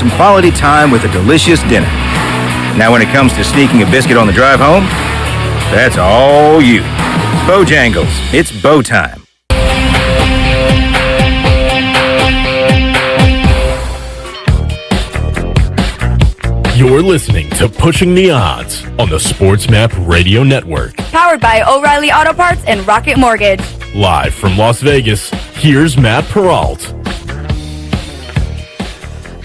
some quality time with a delicious dinner. Now when it comes to sneaking a biscuit on the drive home, that's all you. Bojangles, it's bow time. You're listening to Pushing the Odds on the Sports Map Radio Network. Powered by O'Reilly Auto Parts and Rocket Mortgage. Live from Las Vegas, here's Matt Peralt.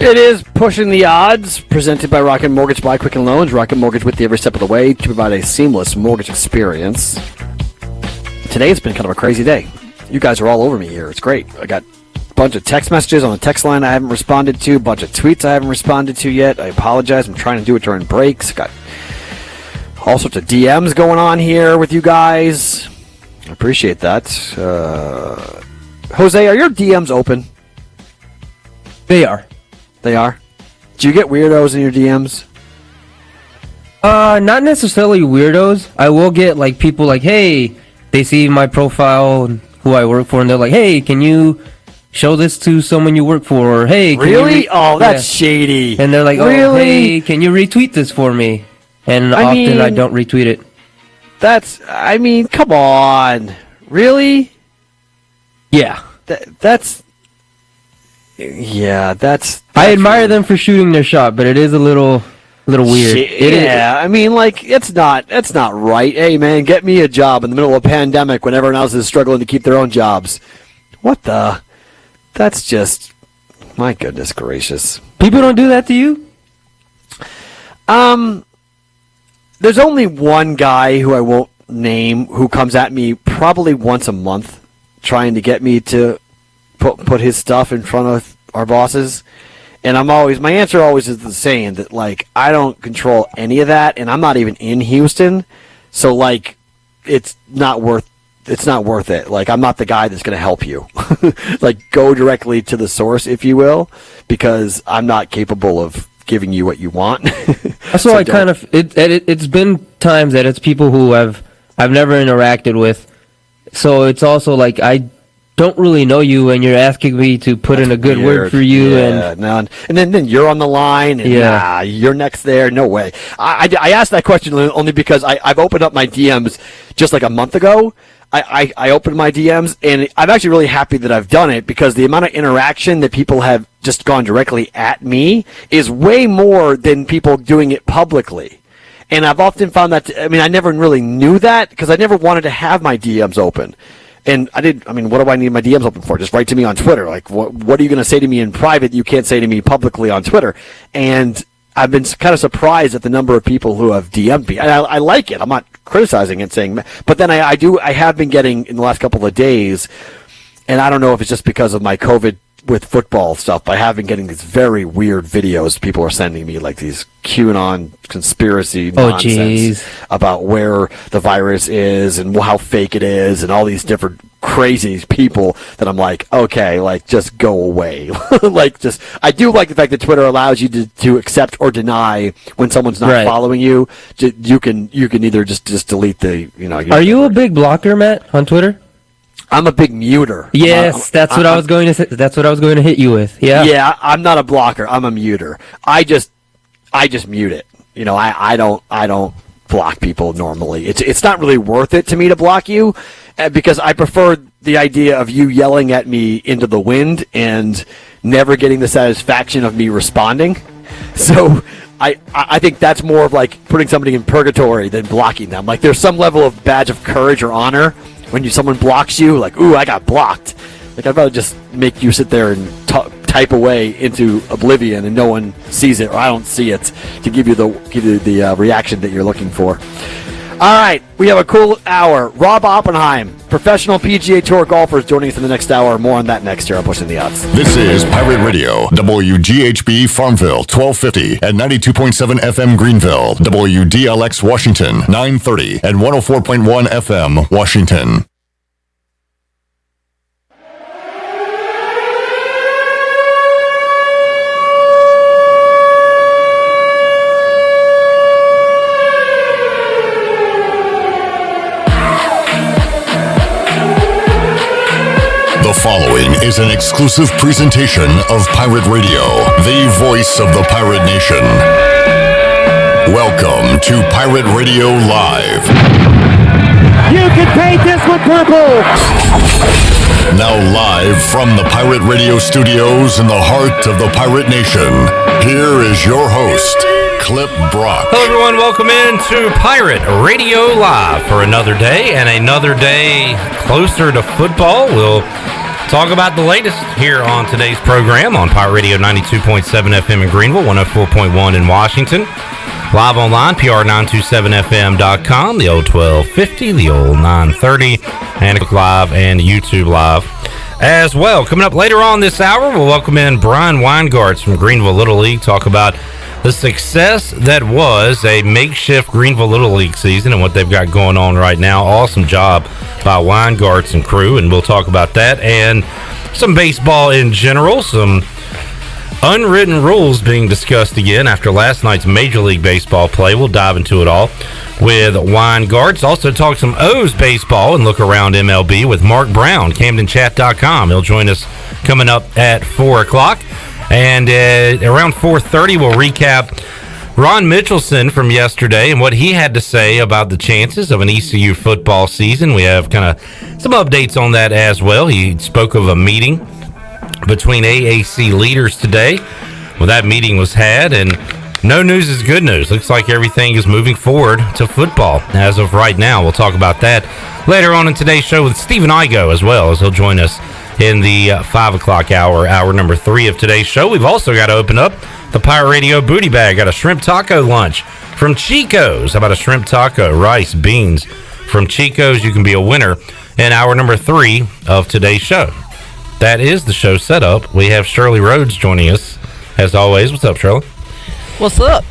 It is Pushing the Odds, presented by Rocket Mortgage by Quicken Loans. Rocket Mortgage with you every step of the way to provide a seamless mortgage experience. Today has been kind of a crazy day. You guys are all over me here. It's great. I got a bunch of text messages on the text line I haven't responded to, a bunch of tweets I haven't responded to yet. I apologize. I'm trying to do it during breaks. Got all sorts of DMs going on here with you guys. I appreciate that. Jose, are your DMs open? They are. They are? Do you get weirdos in your DMs? Not necessarily weirdos. I will get like people like, hey, they see my profile and who I work for, and they're like, hey, can you show this to someone you work for? Or, hey, can really? You Oh, that's shady. And they're like, oh, really? Hey, can you retweet this for me? And often I don't retweet it. Come on. Really? Yeah. That's I admire them for shooting their shot, but it is a little weird. It's not right. Hey, man, get me a job in the middle of a pandemic when everyone else is struggling to keep their own jobs. What the? That's just, my goodness gracious. People don't do that to you? There's only one guy who I won't name who comes at me probably once a month trying to get me to put his stuff in front of our bosses. And my answer always is the same, that, like, I don't control any of that, and I'm not even in Houston. So, like, it's not worth it. Like, I'm not the guy that's going to help you. Like, go directly to the source, if you will, because I'm not capable of giving you what you want. That's why it's been times that it's people who I've never interacted with. So it's also like I don't really know you, and you're asking me to put in a good word for you. And then you're on the line, and you're next there. No way. I asked that question only because I've opened up my DMs just like a month ago. I opened my DMs, and I'm actually really happy that I've done it, because the amount of interaction that people have just gone directly at me is way more than people doing it publicly. And I've often found that, I never really knew that, because I never wanted to have my DMs open. And what do I need my DMs open for? Just write to me on Twitter. Like, what are you going to say to me in private you can't say to me publicly on Twitter? And I've been kind of surprised at the number of people who have DM'd me. And I like it. I'm not criticizing it, but then I have been getting in the last couple of days, and I don't know if it's just because of my COVID with football stuff, but I have been getting these very weird videos people are sending me, like these QAnon conspiracy nonsense about where the virus is and how fake it is, and all these different crazy people that I'm like, okay, like, just go away. I do like the fact that Twitter allows you to accept or deny when someone's not following you. You can either just delete the, Are you a big blocker, Matt, on Twitter? I'm a big muter. Yes, that's what I was going to say. That's what I was going to hit you with. Yeah. Yeah, I'm not a blocker. I'm a muter. I just mute it. I don't block people normally. It's not really worth it to me to block you, because I prefer the idea of you yelling at me into the wind and never getting the satisfaction of me responding. So I think that's more of like putting somebody in purgatory than blocking them. Like, there's some level of badge of courage or honor when someone blocks you, like, ooh, I got blocked. Like, I'd rather just make you sit there and type away into oblivion and no one sees it, or I don't see it, to give you the reaction that you're looking for. All right, we have a cool hour. Rob Oppenheim, professional PGA Tour golfers, joining us in the next hour. More on that next year on Pushing the Odds. This is Pirate Radio, WGHB Farmville, 1250 and 92.7 FM Greenville, WDLX Washington, 930 and 104.1 FM Washington. following is an exclusive presentation of Pirate Radio, the voice of the Pirate Nation. Welcome to Pirate Radio Live. You can paint this with purple. Now live from the Pirate Radio studios in the heart of the Pirate Nation, here is your host, Clip Brock. Hello everyone, welcome into Pirate Radio Live for another day, and another day closer to football. We'll talk about the latest here on today's program on Pirate Radio 92.7 FM in Greenville, 104.1 in Washington. Live online, pr927fm.com, the old 1250, the old 930, and live and YouTube live as well. Coming up later on this hour, we'll welcome in Brian Weingarts from Greenville Little League, talk about the success that was a makeshift Greenville Little League season and what they've got going on right now. Awesome job by Weingarts and crew, and we'll talk about that and some baseball in general, some unwritten rules being discussed again after last night's Major League Baseball play. We'll dive into it all with Weingarts. Also talk some O's baseball and look around MLB with Mark Brown, CamdenChat.com. He'll join us coming up at 4 o'clock. And around 4:30, we'll recap Ron Mitchelson from yesterday and what he had to say about the chances of an ECU football season. We have kind of some updates on that as well. He spoke of a meeting between AAC leaders today. Well, that meeting was had, and no news is good news. Looks like everything is moving forward to football as of right now. We'll talk about that later on in today's show with Stephen Igoe as well, as he'll join us in the 5 o'clock hour number 3 of today's show. We've also got to open up the Pirate Radio booty bag. Got a shrimp taco lunch from Chico's. How about a shrimp taco, rice, beans from Chico's? You can be a winner in hour number 3 of today's show. That is the show setup. We have Shirley Rhodes joining us, as always. What's up, Shirley? What's up?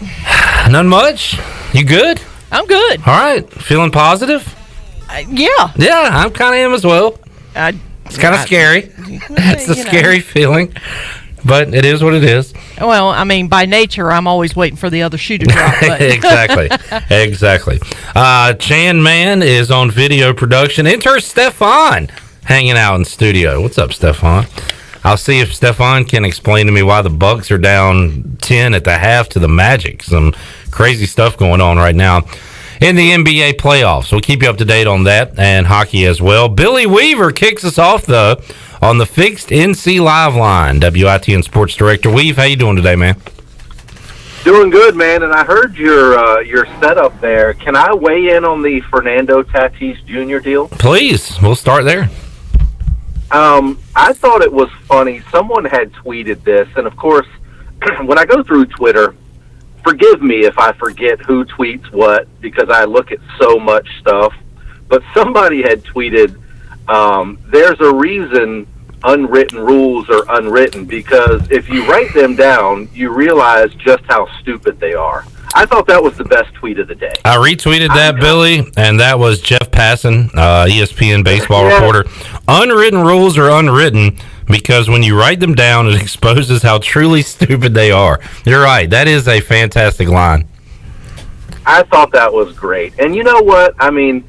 None much. You good? I'm good. All right. Feeling positive? Yeah. Yeah, I'm kind of am as well. It's kind of scary. It's a scary feeling, but it is what it is. Well, I mean, by nature, I'm always waiting for the other shoe to drop. But. Exactly. Chan Man is on video production. Enter Stefan hanging out in studio. What's up, Stefan? I'll see if Stefan can explain to me why the Bucks are down 10 at the half to the Magic. Some crazy stuff going on right now in the NBA playoffs. We'll keep you up to date on that and hockey as well. Billy Weaver kicks us off, though, on the fixed NC Live line. WITN Sports Director. Weave, how you doing today, man? Doing good, man, and I heard your setup there. Can I weigh in on the Fernando Tatis Jr. deal? Please. We'll start there. I thought it was funny. Someone had tweeted this, and of course, when I go through Twitter, forgive me if I forget who tweets what, because I look at so much stuff, but somebody had tweeted, there's a reason unwritten rules are unwritten, because if you write them down, you realize just how stupid they are. I thought that was the best tweet of the day. I retweeted that, Billy, and that was Jeff Passan, ESPN baseball reporter. Unwritten rules are unwritten because when you write them down, it exposes how truly stupid they are. You're right. That is a fantastic line. I thought that was great. And you know what? I mean,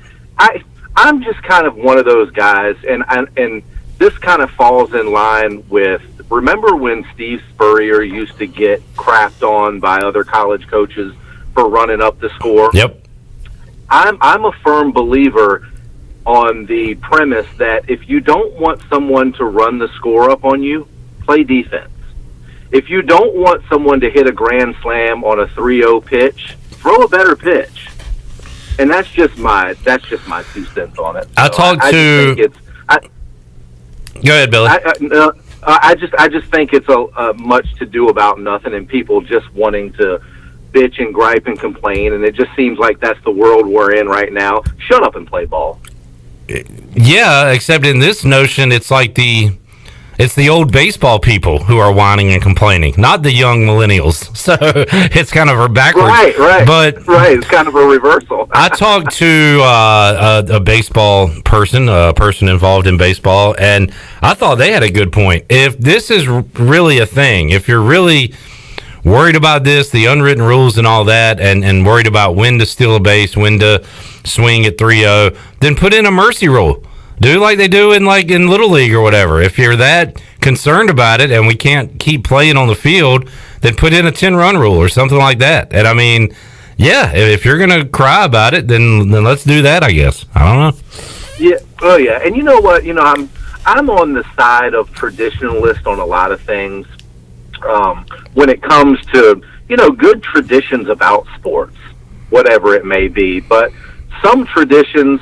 I'm just kind of one of those guys, and this kind of falls in line with, remember when Steve Spurrier used to get crapped on by other college coaches for running up the score? Yep. I'm a firm believer on the premise that if you don't want someone to run the score up on you, play defense. If you don't want someone to hit a grand slam on a 3-0 pitch, throw a better pitch. And that's just my 2 cents on it. Go ahead, Billy. I just think it's a much to do about nothing, and people just wanting to bitch and gripe and complain, and it just seems like that's the world we're in right now. Shut up and play ball. Yeah, except in this notion, it's like it's the old baseball people who are whining and complaining, not the young millennials. So it's kind of a backwards. Right. But right, it's kind of a reversal. I talked to a baseball person, a person involved in baseball, and I thought they had a good point. If this is really a thing, if you're really worried about this, the unwritten rules and all that, and worried about when to steal a base, when to swing at 3-0, then put in a mercy rule. Do like they do in Little League or whatever. If you're that concerned about it and we can't keep playing on the field, then put in a 10-run rule or something like that. And I mean, yeah, if you're gonna cry about it, then let's do that, I guess. I don't know. Yeah. Oh yeah. And you know what? I'm on the side of traditionalist on a lot of things. When it comes to good traditions about sports, whatever it may be, but some traditions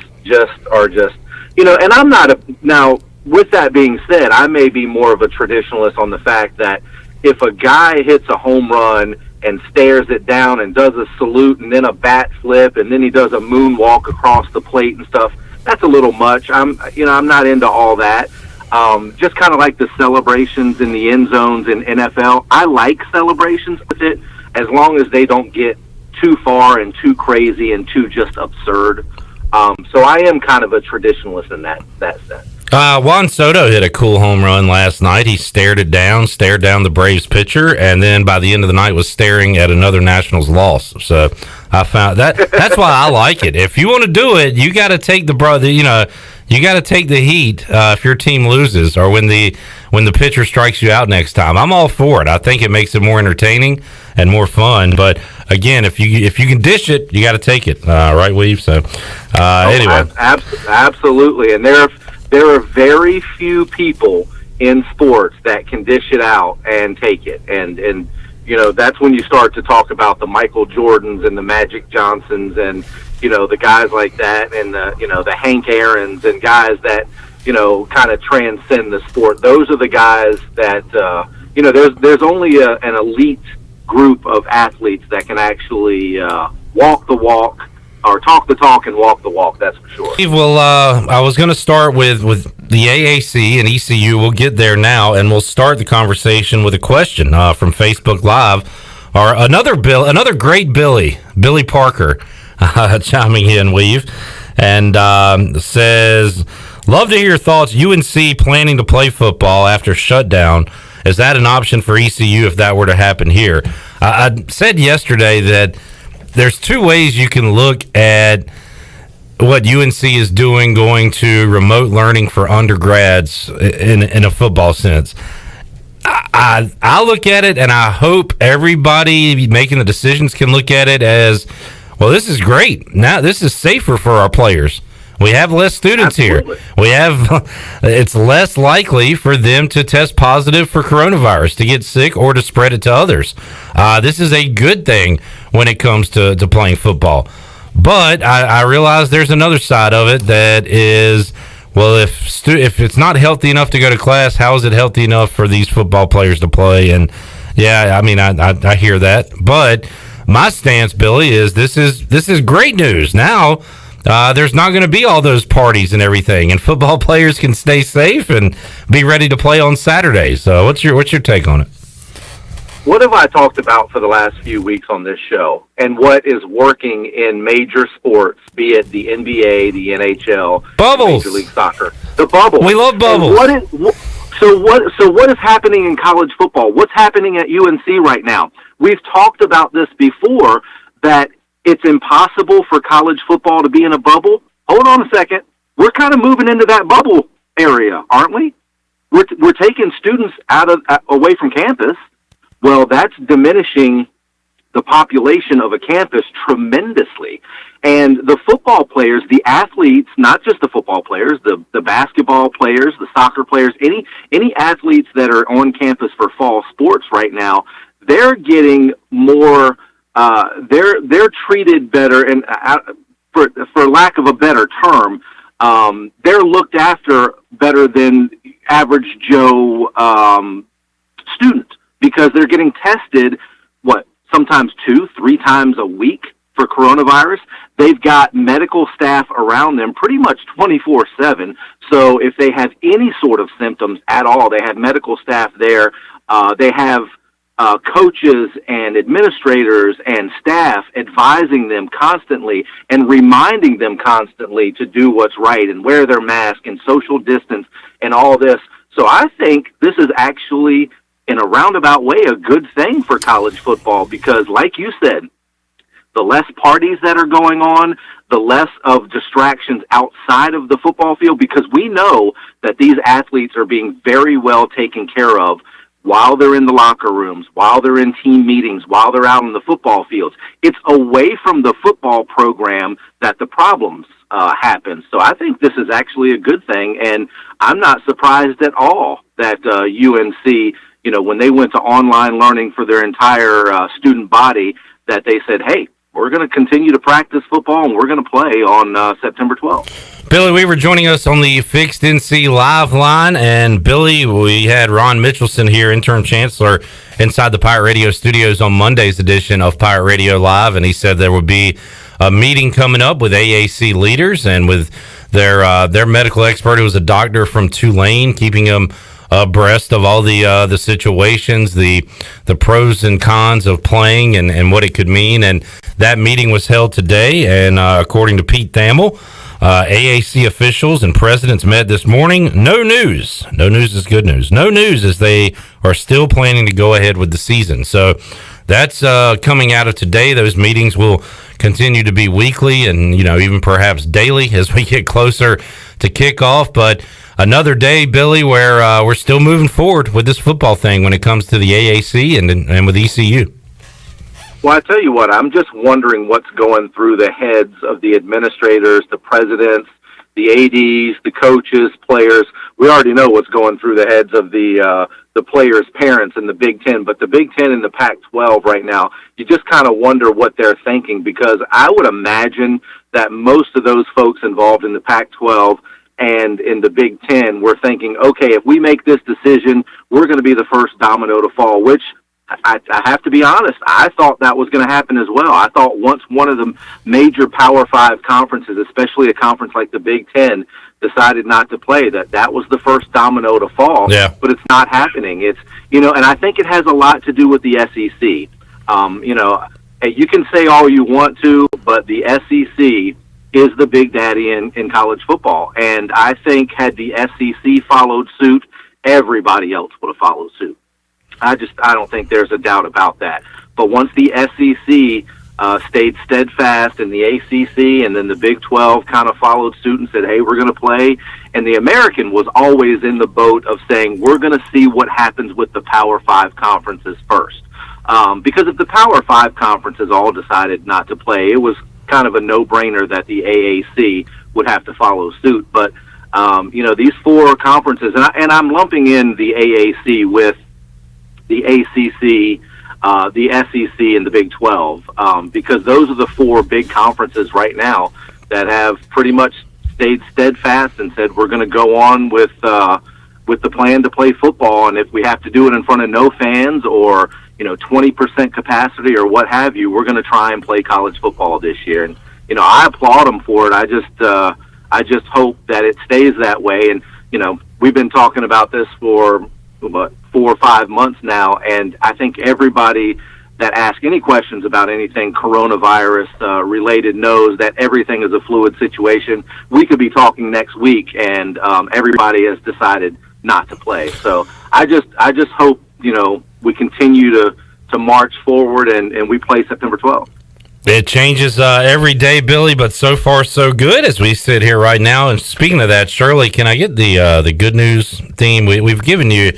are just and I'm not now. With that being said, I may be more of a traditionalist on the fact that if a guy hits a home run and stares it down and does a salute and then a bat flip and then he does a moonwalk across the plate and stuff, that's a little much. I'm not into all that. Just kind of like the celebrations in the end zones in NFL. I like celebrations with it as long as they don't get too far and too crazy and too just absurd. So I am kind of a traditionalist in that sense. Juan Soto hit a cool home run last night. He stared down the Braves pitcher, and then by the end of the night was staring at another Nationals loss. So I found that's why I like it. If you want to do it, you got to take you got to take the heat if your team loses or when the pitcher strikes you out next time. I'm all for it. I think it makes it more entertaining and more fun. But again, if you can dish it, you got to take it. Right, Weave? So anyway, absolutely. And there are very few people in sports that can dish it out and take it. And that's when you start to talk about the Michael Jordans and the Magic Johnsons and the guys like that, and the Hank Aarons and guys that kind of transcend the sport. Those are the guys that there's only an elite group of athletes that can actually walk the walk, or talk the talk and walk the walk. That's for sure. Well, I was going to start with the AAC and ECU. We'll get there now, and we'll start the conversation with a question from Facebook Live. Or another great Billy Parker, chiming in, Weave, and says, love to hear your thoughts. UNC planning to play football after shutdown. Is that an option for ECU if that were to happen here? I said yesterday that there's two ways you can look at what UNC is doing, going to remote learning for undergrads in a football sense. I look at it, and I hope everybody making the decisions can look at it as, well, this is great. Now this is safer for our players. We have less students Absolutely. Here. It's less likely for them to test positive for coronavirus, to get sick, or to spread it to others. This is a good thing when it comes to playing football. But I realize there's another side of it that is, well, if it's not healthy enough to go to class, how is it healthy enough for these football players to play? And yeah, I mean, I hear that. But my stance, Billy, is this is great news. Now, there's not going to be all those parties and everything, and football players can stay safe and be ready to play on Saturday. So what's your take on it? What have I talked about for the last few weeks on this show, and what is working in major sports, be it the NBA, the NHL, bubbles, Major League Soccer, the bubble. We love bubbles. So what is happening in college football? What's happening at UNC right now? We've talked about this before, that it's impossible for college football to be in a bubble. Hold on a second. We're kind of moving into that bubble area, aren't we? We're taking students away from campus. Well, that's diminishing the population of a campus tremendously. And the football players, the athletes, not just the football players, the basketball players, the soccer players, any athletes that are on campus for fall sports right now, they're getting more, they're treated better, and for lack of a better term, they're looked after better than average Joe student, because they're getting tested, sometimes 2-3 times a week for coronavirus. They've got medical staff around them pretty much 24/7. So if they have any sort of symptoms at all, they have medical staff there. They have coaches and administrators and staff advising them constantly and reminding them constantly to do what's right and wear their mask and social distance and all this. So I think this is actually, in a roundabout way, a good thing for college football, because, like you said, the less parties that are going on, the less of distractions outside of the football field, because we know that these athletes are being very well taken care of while they're in the locker rooms, while they're in team meetings, while they're out in the football fields. It's away from the football program that the problems happen. So I think this is actually a good thing, and I'm not surprised at all that UNC, when they went to online learning for their entire student body, that they said, hey, we're going to continue to practice football, and we're going to play on September 12th. Billy Weaver joining us on the Fixed NC Live line. And, Billy, we had Ron Mitchelson here, interim chancellor, inside the Pirate Radio studios on Monday's edition of Pirate Radio Live, and he said there would be a meeting coming up with AAC leaders and with their medical expert, who was a doctor from Tulane, keeping them abreast of all the situations, the pros and cons of playing and what it could mean. And that meeting was held today, and according to Pete Thamel, AAC officials and presidents met this morning. No news. No news is good news. No news as they are still planning to go ahead with the season. So that's coming out of today. Those meetings will continue to be weekly and, even perhaps daily as we get closer to kickoff. But another day, Billy, where we're still moving forward with this football thing when it comes to the AAC and with ECU. Well, I tell you what, I'm just wondering what's going through the heads of the administrators, the presidents, the ADs, the coaches, players. We already know what's going through the heads of the players' parents in the Big Ten, but the Big Ten and the Pac-12 right now, you just kind of wonder what they're thinking, because I would imagine that most of those folks involved in the Pac-12 and in the Big Ten were thinking, okay, if we make this decision, we're going to be the first domino to fall, which I have to be honest, I thought that was going to happen as well. I thought once one of the major Power 5 conferences, especially a conference like the Big Ten, decided not to play, that was the first domino to fall. Yeah. But it's not happening. It's, and I think it has a lot to do with the SEC. You can say all you want to, but the SEC is the big daddy in college football. And I think had the SEC followed suit, everybody else would have followed suit. I don't think there's a doubt about that. But once the SEC stayed steadfast, and the ACC and then the Big 12 kind of followed suit and said, hey, we're going to play, and the American was always in the boat of saying, we're going to see what happens with the Power 5 conferences first. Because if the Power 5 conferences all decided not to play, it was kind of a no-brainer that the AAC would have to follow suit. But, these four conferences, and I'm lumping in the AAC with the ACC, the SEC, and the Big 12, because those are the four big conferences right now that have pretty much stayed steadfast and said we're going to go on with the plan to play football, and if we have to do it in front of no fans or 20% capacity or what have you, we're going to try and play college football this year. And I applaud them for it. I just hope that it stays that way. And we've been talking about this for 4 or 5 months now, and I think everybody that asks any questions about anything coronavirus related knows that everything is a fluid situation. We could be talking next week, and everybody has decided not to play. So I just hope we continue to march forward and we play September 12th. It changes every day, Billy, but so far so good as we sit here right now. And speaking of that, Shirley, can I get the good news theme? We've given you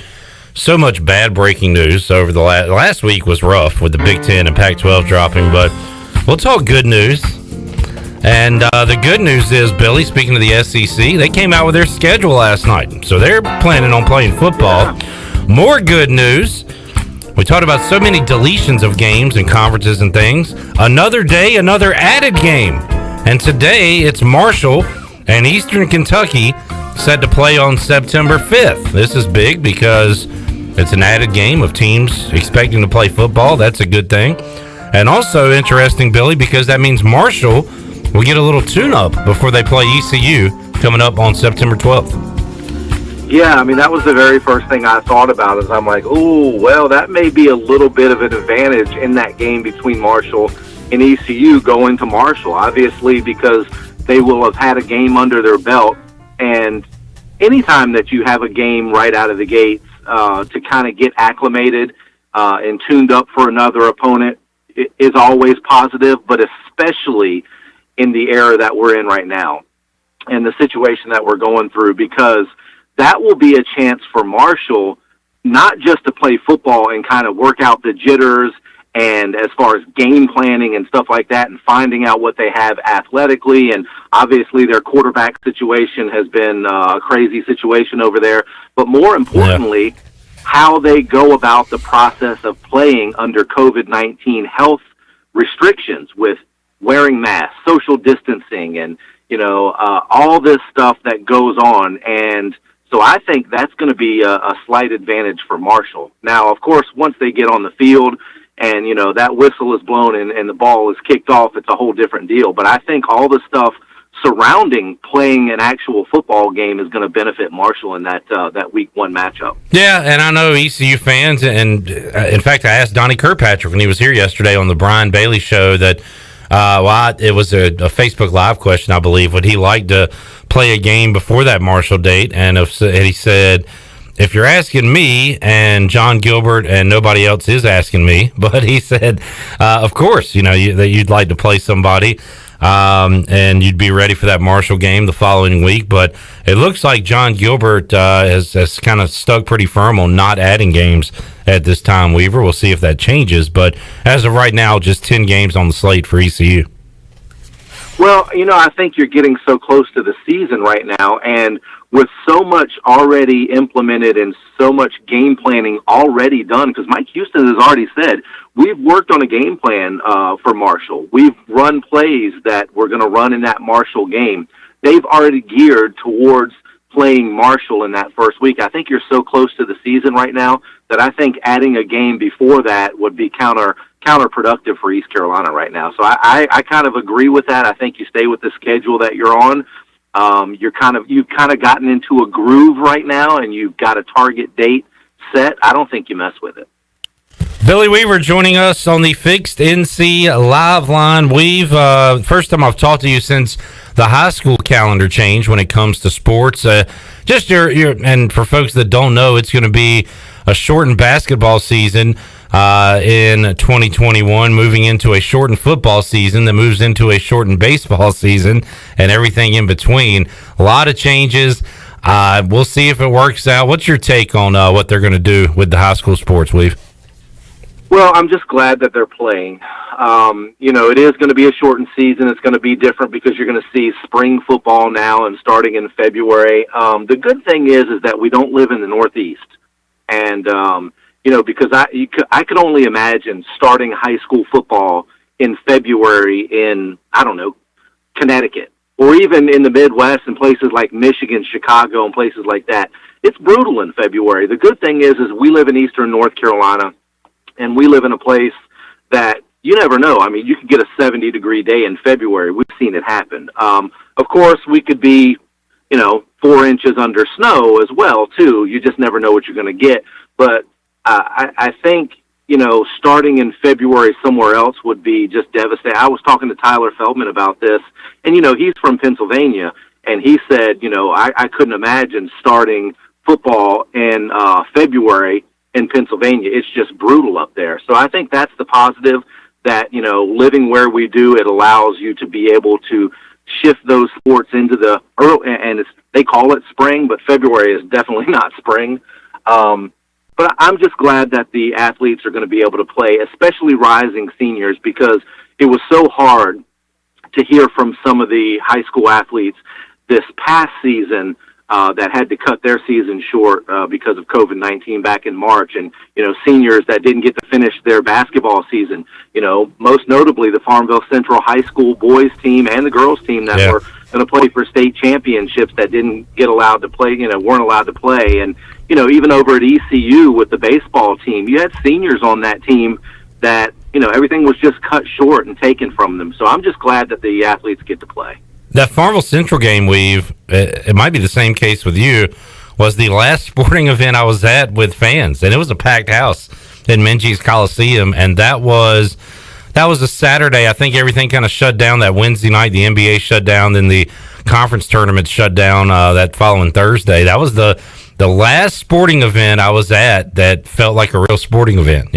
so much bad breaking news over the last week was rough with the Big Ten and Pac-12 dropping, but we'll talk good news. And the good news is, Billy, speaking of the SEC, they came out with their schedule last night, so they're planning on playing football. Yeah. More good news. We talked about so many deletions of games and conferences and things. Another day, another added game. And today, it's Marshall and Eastern Kentucky set to play on September 5th. This is big because it's an added game of teams expecting to play football. That's a good thing. And also interesting, Billy, because that means Marshall will get a little tune-up before they play ECU coming up on September 12th. Yeah, I mean, that was the very first thing I thought about is I'm like, oh, well, that may be a little bit of an advantage in that game between Marshall and ECU going to Marshall, obviously, because they will have had a game under their belt. And anytime that you have a game right out of the gates to kind of get acclimated and tuned up for another opponent, is always positive, but especially in the era that we're in right now and the situation that we're going through, because that will be a chance for Marshall not just to play football and kind of work out the jitters and as far as game planning and stuff like that and finding out what they have athletically. And obviously their quarterback situation has been a crazy situation over there. But more importantly, how they go about the process of playing under COVID-19 health restrictions with wearing masks, social distancing, and, all this stuff that goes on. And so I think that's going to be a slight advantage for Marshall. Now, of course, once they get on the field and, that whistle is blown and the ball is kicked off, it's a whole different deal. But I think all the stuff surrounding playing an actual football game is going to benefit Marshall in that Week 1 matchup. Yeah, and I know ECU fans, and in fact, I asked Donnie Kirkpatrick when he was here yesterday on the Brian Bailey show that, it was a Facebook Live question, I believe, would he like to play a game before that Marshall date? And he said, if you're asking me, and John Gilbert and nobody else is asking me, but he said, of course, that you'd like to play somebody, and you'd be ready for that Marshall game the following week. But it looks like John Gilbert has kind of stuck pretty firm on not adding games at this time, Weaver. We'll see if that changes. But as of right now, just 10 games on the slate for ECU. Well, I think you're getting so close to the season right now, and with so much already implemented and so much game planning already done, because Mike Houston has already said, we've worked on a game plan for Marshall. We've run plays that we're going to run in that Marshall game. They've already geared towards playing Marshall in that first week. I think you're so close to the season right now that I think adding a game before that would be counterproductive for East Carolina right now. So I kind of agree with that. I think you stay with the schedule that you're on. You've kind of gotten into a groove right now, and you've got a target date set. I don't think you mess with it. Billy Weaver joining us on the Fixed NC Live line. First time I've talked to you since the high school calendar change when it comes to sports. Just and for folks that don't know, it's going to be a shortened basketball season in 2021, moving into a shortened football season that moves into a shortened baseball season and everything in between. A lot of changes. We'll see if it works out. What's your take on what they're going to do with the high school sports, Weave? Well, I'm just glad that they're playing. It is going to be a shortened season. It's going to be different because you're going to see spring football now and starting in February. The good thing is that we don't live in the Northeast. And, because I could only imagine starting high school football in February in, Connecticut, or even in the Midwest in places like Michigan, Chicago, and places like that. It's brutal in February. The good thing is we live in eastern North Carolina, and we live in a place that you never know. I mean, you could get a 70-degree day in February. We've seen it happen. Of course, we could be, 4 inches under snow as well, too. You just never know what you're going to get. But I think, starting in February somewhere else would be just devastating. I was talking to Tyler Feldman about this, and, he's from Pennsylvania, and he said, I couldn't imagine starting football in February in Pennsylvania. It's just brutal up there. So I think that's the positive, that, living where we do, it allows you to be able to shift those sports into the early, and they call it spring, but February is definitely not spring. But I'm just glad that the athletes are going to be able to play, especially rising seniors, because it was so hard to hear from some of the high school athletes this past season that had to cut their season short because of COVID-19 back in March, and seniors that didn't get to finish their basketball season. Most notably the Farmville Central High School boys team and the girls team that were going to play for state championships that didn't get allowed to play. Weren't allowed to play, and even over at ECU with the baseball team, you had seniors on that team that everything was just cut short and taken from them. So I'm just glad that the athletes get to play. That Farmville Central game, it might be the same case with you, was the last sporting event I was at with fans, and it was a packed house in Minges Coliseum, and that was a Saturday. I think everything kind of shut down that Wednesday night. The NBA shut down, then the conference tournament shut down that following Thursday. That was the last sporting event I was at that felt like a real sporting event,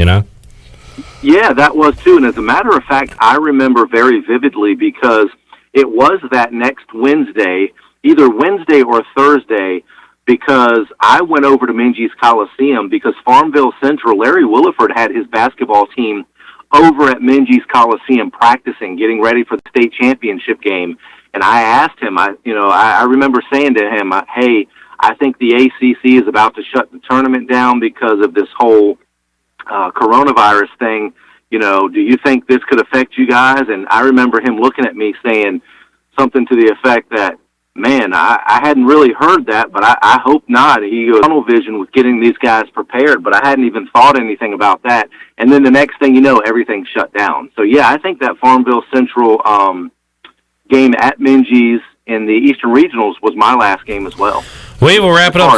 Yeah, that was too. And as a matter of fact, I remember very vividly because it was that next Wednesday, either Wednesday or Thursday, because I went over to Minges Coliseum because Farmville Central, Larry Williford had his basketball team over at Minges Coliseum practicing, getting ready for the state championship game. And I asked him, I remember saying to him, hey, I think the ACC is about to shut the tournament down because of this whole coronavirus thing. Do you think this could affect you guys? And I remember him looking at me saying something to the effect that, man, I hadn't really heard that, but I hope not. He goes, tunnel vision with getting these guys prepared, but I hadn't even thought anything about that. And then the next thing you know, everything shut down. So, yeah, I think that Farmville Central game at Minges in the Eastern Regionals was my last game as well. We will wrap it up.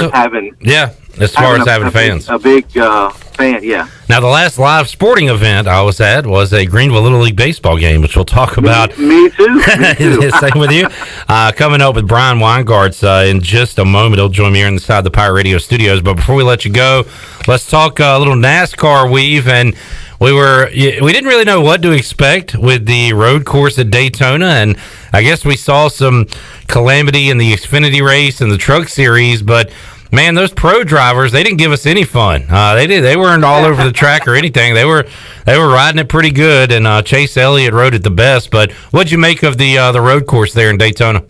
As far as having fans. A big fan, yeah. Now, the last live sporting event I was at was a Greenville Little League baseball game, which we'll talk about. Me too. Same with you. Coming up with Brian Weingartz in just a moment. He'll join me here inside the Pirate Radio studios. But before we let you go, let's talk a little NASCAR weave. And we didn't really know what to expect with the road course at Daytona, and I guess we saw some calamity in the Xfinity race and the Truck Series, but man, those pro drivers, they didn't give us any fun. They weren't all over the track or anything. They were riding it pretty good, and Chase Elliott rode it the best. But what'd you make of the road course there in Daytona?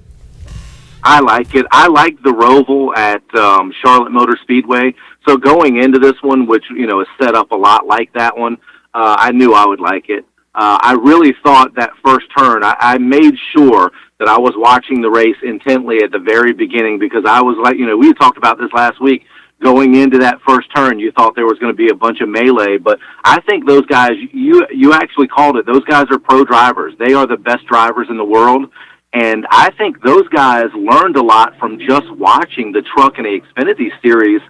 I like it. I like the Roval at Charlotte Motor Speedway. So going into this one, which is set up a lot like that one, I knew I would like it. I really thought that first turn, I made sure that I was watching the race intently at the very beginning because I was like, we talked about this last week. Going into that first turn, you thought there was going to be a bunch of melee, but I think those guys, you actually called it, those guys are pro drivers. They are the best drivers in the world, and I think those guys learned a lot from just watching the Truck and the Xfinity Series.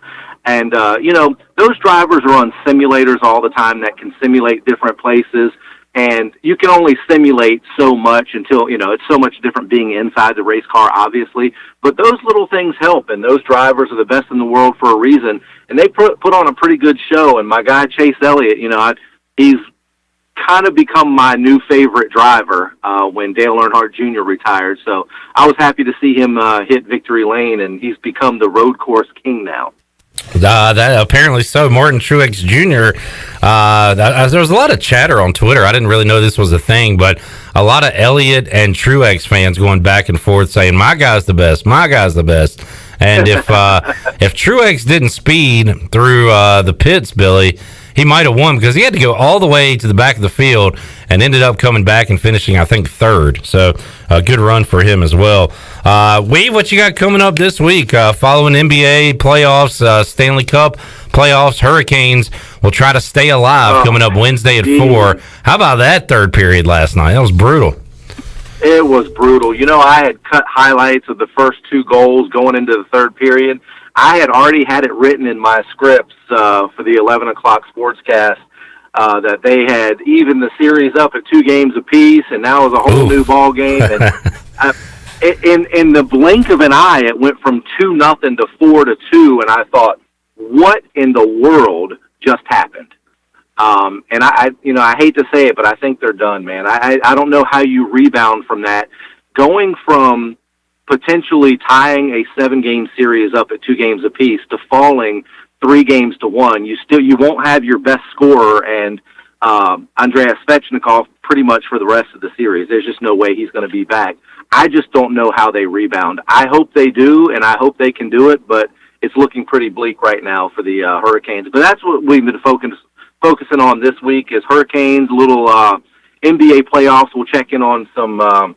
And, those drivers are on simulators all the time that can simulate different places. And you can only simulate so much until, it's so much different being inside the race car, obviously. But those little things help, and those drivers are the best in the world for a reason. And they put on a pretty good show. And my guy, Chase Elliott, he's kind of become my new favorite driver when Dale Earnhardt Jr. retired. So I was happy to see him hit victory lane, and he's become the road course king now. That apparently so. Martin Truex Jr. There was a lot of chatter on Twitter. I didn't really know this was a thing, but a lot of Elliott and Truex fans going back and forth saying, "My guy's the best. My guy's the best." And if Truex didn't speed through the pits, Billy, he might have won because he had to go all the way to the back of the field and ended up coming back and finishing, I think, third. So a good run for him as well. Weave, what you got coming up this week? Following NBA playoffs, Stanley Cup playoffs, Hurricanes will try to stay alive coming up Wednesday at 4. How about that third period last night? That was brutal. It was brutal. I had cut highlights of the first 2 goals going into the third period. I had already had it written in my scripts for the 11 o'clock sportscast that they had evened the series up at 2 games apiece, and now it was a whole new ball game. And in the blink of an eye, it went from 2-0 to 4-2, and I thought, what in the world just happened? And I hate to say it, but I think they're done, man. I don't know how you rebound from that. Going from potentially tying a 7-game series up at 2 games apiece to falling 3 games to 1, you won't have your best scorer and Andreas Svechnikov pretty much for the rest of the series. There's just no way he's going to be back. I just don't know how they rebound. I hope they do, and I hope they can do it, but it's looking pretty bleak right now for the Hurricanes. But that's what we've been focusing on this week is Hurricanes, little NBA playoffs. We'll check in on some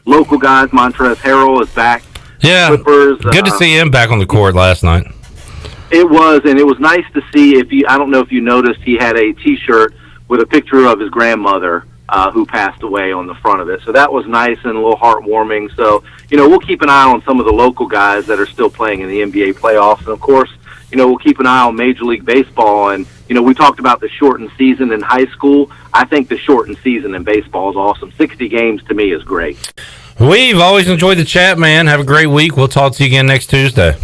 local guys. Montrezl Harrell is back. Yeah, Clippers, good to see him back on the court last night. It was, and it was nice to see. I don't know if you noticed, he had a T-shirt with a picture of his grandmother who passed away on the front of it. So that was nice and a little heartwarming. So, we'll keep an eye on some of the local guys that are still playing in the NBA playoffs. And, of course, we'll keep an eye on Major League Baseball. And, we talked about the shortened season in high school. I think the shortened season in baseball is awesome. 60 games to me is great. We've always enjoyed the chat, man. Have a great week. We'll talk to you again next Tuesday.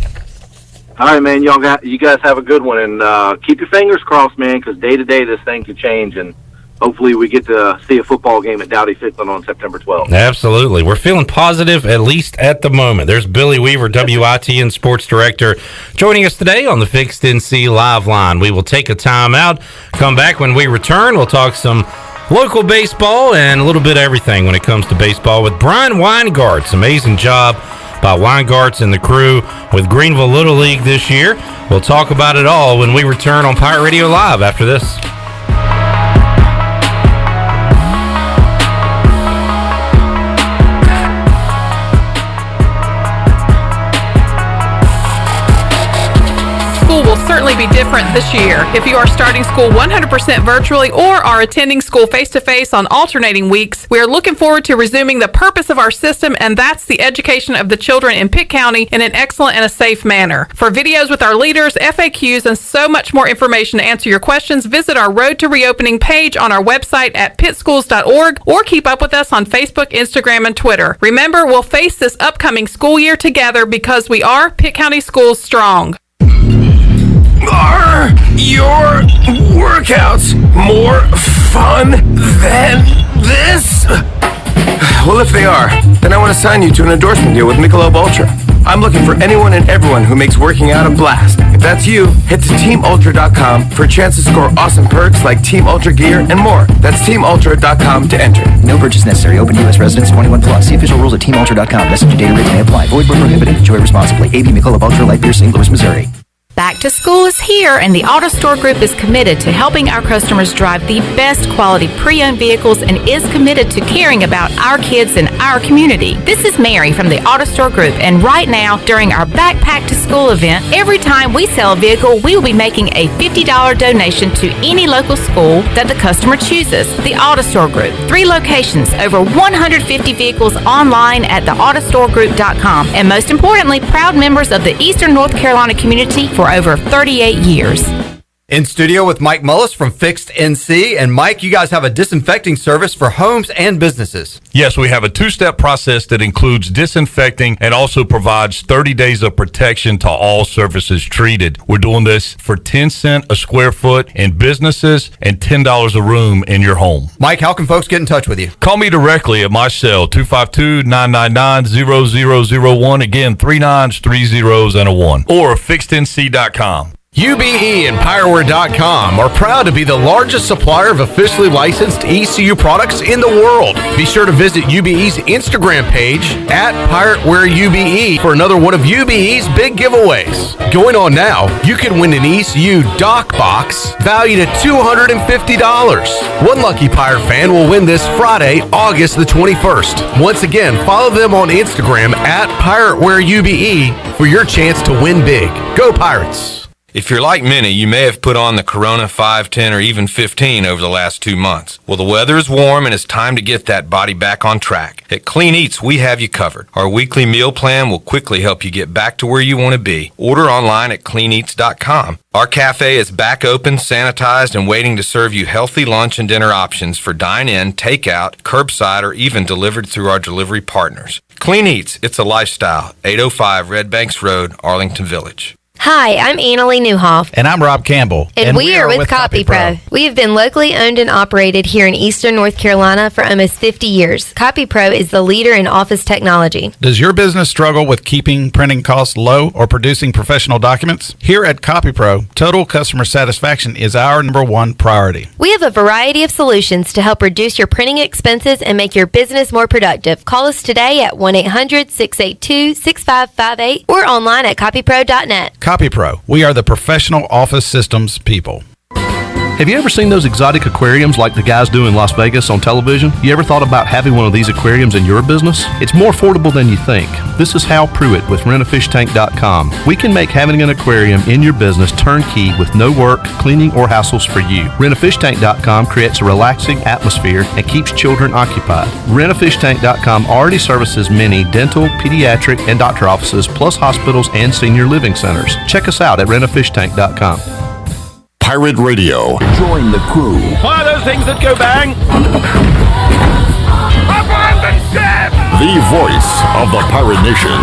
All right, man. You guys have a good one, and keep your fingers crossed, man, because day to day this thing could change, and hopefully we get to see a football game at Dowdy Ficklen on September 12th. Absolutely. We're feeling positive, at least at the moment. There's Billy Weaver, WITN Sports Director, joining us today on the Fixed NC Live Line. We will take a time out, come back. When we return, we'll talk some local baseball and a little bit of everything when it comes to baseball with Brian Weingartz. Amazing job by Weingartz and the crew with Greenville Little League this year. We'll talk about it all when we return on Pirate Radio Live after this. School will certainly be different this year. If you are starting school 100% virtually or are attending school face-to-face on alternating weeks, we are looking forward to resuming the purpose of our system, and that's the education of the children in Pitt County in an excellent and a safe manner. For videos with our leaders, FAQs, and so much more information to answer your questions, visit our Road to Reopening page on our website at pittschools.org or keep up with us on Facebook, Instagram, and Twitter. Remember, we'll face this upcoming school year together because we are Pitt County Schools Strong. Are your workouts more fun than this? Well, if they are, then I want to sign you to an endorsement deal with Michelob Ultra. I'm looking for anyone and everyone who makes working out a blast. If that's you, head to TeamUltra.com for a chance to score awesome perks like Team Ultra gear and more. That's TeamUltra.com to enter. No purchase necessary. Open U.S. residents 21 plus. See official rules at TeamUltra.com. Message and data rates may apply. Void where prohibited. Enjoy responsibly. AB Michelob Ultra Light Beer, St. Louis, Missouri. Back to school is here, and the Auto Store Group is committed to helping our customers drive the best quality pre-owned vehicles and is committed to caring about our kids and our community. This is Mary from the Auto Store Group, and right now, during our Backpack to School event, every time we sell a vehicle, we will be making a $50 donation to any local school that the customer chooses. The Auto Store Group, 3 locations, over 150 vehicles online at theautostoregroup.com, and most importantly, proud members of the Eastern North Carolina community for over 38 years. In studio with Mike Mullis from Fixed NC. And Mike, you guys have a disinfecting service for homes and businesses. Yes, we have a 2-step process that includes disinfecting and also provides 30 days of protection to all surfaces treated. We're doing this for 10 cents a square foot in businesses and $10 a room in your home. Mike, how can folks get in touch with you? Call me directly at my cell, 252-999-0001. Again, 3 9s, 3 zeros, and a 1. Or fixednc.com. UBE and Pireware.com are proud to be the largest supplier of officially licensed ECU products in the world. Be sure to visit UBE's Instagram page at PirateWareUBE for another one of UBE's big giveaways. Going on now, you can win an ECU dock box valued at $250. One lucky Pirate fan will win this Friday, August the 21st. Once again, follow them on Instagram at PirateWareUBE for your chance to win big. Go Pirates! If you're like many, you may have put on the Corona 5, 10, or even 15 over the last 2 months. Well, the weather is warm and it's time to get that body back on track. At Clean Eats, we have you covered. Our weekly meal plan will quickly help you get back to where you want to be. Order online at cleaneats.com. Our cafe is back open, sanitized, and waiting to serve you healthy lunch and dinner options for dine-in, takeout, curbside, or even delivered through our delivery partners. Clean Eats, it's a lifestyle. 805 Red Banks Road, Arlington Village. Hi, I'm Annalie Newhoff. And I'm Rob Campbell. And we are with CopyPro. We have been locally owned and operated here in Eastern North Carolina for almost 50 years. CopyPro is the leader in office technology. Does your business struggle with keeping printing costs low or producing professional documents? Here at CopyPro, total customer satisfaction is our #1 priority. We have a variety of solutions to help reduce your printing expenses and make your business more productive. Call us today at 1-800-682-6558 or online at copypro.net. CopyPro. We are the professional office systems people. Have you ever seen those exotic aquariums like the guys do in Las Vegas on television? You ever thought about having one of these aquariums in your business? It's more affordable than you think. This is Hal Pruitt with rentafishtank.com. We can make having an aquarium in your business turnkey with no work, cleaning, or hassles for you. Rentafishtank.com creates a relaxing atmosphere and keeps children occupied. Rentafishtank.com already services many dental, pediatric, and doctor offices, plus hospitals and senior living centers. Check us out at rentafishtank.com. Pirate Radio. Join the crew. Fire those things that go bang. Abandon ship! The voice of the Pirate Nation.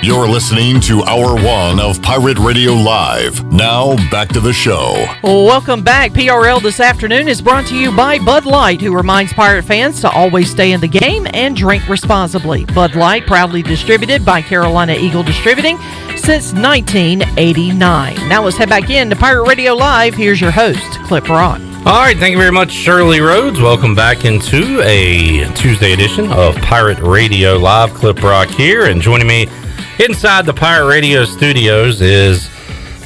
You're listening to Hour 1 of Pirate Radio Live. Now, back to the show. Welcome back. PRL this afternoon is brought to you by Bud Light, who reminds Pirate fans to always stay in the game and drink responsibly. Bud Light, proudly distributed by Carolina Eagle Distributing since 1989. Now let's head back in to Pirate Radio Live. Here's your host, Clip Rock. All right, thank you very much, Shirley Rhodes. Welcome back into a Tuesday edition of Pirate Radio Live. Clip Rock here, and joining me inside the Pirate Radio studios is,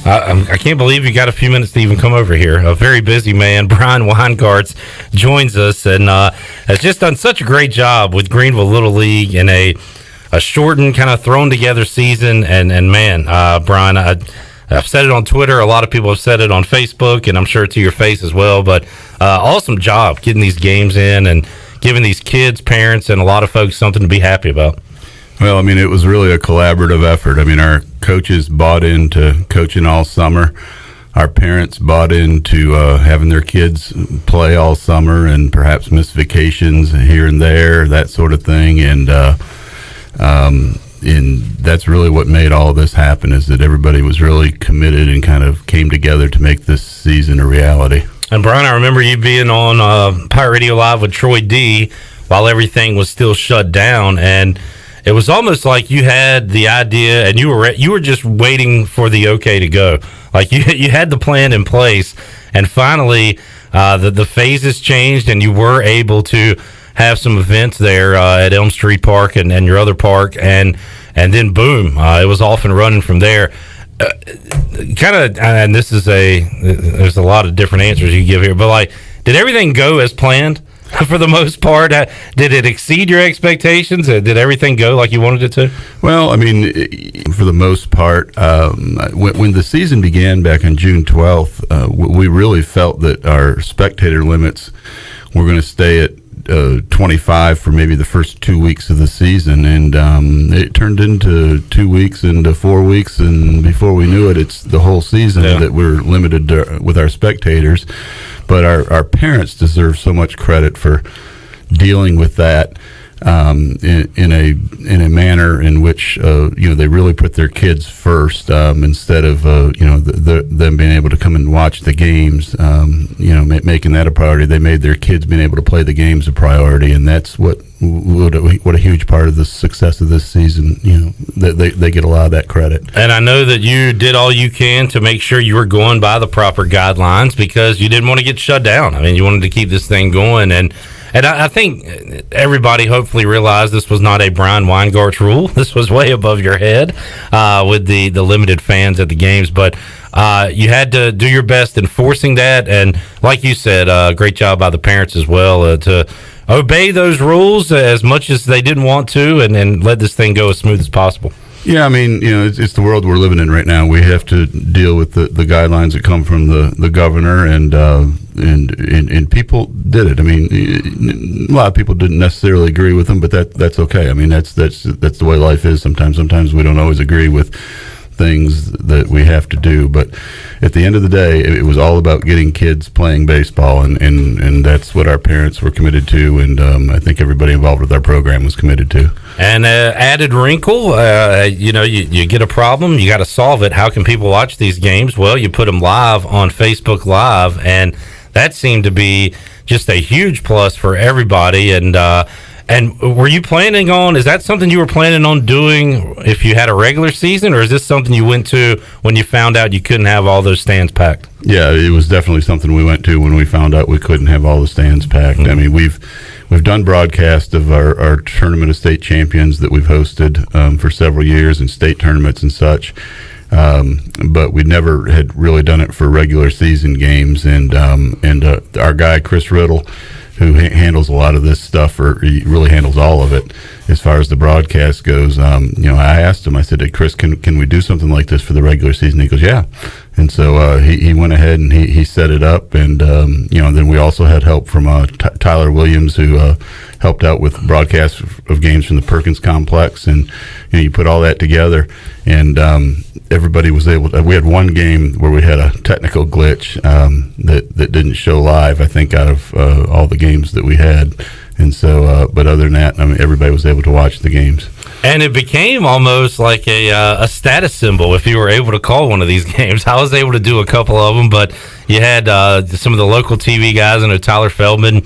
I can't believe you got a few minutes to even come over here, a very busy man. Brian Weingartz joins us and has just done such a great job with Greenville Little League in a shortened, kind of thrown together season. And man, Brian, I've said it on Twitter. A lot of people have said it on Facebook, and I'm sure to your face as well. But awesome job getting these games in and giving these kids, parents, and a lot of folks something to be happy about. Well, I mean, it was really a collaborative effort. I mean, our coaches bought into coaching all summer. Our parents bought into having their kids play all summer and perhaps miss vacations here and there, that sort of thing. And that's really what made all this happen, is that everybody was really committed and kind of came together to make this season a reality. And Brian, I remember you being on Pirate Radio Live with Troy D while everything was still shut down, and it was almost like you had the idea and you were just waiting for the okay to go. Like you had the plan in place, and finally the phases changed and you were able to have some events there at Elm Street Park and your other park, and then boom, it was off and running from there. And there's a lot of different answers you give here, but like, did everything go as planned for the most part? Did it exceed your expectations? Did everything go like you wanted it to? Well, I mean, for the most part, when the season began back on June 12th, we really felt that our spectator limits were going to stay at 25 for maybe the first 2 weeks of the season, and it turned into 2 weeks, into 4 weeks, and before we knew it, it's the whole season that we're limited with our spectators. But our parents deserve so much credit for dealing with that in a manner in which they really put their kids first, instead of them being able to come and watch the games. Making that a priority. They made their kids being able to play the games a priority, and that's what a huge part of the success of this season. They get a lot of that credit. And I know that you did all you can to make sure you were going by the proper guidelines, because you didn't want to get shut down. I mean, you wanted to keep this thing going, and I think everybody hopefully realized this was not a Brian Weingartz rule. This was way above your head with the limited fans at the games. But you had to do your best enforcing that. And like you said, great job by the parents as well to obey those rules as much as they didn't want to, and let this thing go as smooth as possible. Yeah, I mean, it's the world we're living in right now. We have to deal with the guidelines that come from the governor, and people did it. I mean, a lot of people didn't necessarily agree with them, but that's okay. I mean, that's the way life is. Sometimes we don't always agree with things that we have to do, but at the end of the day, it was all about getting kids playing baseball, and that's what our parents were committed to, and I think everybody involved with our program was committed to. And added wrinkle, you get a problem, you got to solve it. How can people watch these games? Well, you put them live on Facebook Live, and that seemed to be just a huge plus for everybody. And were you planning on, is that something you were planning on doing if you had a regular season, or is this something you went to when you found out you couldn't have all those stands packed? Yeah, it was definitely something we went to when we found out we couldn't have all the stands packed. Mm-hmm. I mean, we've done broadcasts of our tournament of state champions that we've hosted for several years, and state tournaments and such. But we never had really done it for regular season games, and our guy Chris Riddle, who handles a lot of this stuff, or he really handles all of it as far as the broadcast goes. I asked him, I said, "Hey, Chris, can we do something like this for the regular season?" He goes, "Yeah." And so he went ahead and he set it up, and then we also had help from Tyler Williams, who helped out with broadcasts of games from the Perkins Complex, and you put all that together, and everybody was able to. We had one game where we had a technical glitch that didn't show live, I think, out of all the games that we had. And so, but other than that, I mean, everybody was able to watch the games. And it became almost like a status symbol if you were able to call one of these games. I was able to do a couple of them, but you had some of the local TV guys. I know Tyler Feldman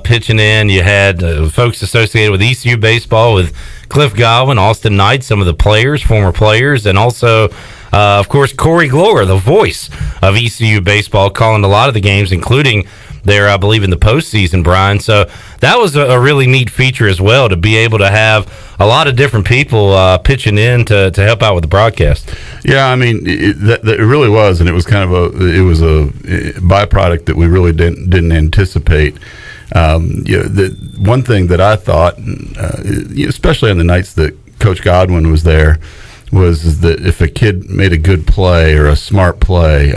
pitching in. You had folks associated with ECU baseball, with Cliff Godwin, Austin Knight, some of the players, former players, and also, of course, Corey Glore, the voice of ECU baseball, calling a lot of the games, including there, I believe, in the postseason, Brian. So that was a really neat feature as well, to be able to have a lot of different people pitching in to help out with the broadcast. Yeah, I mean, it really was, and it was kind of a byproduct that we really didn't anticipate. The one thing that I thought, especially on the nights that Coach Godwin was there, was that if a kid made a good play or a smart play,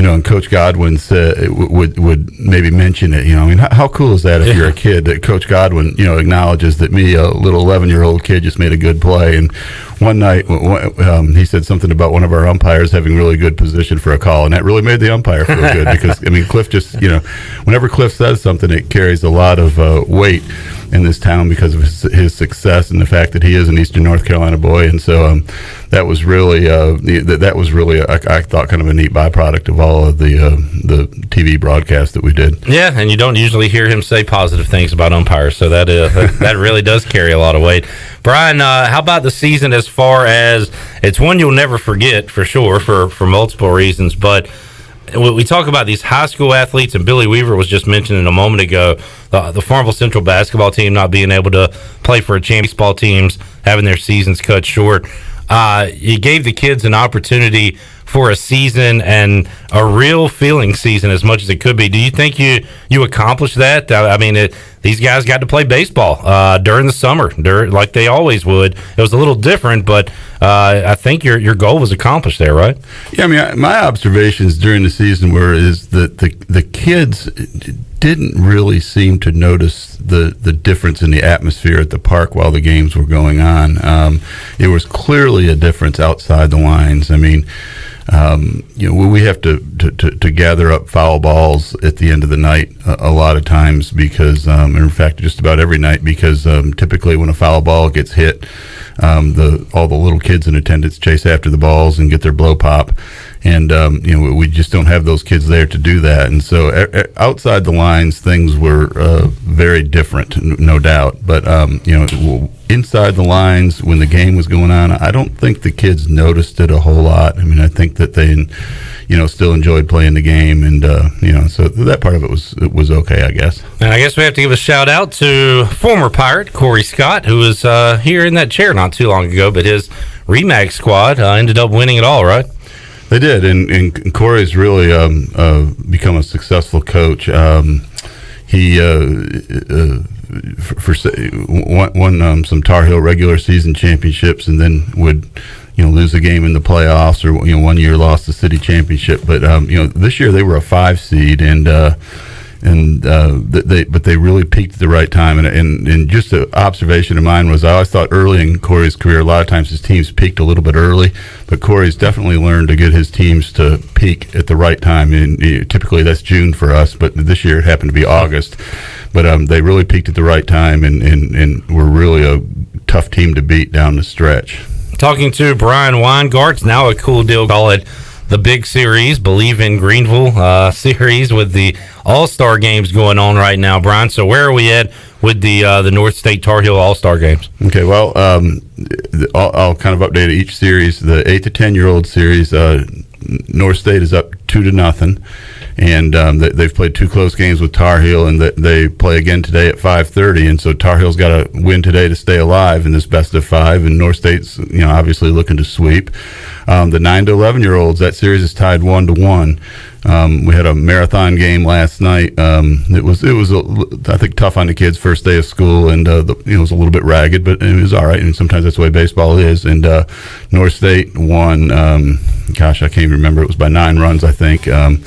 and Coach Godwin said would maybe mention it. I mean, how cool is that if you're a kid that Coach Godwin, acknowledges that me, a little 11-year-old kid, just made a good play. And one night, he said something about one of our umpires having really good position for a call, and that really made the umpire feel good because, I mean, Cliff just, whenever Cliff says something, it carries a lot of weight in this town because of his success and the fact that he is an Eastern North Carolina boy. And so that was really, I thought, kind of a neat byproduct of all of the TV broadcast that we did. Yeah, and you don't usually hear him say positive things about umpires, so that really does carry a lot of weight. Brian, how about the season as far as it's one you'll never forget for sure for multiple reasons, but we talk about these high school athletes, and Billy Weaver was just mentioning a moment ago, the Farmville Central basketball team not being able to play for a championship baseball teams, having their seasons cut short. You gave the kids an opportunity for a season and a real feeling season as much as it could be. Do you think you accomplished that? I mean, these guys got to play baseball during the summer, like they always would. It was a little different, but I think your goal was accomplished there, right? Yeah, I mean, my observations during the season is that the kids didn't really seem to notice the difference in the atmosphere at the park while the games were going on. It was clearly a difference outside the lines. I mean, we have to gather up foul balls at the end of the night a lot of times because, in fact, just about every night, because typically when a foul ball gets hit, all the little kids in attendance chase after the balls and get their blow pop. And, we just don't have those kids there to do that. And so outside the lines, things were very different, no doubt. But, inside the lines, when the game was going on, I don't think the kids noticed it a whole lot. I mean, I think that they, still enjoyed playing the game. And, so that part of it was okay, I guess. And I guess we have to give a shout out to former Pirate Corey Scott, who was here in that chair not too long ago, but his REMAX squad ended up winning it all, right? They did, and Corey's really become a successful coach. He won some Tar Heel regular season championships, and then would lose a game in the playoffs, or 1 year lost the city championship. But this year they were a 5 seed, and they really peaked at the right time. And just an observation of mine was I always thought early in Corey's career, a lot of times his teams peaked a little bit early, but Corey's definitely learned to get his teams to peak at the right time. And typically that's June for us, but this year it happened to be August. But they really peaked at the right time and were really a tough team to beat down the stretch. Talking to Brian Weingart's now a cool deal, call it the big series, Believe in Greenville series, with the All-Star games going on right now, Brian. So where are we at with the North State Tar Heel All-Star games? Okay, well, I'll kind of update each series. The 8 to 10-year-old series, North State is up 2-0, and they've played 2 close games with Tar Heel, and they play again today at 5:30. And so Tar Heel's got to win today to stay alive in this best of 5, and North State's obviously looking to sweep. The 9 to 11-year-olds, that series is tied 1-1. We had a marathon game last night. It was I think tough on the kids first day of school, and it was a little bit ragged, but it was all right. And sometimes that's the way baseball is. And North State won. I can't even remember. It was by 9 runs, I think. But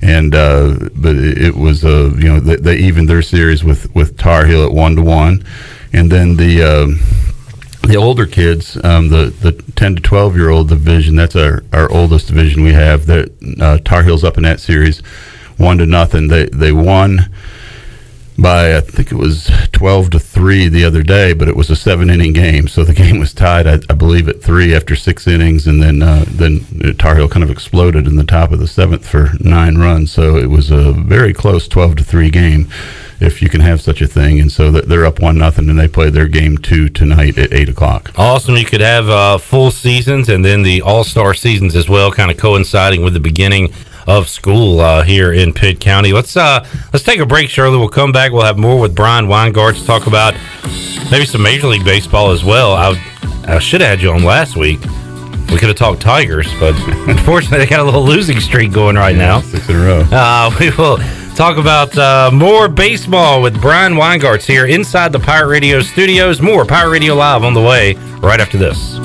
it was they evened their series with Tar Heel at 1-1, and then the older kids, the 10 to 12-year-old division, that's our oldest division we have. Tar Heel's up in that series 1-0. They won by, I think it was 12-3 the other day, but it was a 7-inning game. So the game was tied, I believe, at 3 after 6 innings, and then Tar Heel kind of exploded in the top of the 7th for 9 runs. So it was a very close 12-3 game, if you can have such a thing. And so they're up 1-0, and they play their game 2 tonight at 8 o'clock. Awesome. You could have full seasons and then the all-star seasons as well, kind of coinciding with the beginning of school here in Pitt County. Let's take a break, Shirley. We'll come back. We'll have more with Brian Weingart to talk about maybe some Major League Baseball as well. I should have had you on last week. We could have talked Tigers, but unfortunately they got a little losing streak going right now. 6 in a row. We will talk about more baseball with Brian Weingart here inside the Pirate Radio studios. More Pirate Radio Live on the way right after this.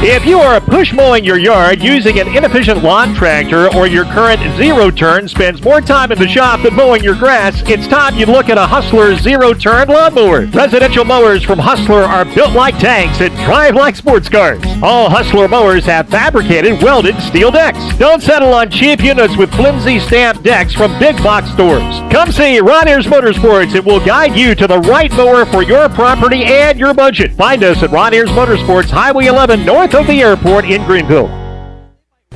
If you are push mowing your yard using an inefficient lawn tractor, or your current zero-turn spends more time in the shop than mowing your grass, it's time you look at a Hustler zero-turn lawnmower. Residential mowers from Hustler are built like tanks and drive like sports cars. All Hustler mowers have fabricated, welded steel decks. Don't settle on cheap units with flimsy stamped decks from big box stores. Come see Ron Ayers Motorsports. It will guide you to the right mower for your property and your budget. Find us at Ron Ayers Motorsports, Highway 11, north of the airport in Greenville.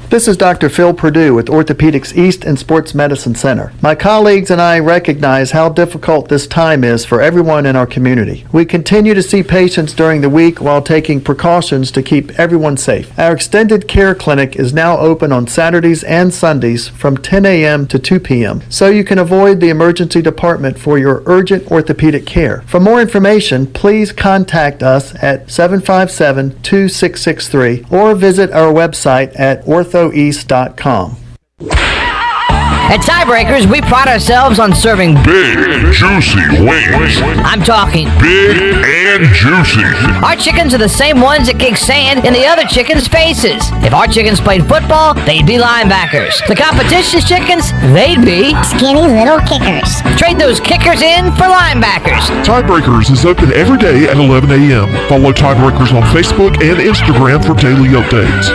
This is Dr. Phil Perdue with Orthopedics East and Sports Medicine Center. My colleagues and I recognize how difficult this time is for everyone in our community. We continue to see patients during the week while taking precautions to keep everyone safe. Our extended care clinic is now open on Saturdays and Sundays from 10 a.m. to 2 p.m. so you can avoid the emergency department for your urgent orthopedic care. For more information, please contact us at 757-2663 or visit our website at orthoeast.com. At Tiebreakers, we pride ourselves on serving big, juicy wings. I'm talking big and juicy. Our chickens are the same ones that kick sand in the other chickens' faces. If our chickens played football, they'd be linebackers. The competition's chickens, they'd be skinny little kickers. Trade those kickers in for linebackers. Tiebreakers is open every day at 11 a.m. Follow Tiebreakers on Facebook and Instagram for daily updates.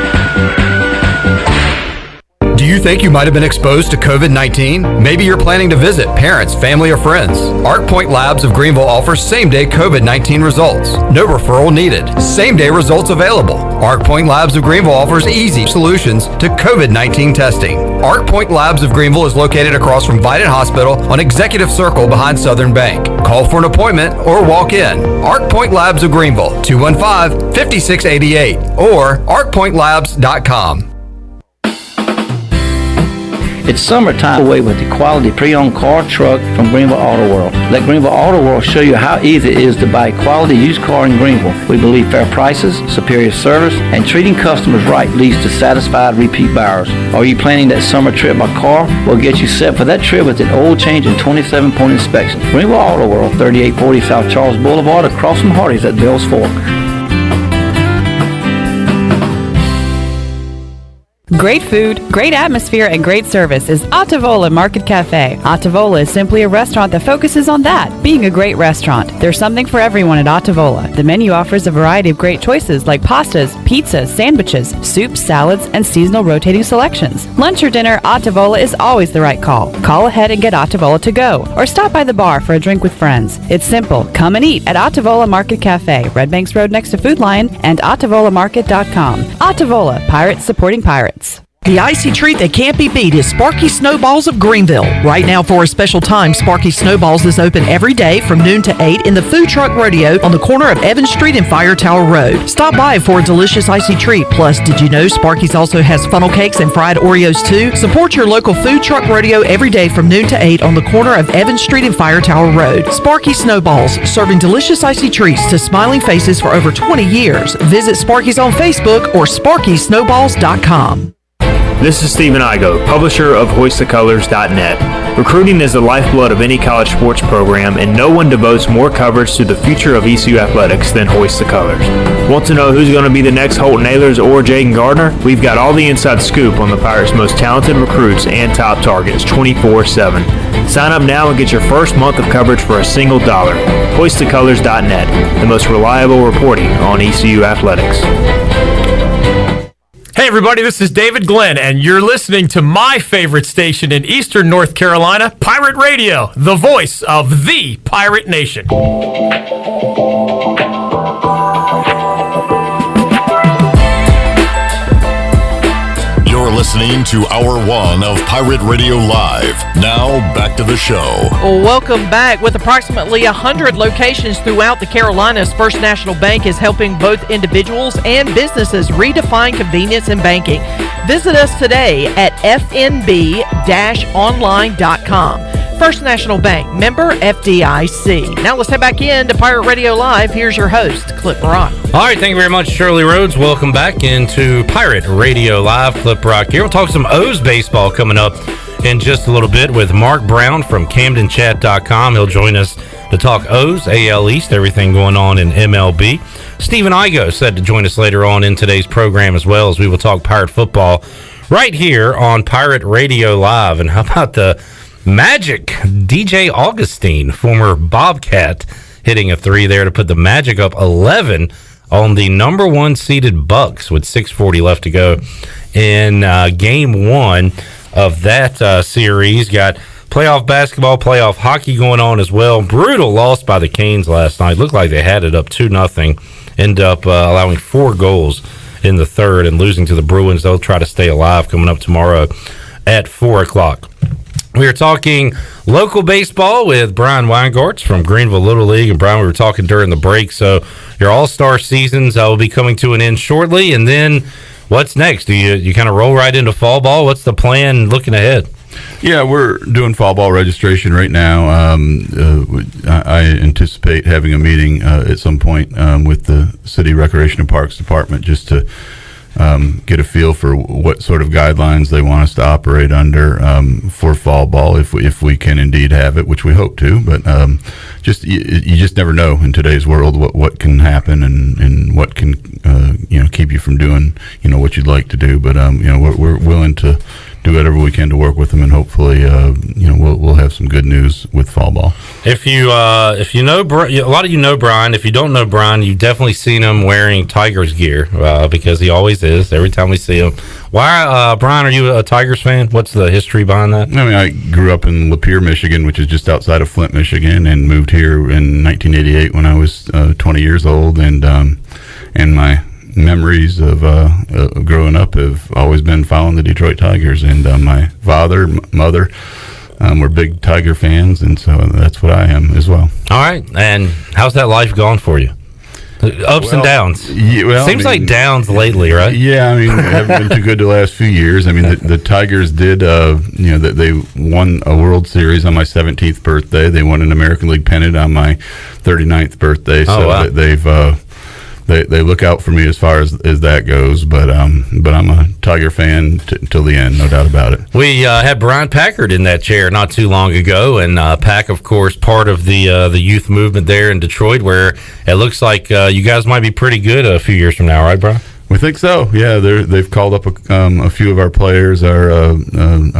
Do you think you might have been exposed to COVID-19? Maybe you're planning to visit parents, family, or friends. Arc Point Labs of Greenville offers same-day COVID-19 results. No referral needed. Same-day results available. Arc Point Labs of Greenville offers easy solutions to COVID-19 testing. Arc Point Labs of Greenville is located across from Vidant Hospital on Executive Circle behind Southern Bank. Call for an appointment or walk in. Arc Point Labs of Greenville, 215-5688 or arcpointlabs.com. It's summertime away with the quality pre-owned car, truck from Greenville Auto World. Let Greenville Auto World show you how easy it is to buy a quality used car in Greenville. We believe fair prices, superior service, and treating customers right leads to satisfied repeat buyers. Are you planning that summer trip by car? We'll get you set for that trip with an oil change and 27-point inspection. Greenville Auto World, 3840 South Charles Boulevard, across from Hardee's at Bell's Fork. Great food, great atmosphere, and great service is Ottavola Market Cafe. Ottavola is simply a restaurant that focuses on that, being a great restaurant. There's something for everyone at Ottavola. The menu offers a variety of great choices like pastas, pizzas, sandwiches, soups, salads, and seasonal rotating selections. Lunch or dinner, Ottavola is always the right call. Call ahead and get Ottavola to go, or stop by the bar for a drink with friends. It's simple. Come and eat at Ottavola Market Cafe, Red Banks Road next to Food Lion, and OttavolaMarket.com. Ottavola, pirates supporting pirates. The icy treat that can't be beat is Sparky Snowballs of Greenville. Right now, for a special time, Sparky Snowballs is open every day from noon to 8 in the Food Truck Rodeo on the corner of Evans Street and Fire Tower Road. Stop by for a delicious icy treat. Plus, did you know Sparky's also has funnel cakes and fried Oreos too? Support your local Food Truck Rodeo every day from noon to 8 on the corner of Evans Street and Fire Tower Road. Sparky Snowballs, serving delicious icy treats to smiling faces for over 20 years. Visit Sparky's on Facebook or SparkySnowballs.com. This is Stephen Igoe, publisher of HoistTheColors.net. Recruiting is the lifeblood of any college sports program, and no one devotes more coverage to the future of ECU athletics than Hoist the Colors. Want to know who's going to be the next Holt Nailers or Jaden Gardner? We've got all the inside scoop on the Pirates' most talented recruits and top targets 24/7. Sign up now and get your first month of coverage for a single $1. HoistTheColors.net, the most reliable reporting on ECU athletics. Hey everybody, this is David Glenn, and you're listening to my favorite station in Eastern North Carolina, Pirate Radio, the voice of the Pirate Nation. You're listening to Hour 1 of Pirate Radio Live. Now, back to the show. Well, welcome back. With approximately 100 locations throughout the Carolinas, First National Bank is helping both individuals and businesses redefine convenience in banking. Visit us today at fnb-online.com. First National Bank, member FDIC. Now let's head back in to Pirate Radio Live. Here's your host, Clip Rock. All right, thank you very much, Shirley Rhodes. Welcome back into Pirate Radio Live. Clip Rock here. We'll talk some O's baseball coming up in just a little bit with Mark Brown from CamdenChat.com. He'll join us to talk O's, AL East, everything going on in MLB. Stephen Igoe said to join us later on in today's program as well, as we will talk Pirate football right here on Pirate Radio Live. And how about the Magic, DJ Augustine, former Bobcat, hitting a 3 there to put the Magic up 11 on the number 1 seeded Bucks with 6:40 left to go in game 1 of that series. Got playoff basketball, playoff hockey going on as well. Brutal loss by the Canes last night. Looked like they had it up 2-0. End up allowing 4 goals in the third and losing to the Bruins. They'll try to stay alive coming up tomorrow at 4 o'clock. We are talking local baseball with Brian Weingartz from Greenville Little League. And Brian, we were talking during the break, so your all-star seasons will be coming to an end shortly. And then what's next? Do you kind of roll right into fall ball? What's the plan looking ahead? Yeah, we're doing fall ball registration right now. I anticipate having a meeting at some point with the City Recreation and Parks Department just to get a feel for what sort of guidelines they want us to operate under for fall ball, if we can indeed have it, which we hope to. But you just never know in today's world what can happen and what can keep you from doing what you'd like to do. But we're willing to do whatever we can to work with them, and hopefully we'll have some good news with fall ball. If you know a lot of you know Brian. If you don't know Brian, you've definitely seen him wearing Tigers gear because he always is every time we see him. Why, Brian, are you a Tigers fan? What's the history behind that? I mean, I grew up in Lapeer, Michigan, which is just outside of Flint, Michigan, and moved here in 1988 when I was 20 years old, and my memories of growing up have always been following the Detroit Tigers, and my father, mother were big Tiger fans, and so that's what I am as well. All right, and how's that life gone for you? Ups and downs. Yeah, seems like downs lately, right? Yeah, I mean, haven't been too good the last few years. I mean, the Tigers did, they won a World Series on my 17th birthday. They won an American League pennant on my 39th birthday. So wow. They look out for me as far as that goes, but I'm a Tiger fan till the end, no doubt about it. We had Brian Packard in that chair not too long ago, and Pack, of course, part of the youth movement there in Detroit, where it looks like you guys might be pretty good a few years from now, right, Brian? We think so. Yeah, they've called up a few of our players. Our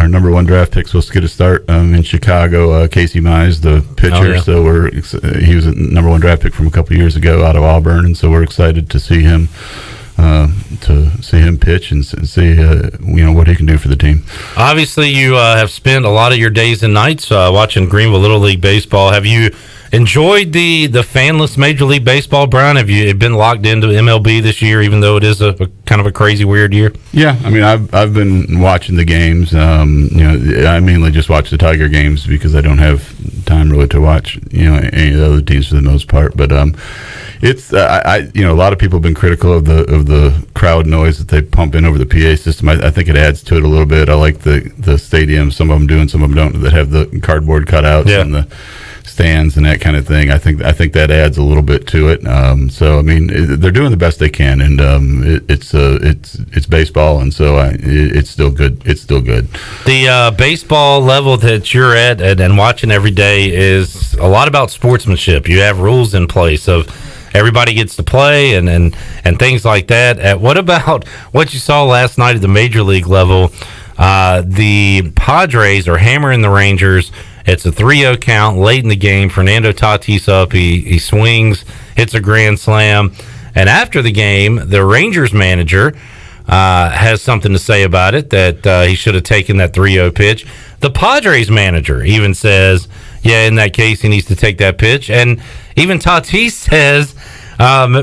number 1 draft pick supposed to get a start in Chicago. Casey Mize, the pitcher. Oh, yeah. So he was a number 1 draft pick from a couple years ago out of Auburn, and so we're excited to see him pitch and see what he can do for the team. Obviously, you have spent a lot of your days and nights watching Greenville Little League baseball. Have you enjoyed the fanless Major League Baseball, Brian? Have you been locked into MLB this year, even though it is a kind of a crazy, weird year? Yeah, I mean, I've been watching the games. I mainly just watch the Tiger games because I don't have time really to watch any of the other teams for the most part. But it's a lot of people have been critical of the crowd noise that they pump in over the PA system. I think it adds to it a little bit. I like the stadiums. Some of them do and some of them don't, that have the cardboard cutouts and the stands and that kind of thing. I think that adds a little bit to it. So I mean, they're doing the best they can, and it's baseball, and so it's still good. It's still good. The baseball level that you're at and watching every day is a lot about sportsmanship. You have rules in place of everybody gets to play and things like that. What about what you saw last night at the Major League level? The Padres are hammering the Rangers. It's a 3-0 count late in the game. Fernando Tatis up. He swings, hits a grand slam. And after the game, the Rangers manager has something to say about it, that he should have taken that 3-0 pitch. The Padres manager even says, yeah, in that case, he needs to take that pitch. And even Tatis says,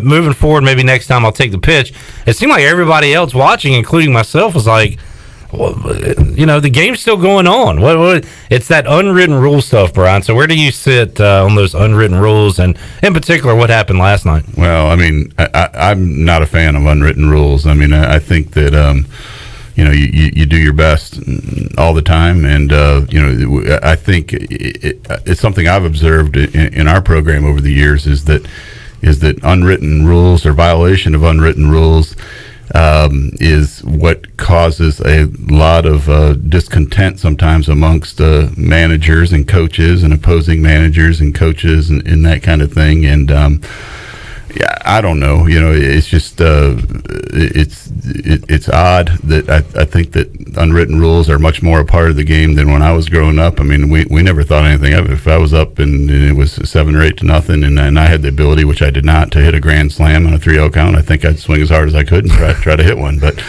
moving forward, maybe next time I'll take the pitch. It seemed like everybody else watching, including myself, was like, well, the game's still going on. What? It's that unwritten rule stuff, Brian. So where do you sit on those unwritten rules, and in particular, what happened last night? Well, I mean, I'm not a fan of unwritten rules. I mean, I think that you do your best all the time, and I think it's something I've observed in our program over the years is that unwritten rules or violation of unwritten rules is what causes a lot of discontent sometimes amongst managers and coaches and opposing managers and coaches and that kind of thing. And yeah, I don't know. It's just it's odd that I think that unwritten rules are much more a part of the game than when I was growing up. I mean, we never thought anything of it. If I was up and it was 7 or 8 to nothing, and I had the ability, which I did not, to hit a grand slam on a 3-0 count, I think I'd swing as hard as I could and try to hit one. But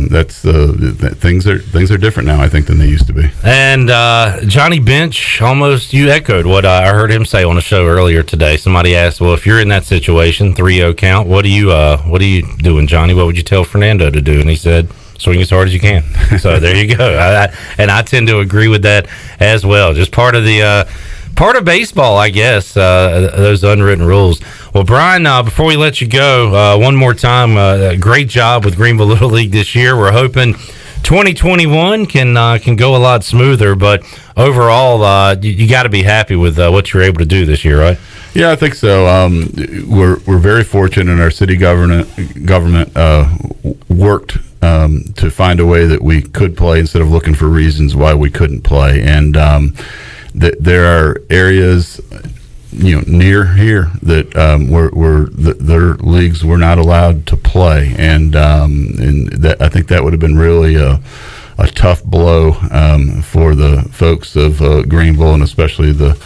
that's things are different now, I think, than they used to be. And Johnny Bench, almost you echoed what I heard him say on a show earlier today. Somebody asked, "Well, if you're in that situation, 3-0 count, what are you doing, Johnny? What would you tell Fernando to do?" And he said, "Swing as hard as you can." So there you go. I tend to agree with that as well. Just part of baseball, I guess, those unwritten rules. Well, Brian, before we let you go, one more time, great job with Greenville Little League this year. We're hoping 2021 can go a lot smoother, but overall, you got to be happy with what you're able to do this year, right? Yeah, I think so. We're very fortunate, and our city government worked to find a way that we could play instead of looking for reasons why we couldn't play. And there are areas, near here that their leagues were not allowed to play, and that I think that would have been really a tough blow for the folks of Greenville, and especially the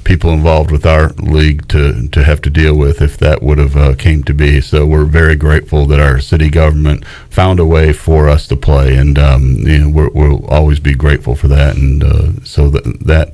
people involved with our league to have to deal with if that would have came to be. So we're very grateful that our city government found a way for us to play, and we'll always be grateful for that. And so that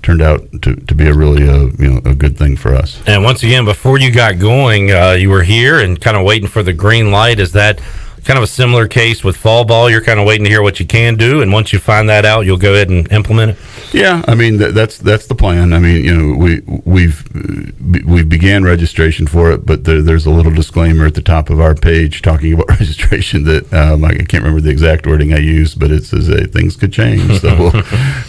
turned out to be a really a good thing for us. And once again, before you got going, you were here and kind of waiting for the green light. Is that kind of a similar case with fall ball? You're kind of waiting to hear what you can do, and once you find that out, you'll go ahead and implement it? Yeah, I mean, that's the plan. I mean, we've began registration for it, but there's a little disclaimer at the top of our page talking about registration that I can't remember the exact wording I used, but it says things could change. So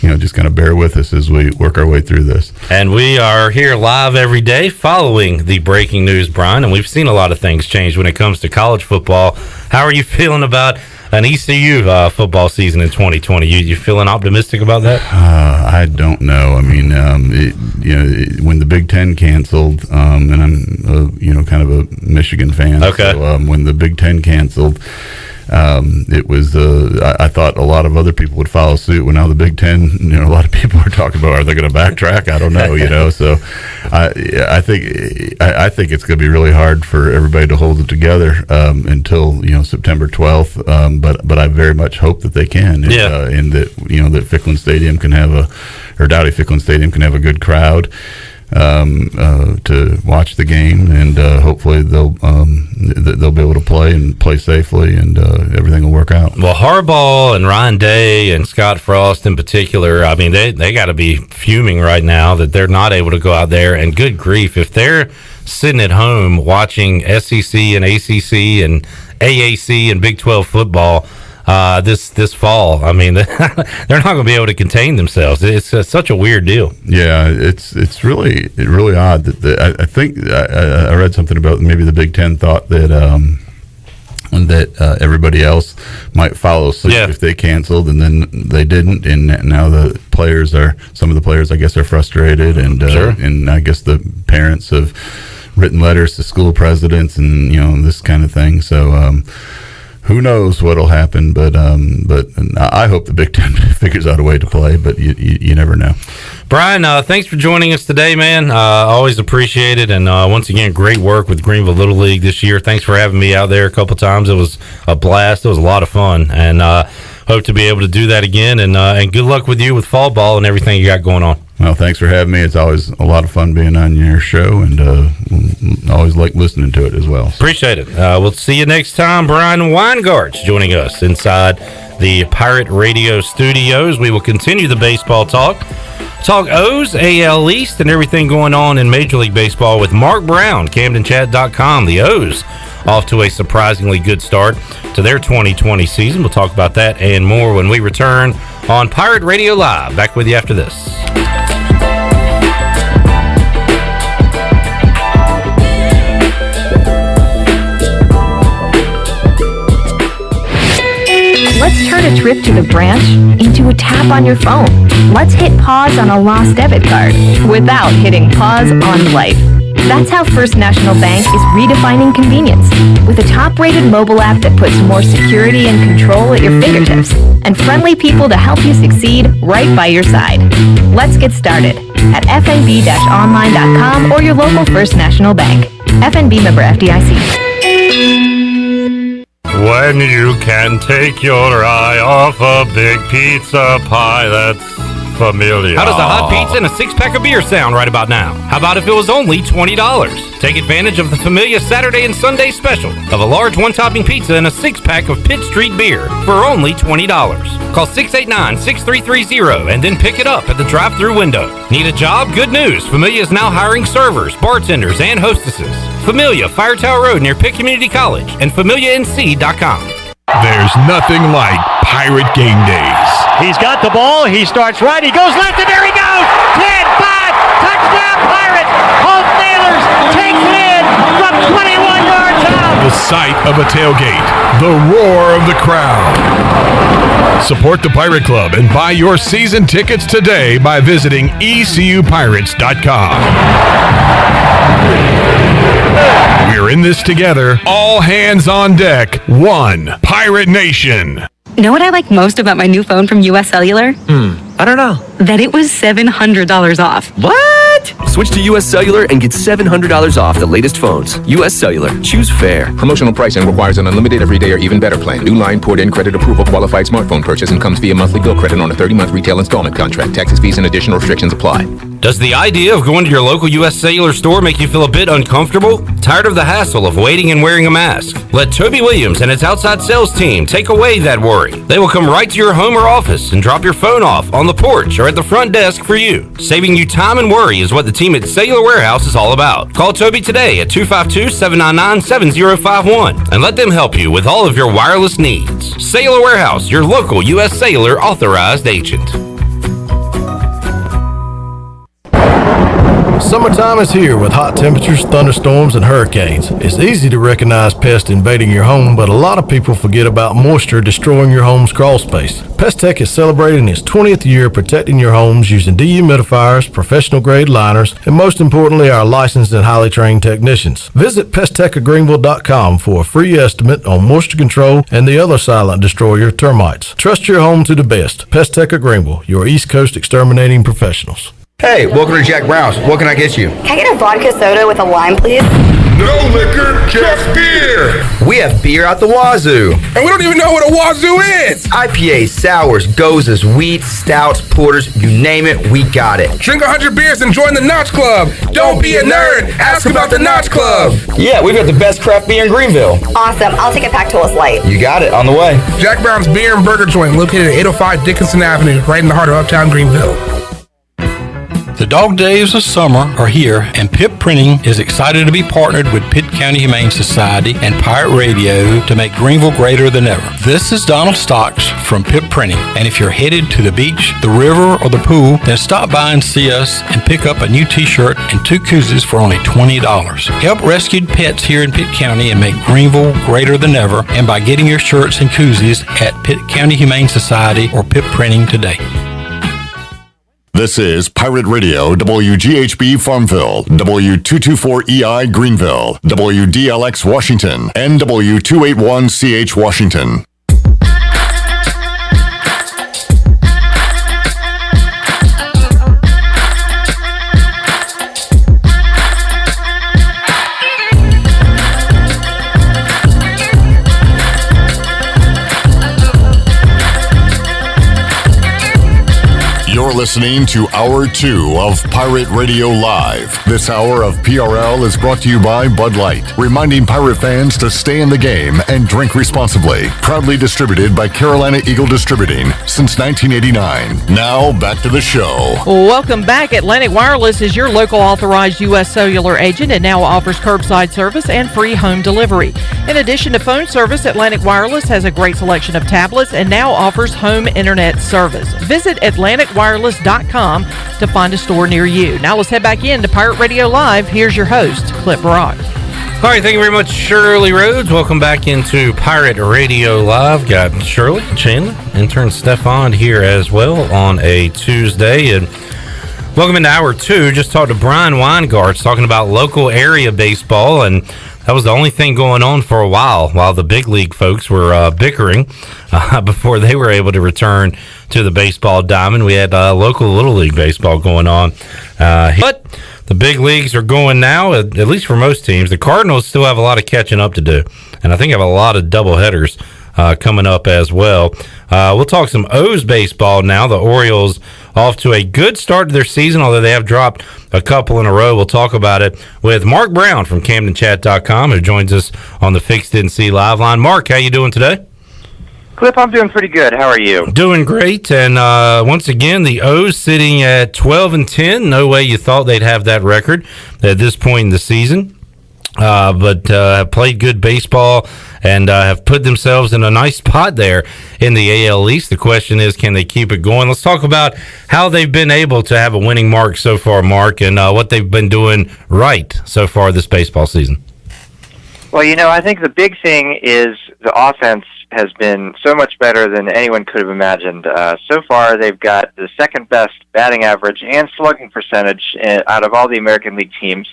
we'll just kind of bear with us as we work our way through this. And we are here live every day following the breaking news, Brian, and we've seen a lot of things change when it comes to college football. How are you feeling about an ECU football season in 2020? You feeling optimistic about that? I don't know. I mean, when the Big Ten canceled, and I'm kind of a Michigan fan. Okay. So when the Big Ten canceled, it was I thought a lot of other people would follow suit. When now the Big Ten, a lot of people are talking about, are they going to backtrack? I don't know. So I think it's going to be really hard for everybody to hold it together until September 12th. But I very much hope that they can. And that that Ficklin Stadium can have Dowdy Ficklin Stadium can have a good crowd to watch the game, and hopefully they'll be able to play safely, and everything will work out. Well, Harbaugh and Ryan Day and Scott Frost in particular, I mean, they got to be fuming right now that they're not able to go out there. And good grief, if they're sitting at home watching SEC and ACC and AAC and Big 12 football this fall, I mean, they're not going to be able to contain themselves. It's such a weird deal. Yeah, it's really odd that I think I read something about maybe the Big Ten thought that everybody else might follow suit if they canceled, and then they didn't, and now some of the players I guess are frustrated, and and I guess the parents have written letters to school presidents and this kind of thing. So who knows what'll happen? But I hope the Big Ten figures out a way to play. But you never know. Brian, thanks for joining us today, man. Always appreciate it. And once again, great work with Greenville Little League this year. Thanks for having me out there a couple times. It was a blast. It was a lot of fun. And hope to be able to do that again. And good luck with you with fall ball and everything you got going on. Well, thanks for having me. It's always a lot of fun being on your show, and always like listening to it as well. Appreciate it. We'll see you next time. Brian Weingart's joining us inside the Pirate Radio studios. We will continue the baseball talk O's, AL East, and everything going on in Major League Baseball with Mark Brown, CamdenChat.com. The O's off to a surprisingly good start to their 2020 season. We'll talk about that and more when we return on Pirate Radio Live. Back with you after this. Let's turn a trip to the branch into a tap on your phone. Let's hit pause on a lost debit card without hitting pause on life. That's how First National Bank is redefining convenience with a top-rated mobile app that puts more security and control at your fingertips and friendly people to help you succeed right by your side. Let's get started at fnb-online.com or your local First National Bank. FNB member FDIC. When you can take your eye off a big pizza pie, that's familiar. How does a hot pizza and a six-pack of beer sound right about now? How about if it was only $20? Take advantage of the Familia Saturday and Sunday special of a large one-topping pizza and a six-pack of Pitt Street beer for only $20. Call 689-6330 and then pick it up at the drive-thru window. Need a job? Good news. Familia is now hiring servers, bartenders, and hostesses. Familia, Fire Tower Road near Pitt Community College and FamiliaNC.com. There's nothing like Pirate Game Days. He's got the ball. He starts right. He goes left, and there he goes. 10, 5, touchdown Pirates. Home Nailers takes it in from 21 yards out. The sight of a tailgate. The roar of the crowd. Support the Pirate Club and buy your season tickets today by visiting ECUPirates.com. We're in this together. All hands on deck. One Pirate Nation. Know what I like most about my new phone from US Cellular? I don't know. That it was $700 off. What? Switch to US Cellular and get $700 off the latest phones. US Cellular. Choose fair. Promotional pricing requires an unlimited everyday or even better plan. New line port in credit approval qualified smartphone purchase and comes via monthly bill credit on a 30-month retail installment contract. Taxes, fees, and additional restrictions apply. Does the idea of going to your local US Cellular store make you feel a bit uncomfortable? Tired of the hassle of waiting and wearing a mask? Let Toby Williams and his outside sales team take away that worry. They will come right to your home or office and drop your phone off on the porch or at the front desk for you. Saving you time and worry is what the team at Cellular Warehouse is all about. Call Toby today at 252-799-7051 and let them help you with all of your wireless needs. Cellular Warehouse, your local US Cellular authorized agent. Summertime is here with hot temperatures, thunderstorms, and hurricanes. It's easy to recognize pests invading your home, but a lot of people forget about moisture destroying your home's crawl space. Pest Tech is celebrating its 20th year protecting your homes using dehumidifiers, professional-grade liners, and most importantly, our licensed and highly trained technicians. Visit PestTechOfGreenville.com for a free estimate on moisture control and the other silent destroyer, termites. Trust your home to the best. Pest Tech of Greenville, your East Coast exterminating professionals. Hey, welcome to Jack Brown's. What can I get you? Can I get a vodka soda with a lime, please? No liquor, just beer. We have beer out the wazoo. And we don't even know what a wazoo is. IPAs, sours, gozas, wheats, stouts, porters, you name it, we got it. Drink 100 beers and join the Notch Club. Don't be a nerd. Ask about the Notch Club. Yeah, we've got the best craft beer in Greenville. Awesome. I'll take a pack to us light. You got it, on the way. Jack Brown's Beer and Burger Joint, located at 805 Dickinson Avenue, right in the heart of Uptown Greenville. The dog days of summer are here, and Pip Printing is excited to be partnered with Pitt County Humane Society and Pirate Radio to make Greenville greater than ever. This is Donald Stocks from Pip Printing, and if you're headed to the beach, the river, or the pool, then stop by and see us and pick up a new t-shirt and 2 koozies for only $20. Help rescued pets here in Pitt County and make Greenville greater than ever, and by getting your shirts and koozies at Pitt County Humane Society or Pip Printing today. This is Pirate Radio, WGHB Farmville, W224EI Greenville, WDLX Washington, and W281CH Washington. You're listening to Hour 2 of Pirate Radio Live. This hour of PRL is brought to you by Bud Light, reminding Pirate fans to stay in the game and drink responsibly. Proudly distributed by Carolina Eagle Distributing since 1989. Now, back to the show. Welcome back. Atlantic Wireless is your local authorized U.S. cellular agent and now offers curbside service and free home delivery. In addition to phone service, Atlantic Wireless has a great selection of tablets and now offers home internet service. Visit AtlanticWireless.com to find a store near you. Now let's head back in to Pirate Radio Live. Here's your host, Clip Brock. All right, thank you very much, Shirley Rhodes. Welcome back into Pirate Radio Live. Got Shirley, Chandler, intern Stefan here as well on a Tuesday. And welcome into Hour 2. Just talked to Brian Weingarts talking about local area baseball, and that was the only thing going on for a while the big league folks were bickering before they were able to return to the baseball diamond. We had local Little League baseball going on. But the big leagues are going now, at least for most teams. The Cardinals still have a lot of catching up to do, and I think have a lot of doubleheaders coming up as well. We'll talk some O's baseball now. The Orioles off to a good start to their season, although they have dropped a couple in a row. We'll talk about it with Mark Brown from CamdenChat.com, who joins us on the Fixed NC Live line. Mark, how you doing today? Clip, I'm doing pretty good. How are you? Doing great. And once again, the O's sitting at 12-10. No way you thought they'd have that record at this point in the season. But have played good baseball and have put themselves in a nice spot there in the AL East. The question is, can they keep it going? Let's talk about how they've been able to have a winning mark so far, Mark, and what they've been doing right so far this baseball season. Well, I think the big thing is the offense has been so much better than anyone could have imagined. So far, they've got the second best batting average and slugging percentage out of all the American League teams.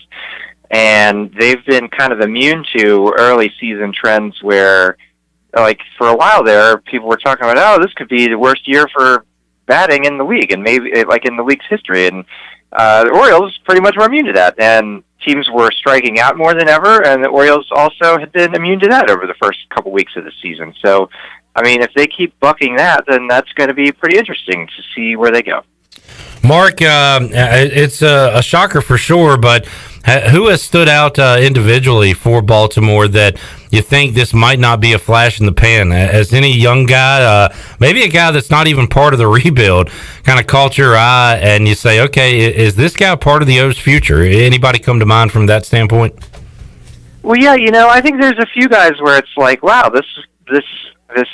And they've been kind of immune to early season trends where, like, for a while there, people were talking about, this could be the worst year for batting in the league, and maybe, like, in the league's history. And the Orioles pretty much were immune to that. And teams were striking out more than ever, and the Orioles also had been immune to that over the first couple weeks of the season. So, I mean, if they keep bucking that, then that's going to be pretty interesting to see where they go. Mark, it's a shocker for sure, but who has stood out individually for Baltimore that you think this might not be a flash in the pan? As any young guy, maybe a guy that's not even part of the rebuild, kind of caught your eye and you say, okay, is this guy part of the O's future? Anybody come to mind from that standpoint? Well, yeah, I think there's a few guys where it's like, wow, this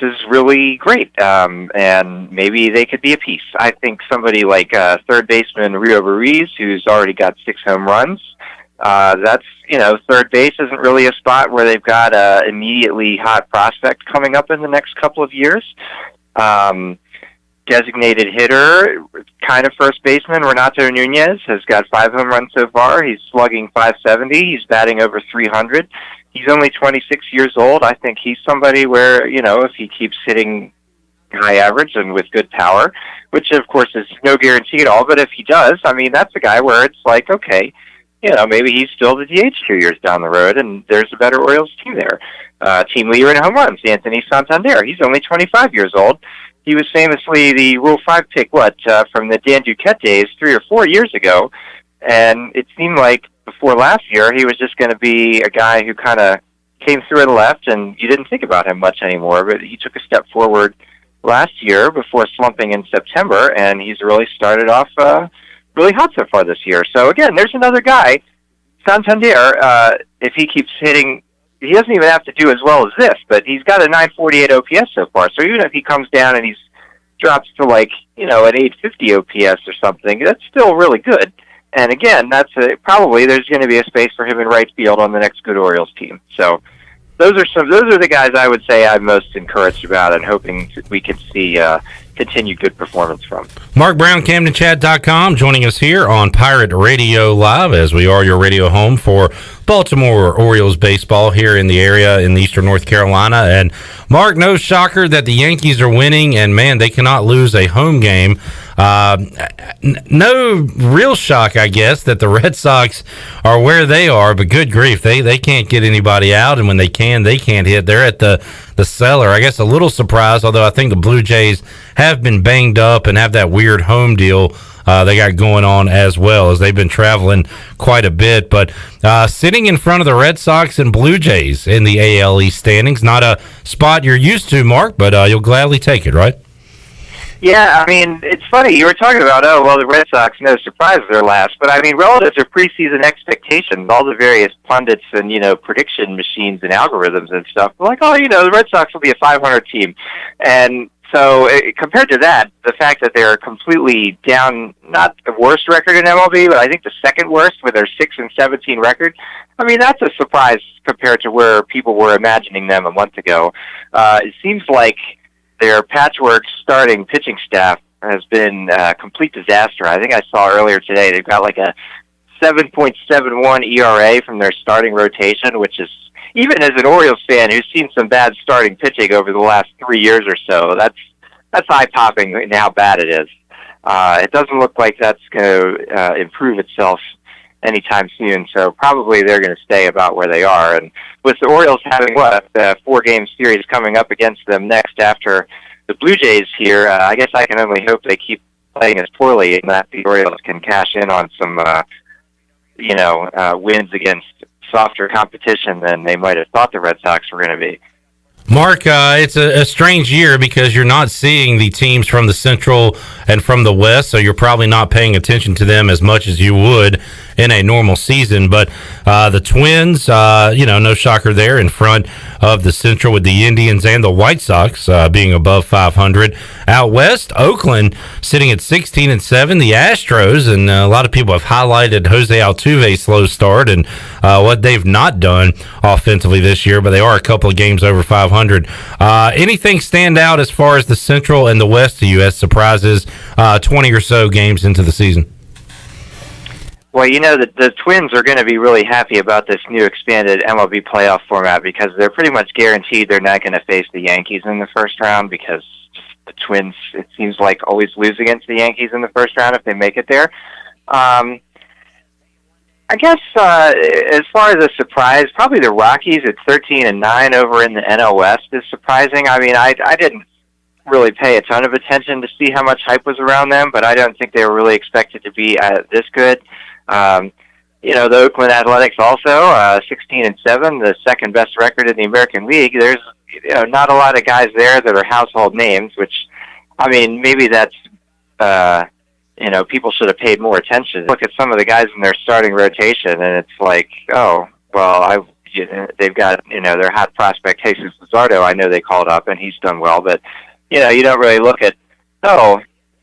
is really great, and maybe they could be a piece. I think somebody like third baseman Rio Ruiz, who's already got 6 home runs. That's, third base isn't really a spot where they've got a immediately hot prospect coming up in the next couple of years. Designated hitter, kind of first baseman, Renato Nunez has got 5 home runs so far. He's slugging .570. He's batting over 300. He's only 26 years old. I think he's somebody where, if he keeps hitting high average and with good power, which of course is no guarantee at all, but if he does, I mean, that's a guy where it's like, okay, maybe he's still the DH 2 years down the road, and there's a better Orioles team there. Team leader in home runs, Anthony Santander. He's only 25 years old. He was famously the Rule 5 pick, from the Dan Duquette days 3 or 4 years ago, and it seemed like before last year he was just going to be a guy who kind of came through and left, and you didn't think about him much anymore, but he took a step forward last year before slumping in September, and he's really started off really hot so far this year. So again, there's another guy, Santander, if he keeps hitting, he doesn't even have to do as well as this, but he's got a 948 OPS so far. So even if he comes down and he's drops to an 850 OPS or something, that's still really good. And again, that's probably there's going to be a space for him in right field on the next good Orioles team. So those are the guys I would say I'm most encouraged about and hoping we could see continued good performance from. Mark Brown, CamdenChat.com, joining us here on Pirate Radio Live, as we are your radio home for Baltimore Orioles baseball here in the area in eastern North Carolina. And Mark, no shocker that the Yankees are winning, and man, they cannot lose a home game. No real shock, I guess, that the Red Sox are where they are, but good grief, they can't get anybody out, and when they can't hit. They're at the cellar. I guess a little surprised, although I think the Blue Jays have been banged up and have that weird home deal they got going on, as well as they've been traveling quite a bit. But sitting in front of the Red Sox and Blue Jays in the AL East standings, not a spot you're used to, Mark, but you'll gladly take it, right? Yeah, I mean, it's funny. You were talking about, the Red Sox, no surprise they're last. But, I mean, relative to preseason expectations, all the various pundits and, prediction machines and algorithms and stuff were like, the Red Sox will be a 500 team. And so compared to that, the fact that they're completely down, not the worst record in MLB, but I think the second worst with their 6-17 record, I mean, that's a surprise compared to where people were imagining them a month ago. It seems like their patchwork starting pitching staff has been a complete disaster. I think I saw earlier today they've got like a 7.71 ERA from their starting rotation, which is, even as an Orioles fan who's seen some bad starting pitching over the last 3 years or so, that's eye-popping in how bad it is. It doesn't look like that's going to improve itself anytime soon, so probably they're going to stay about where they are. And with the Orioles having, a 4-game series coming up against them next after the Blue Jays here, I guess I can only hope they keep playing as poorly and that the Orioles can cash in on some, wins against softer competition than they might have thought the Red Sox were going to be. Mark, it's a strange year because you're not seeing the teams from the Central and from the West, so you're probably not paying attention to them as much as you would in a normal season. But the Twins, no shocker there in front of the Central with the Indians and the White Sox being above 500. Out West, Oakland sitting at 16-7. The Astros, and a lot of people have highlighted Jose Altuve's slow start and what they've not done offensively this year, but they are a couple of games over 500. Anything stand out as far as the Central and the West to you as surprises 20 or so games into the season? Well, the Twins are going to be really happy about this new expanded MLB playoff format because they're pretty much guaranteed they're not going to face the Yankees in the first round because the Twins, it seems like, always lose against the Yankees in the first round if they make it there. I guess as far as a surprise, probably the Rockies at 13-9 over in the NL West is surprising. I mean, I didn't really pay a ton of attention to see how much hype was around them, but I don't think they were really expected to be this good. The Oakland Athletics also 16-7, the second best record in the American League. There's not a lot of guys there that are household names, which, I mean, maybe that's people should have paid more attention. Look at some of the guys in their starting rotation, and it's like, they've got their hot prospect Jesus Luzardo. I know they called up, and he's done well, but you don't really look at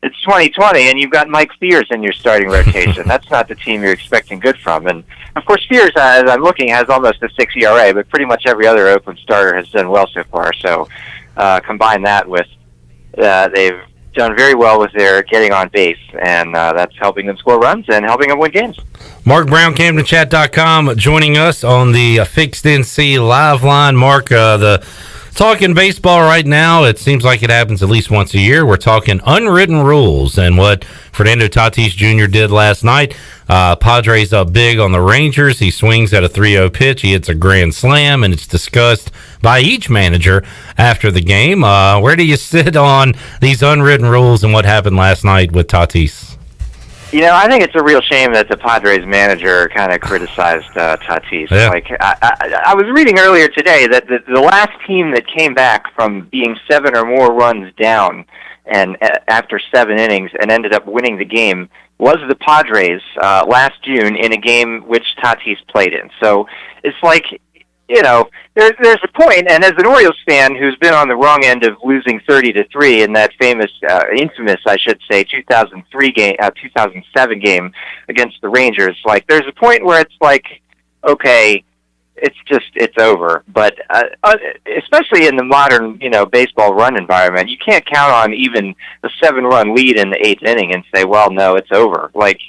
it's 2020, and you've got Mike Fears in your starting rotation. That's not the team you're expecting good from. And, of course, Fears, as I'm looking, has almost a 6 ERA, but pretty much every other Oakland starter has done well so far. So combine that with they've done very well with their getting on base, and that's helping them score runs and helping them win games. Mark Brown, CamdenChat.com, joining us on the Fixed NC live line. Mark, talking baseball right now, it seems like it happens at least once a year. We're talking unwritten rules and what Fernando Tatis Jr. did last night. Padres up big on the Rangers. He swings at a 3-0 pitch. He hits a grand slam, and it's discussed by each manager after the game. Where do you sit on these unwritten rules and what happened last night with Tatis? I think it's a real shame that the Padres manager kind of criticized Tatis. Yeah. Like, I was reading earlier today that the last team that came back from being 7 or more runs down and after 7 innings and ended up winning the game was the Padres last June in a game which Tatis played in. So it's like, there's a point, and as an Orioles fan who's been on the wrong end of losing 30-3 in that infamous, I should say, 2007 game against the Rangers, like, there's a point where it's like, okay, it's over. But especially in the modern, baseball run environment, you can't count on even a 7-run lead in the 8th inning and say, well, no, it's over. Like,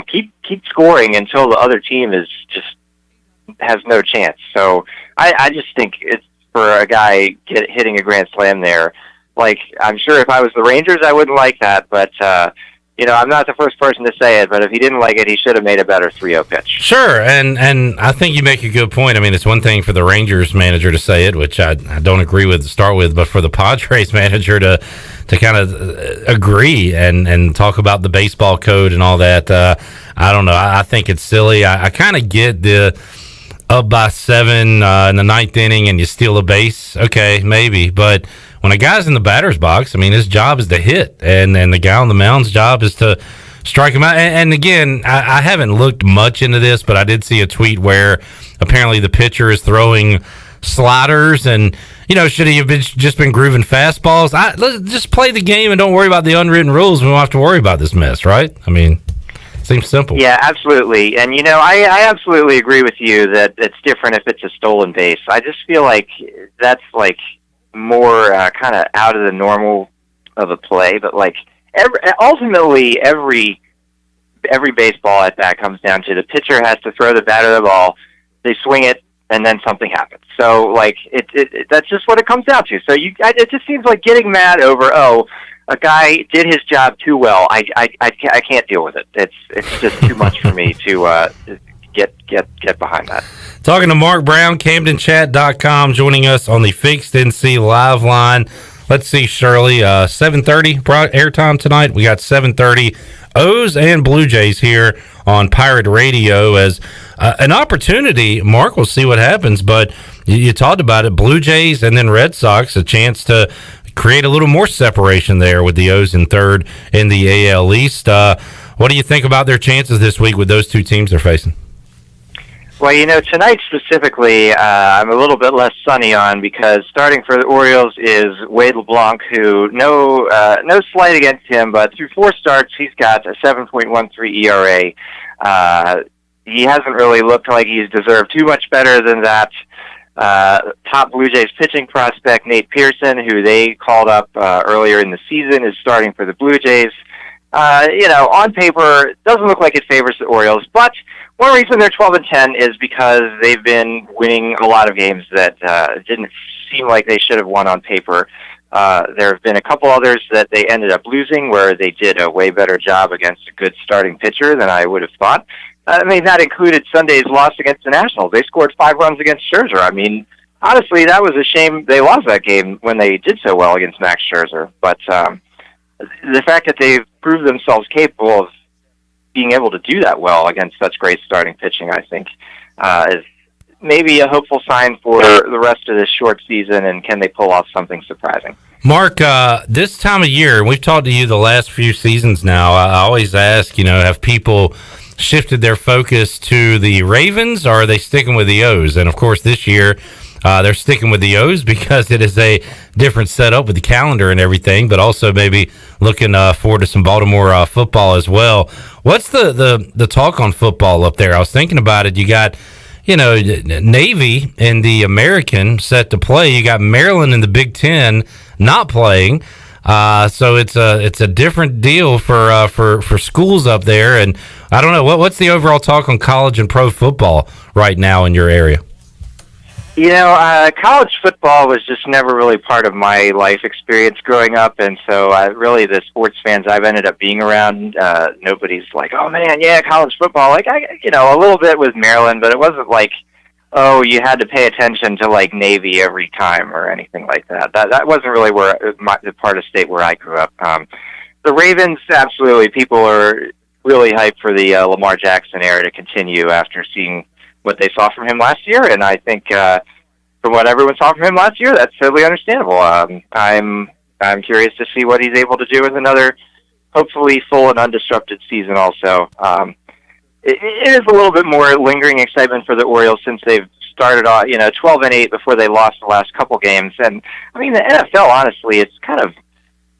keep scoring until the other team is just has no chance. So I just think it's for a guy hitting a grand slam there. Like, I'm sure if I was the Rangers, I wouldn't like that, but I'm not the first person to say it, but if he didn't like it, he should have made a better 3-0 pitch. Sure, and I think you make a good point. I mean, it's one thing for the Rangers manager to say it, which I don't agree with to start with, but for the Padres manager to kind of agree and talk about the baseball code and all that, I don't know. I think it's silly. I kind of get the up by 7 in the 9th inning and you steal a base. Okay, maybe, but when a guy's in the batter's box, I mean, his job is to hit, and the guy on the mound's job is to strike him out. And again, I haven't looked much into this, but I did see a tweet where apparently the pitcher is throwing sliders, and should he have just been grooving fastballs? Let's just play the game and don't worry about the unwritten rules. We don't have to worry about this mess, right? I mean, seems simple. Yeah, absolutely. And I absolutely agree with you that it's different if it's a stolen base. I just feel like that's like more kind of out of the normal of a play, but like ultimately every baseball at bat comes down to the pitcher has to throw the batter the ball, they swing it, and then something happens. So like that's just what it comes down to. So it just seems like getting mad over a guy did his job too well. I can't deal with it. It's just too much for me to get behind that. Talking to Mark Brown, CamdenChat.com, joining us on the Fixed NC live line. Let's see, Shirley, 7:30 airtime tonight. We got 7:30 O's and Blue Jays here on Pirate Radio as an opportunity. Mark, we'll see what happens, but you talked about it, Blue Jays and then Red Sox, a chance to create a little more separation there with the O's in third in the AL East. What do you think about their chances this week with those two teams they're facing? Well, tonight specifically, I'm a little bit less sunny on because starting for the Orioles is Wade LeBlanc, who no slight against him, but through 4 starts, he's got a 7.13 ERA. He hasn't really looked like he's deserved too much better than that. Top Blue Jays pitching prospect Nate Pearson, who they called up earlier in the season, is starting for the Blue Jays. On paper, it doesn't look like it favors the Orioles, but one reason they're 12-10 is because they've been winning a lot of games that didn't seem like they should have won on paper. There have been a couple others that they ended up losing where they did a way better job against a good starting pitcher than I would have thought. I mean, that included Sunday's loss against the Nationals. They scored 5 runs against Scherzer. I mean, honestly, that was a shame they lost that game when they did so well against Max Scherzer. But the fact that they've proved themselves capable of being able to do that well against such great starting pitching, I think, is maybe a hopeful sign for the rest of this short season, and can they pull off something surprising? Mark, this time of year, we've talked to you the last few seasons now, I always ask, have people shifted their focus to the Ravens, or are they sticking with the O's? And, of course, this year, they're sticking with the O's because it is a different setup with the calendar and everything, but also maybe looking forward to some Baltimore football as well. What's the talk on football up there? I was thinking about it. You got, Navy in the American set to play. You got Maryland in the Big Ten not playing. So it's a different deal for schools up there. And I don't know, what's the overall talk on college and pro football right now in your area? College football was just never really part of my life experience growing up, and so really the sports fans I've ended up being around, nobody's like, oh man, yeah, college football. Like, a little bit with Maryland, but it wasn't like, oh, you had to pay attention to like Navy every time or anything like that. That wasn't really the part of state where I grew up. The Ravens, absolutely, people are really hyped for the Lamar Jackson era to continue after seeing what they saw from him last year, and I think from what everyone saw from him last year, that's totally understandable. I'm curious to see what he's able to do with another, hopefully full and undisrupted season. Also, it is a little bit more lingering excitement for the Orioles since they've started off, 12-8 before they lost the last couple games, and I mean the NFL. Honestly, it's kind of,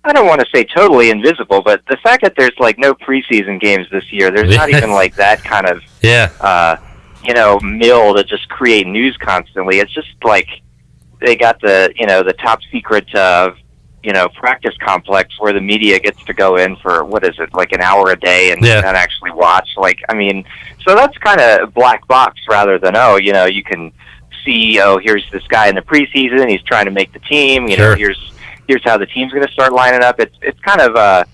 I don't want to say totally invisible, but the fact that there's like no preseason games this year, there's not even like that kind of mill to just create news constantly. It's just like they got the top secret practice complex where the media gets to go in for, what is it, like an hour a day and actually watch. So that's kind of black box rather than, you can see, here's this guy in the preseason, he's trying to make the team, here's how the team's going to start lining up. It's kind of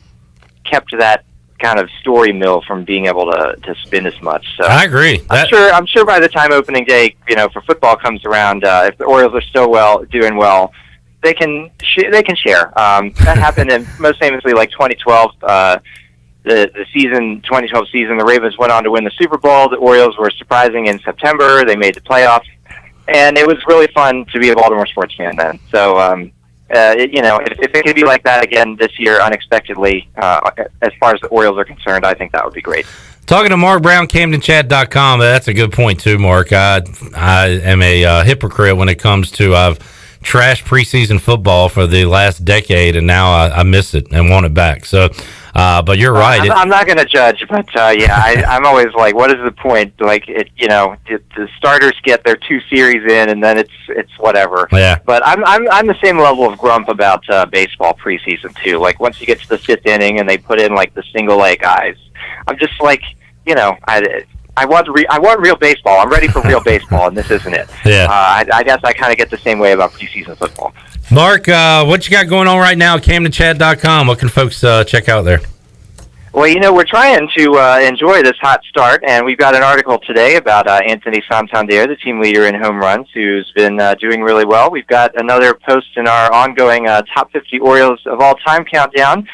kept that kind of story mill from being able to spin as much. So I agree. I'm sure by the time opening day, for football comes around, if the Orioles are still doing well, they can share. That happened in most famously like 2012. The 2012 season, the Ravens went on to win the Super Bowl. The Orioles were surprising in September. They made the playoffs, and it was really fun to be a Baltimore sports fan then. So, if it could be like that again this year unexpectedly, as far as the Orioles are concerned, I think that would be great. Talking to Mark Brown, CamdenChat.com. That's a good point too, Mark. I am a hypocrite when it comes to I've trashed preseason football for the last decade, and now I miss it and want it back. So, but you're right. I'm not going to judge, but I'm always like, what is the point? Like, the starters get their 2 series in, and then it's whatever. Yeah. But I'm the same level of grump about baseball preseason too. Like once you get to the 5th inning and they put in like the single A guys, I'm just like, I want real baseball. I'm ready for real baseball, and this isn't it. Yeah. I guess I kind of get the same way about preseason football. Mark, what you got going on right now at CamdenChat.com? What can folks check out there? Well, we're trying to enjoy this hot start, and we've got an article today about Anthony Santander, the team leader in home runs, who's been doing really well. We've got another post in our ongoing Top 50 Orioles of All Time countdown.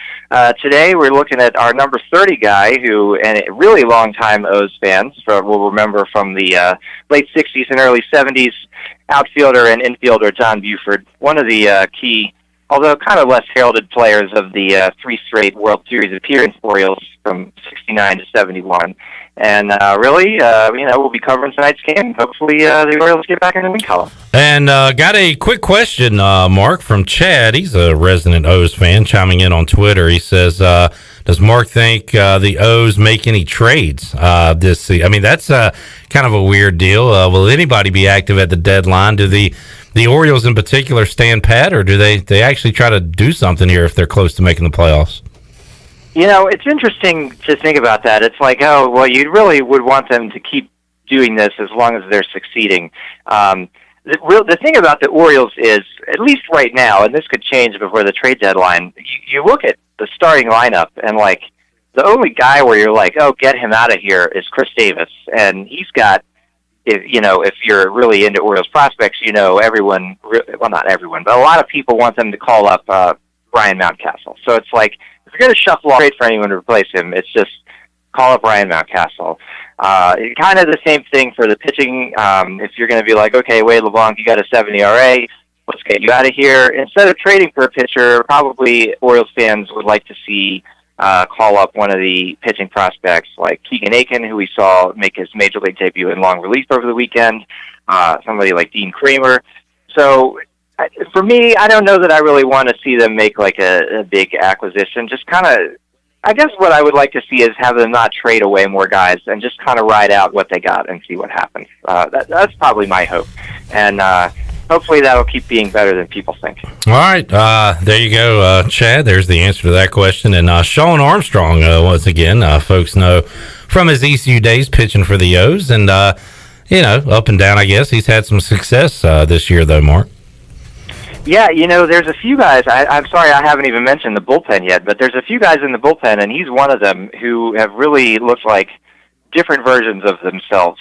Today, we're looking at our number 30 guy, who, and a really long-time O's fans will remember from the late 60s and early 70s, outfielder and infielder John Buford, one of the key, although kind of less heralded players of the 3 straight World Series appearance for Orioles from 69 to 71. And we'll be covering tonight's game. Hopefully the Orioles get back in the win column. And got a quick question, Mark, from Chad. He's a resident O's fan, chiming in on Twitter. He says, does Mark think the O's make any trades this season? I mean, that's kind of a weird deal. Will anybody be active at the deadline? Do the Orioles in particular stand pat, or do they actually try to do something here if they're close to making the playoffs? It's interesting to think about that. It's like, you really would want them to keep doing this as long as they're succeeding. The thing about the Orioles is, at least right now, and this could change before the trade deadline, you look at the starting lineup, and like the only guy where you're like, get him out of here is Chris Davis, and he's got, if you're really into Orioles prospects, everyone, well, not everyone, but a lot of people want them to call up Brian Mountcastle. So it's like, if you're going to shuffle trade for anyone to replace him, it's just call up Brian Mountcastle. Kind of the same thing for the pitching. If you're going to be like, okay, Wade LeBlanc, you got a 7 ERA, let's get you out of here. Instead of trading for a pitcher, probably Orioles fans would like to see call up one of the pitching prospects like Keegan Aiken, who we saw make his major league debut in long relief over the weekend, somebody like Dean Kramer. So for me, I don't know that I really want to see them make like a big acquisition. Just kind of, I guess what I would like to see is have them not trade away more guys and just kind of ride out what they got and see what happens. That's probably my hope. And hopefully that'll keep being better than people think. All right. There you go, Chad. There's the answer to that question. And Sean Armstrong, once again, folks know from his ECU days pitching for the O's. And, up and down, I guess. He's had some success this year, though, Mark. Yeah, there's a few guys. I'm sorry I haven't even mentioned the bullpen yet, but there's a few guys in the bullpen, and he's one of them, who have really looked like different versions of themselves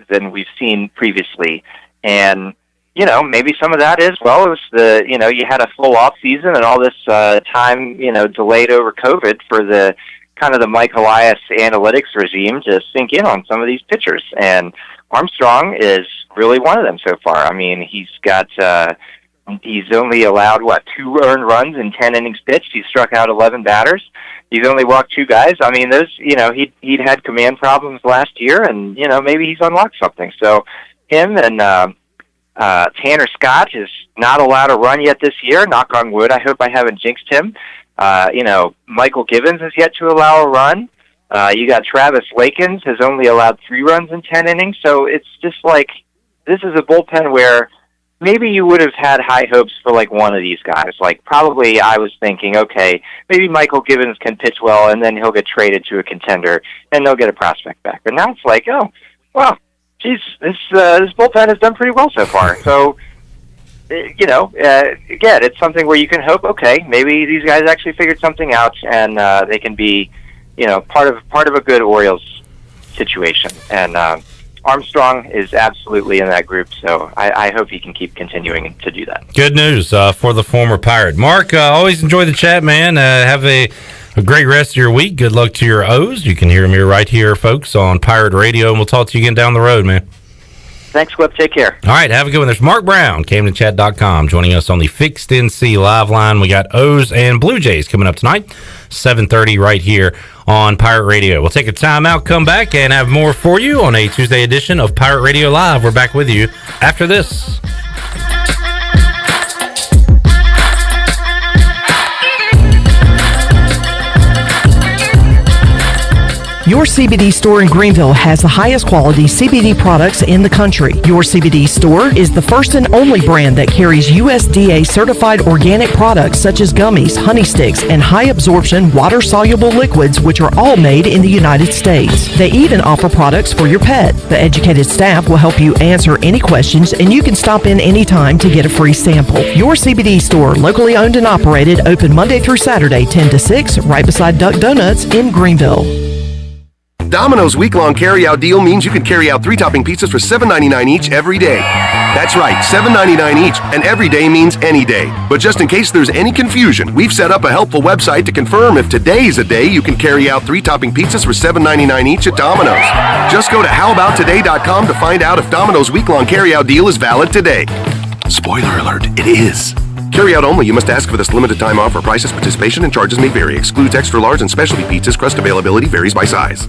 than we've seen previously. And, maybe some of that is, it was you had a full off season and all this time, delayed over COVID for the kind of the Mike Elias analytics regime to sink in on some of these pitchers. And Armstrong is really one of them so far. I mean, he's got... He's only allowed, 2 earned runs in 10 innings pitched. He's struck out 11 batters. He's only walked 2 guys. I mean, those, he'd had command problems last year, and, maybe he's unlocked something. So him and Tanner Scott is not allowed a run yet this year. Knock on wood. I hope I haven't jinxed him. Michael Gibbons is yet to allow a run. You got Travis Lakins has only allowed 3 runs in 10 innings, so it's just like this is a bullpen where maybe you would have had high hopes for like one of these guys. Like probably I was thinking, okay, maybe Michael Gibbons can pitch well, and then he'll get traded to a contender, and they'll get a prospect back. But now it's like, oh, well, geez, this bullpen has done pretty well so far. So, again, it's something where you can hope, okay, maybe these guys actually figured something out, and they can be, part of a good Orioles situation. And Armstrong is absolutely in that group, so I hope he can keep continuing to do that. Good news for the former Pirate. Mark, always enjoy the chat, man. Have a great rest of your week. Good luck to your O's. You can hear me right here, folks, on Pirate Radio, and we'll talk to you again down the road, man. Thanks, Clip. Take care. All right, have a good one. There's Mark Brown, CamdenChat.com, joining us on the Fixed NC Live Line. We got O's and Blue Jays coming up tonight, 7:30 right here on Pirate Radio. We'll take a timeout, come back, and have more for you on a Tuesday edition of Pirate Radio Live. We're back with you after this. Your CBD store in Greenville has the highest quality CBD products in the country. Your CBD store is the first and only brand that carries USDA certified organic products such as gummies, honey sticks, and high absorption water soluble liquids, which are all made in the United States. They even offer products for your pet. The educated staff will help you answer any questions, and you can stop in anytime to get a free sample. Your CBD store, locally owned and operated, open Monday through Saturday, 10 to 6, right beside Duck Donuts in Greenville. Domino's week-long carry-out deal means you can carry out 3-topping pizzas for $7.99 each every day. That's right, $7.99 each, and every day means any day. But just in case there's any confusion, we've set up a helpful website to confirm if today's a day you can carry out 3-topping pizzas for $7.99 each at Domino's. Just go to howaboutoday.com to find out if Domino's week-long carry-out deal is valid today. Spoiler alert, it is. Carry out only. You must ask for this limited time offer. Prices, participation, and charges may vary. Excludes extra large and specialty pizzas. Crust availability varies by size.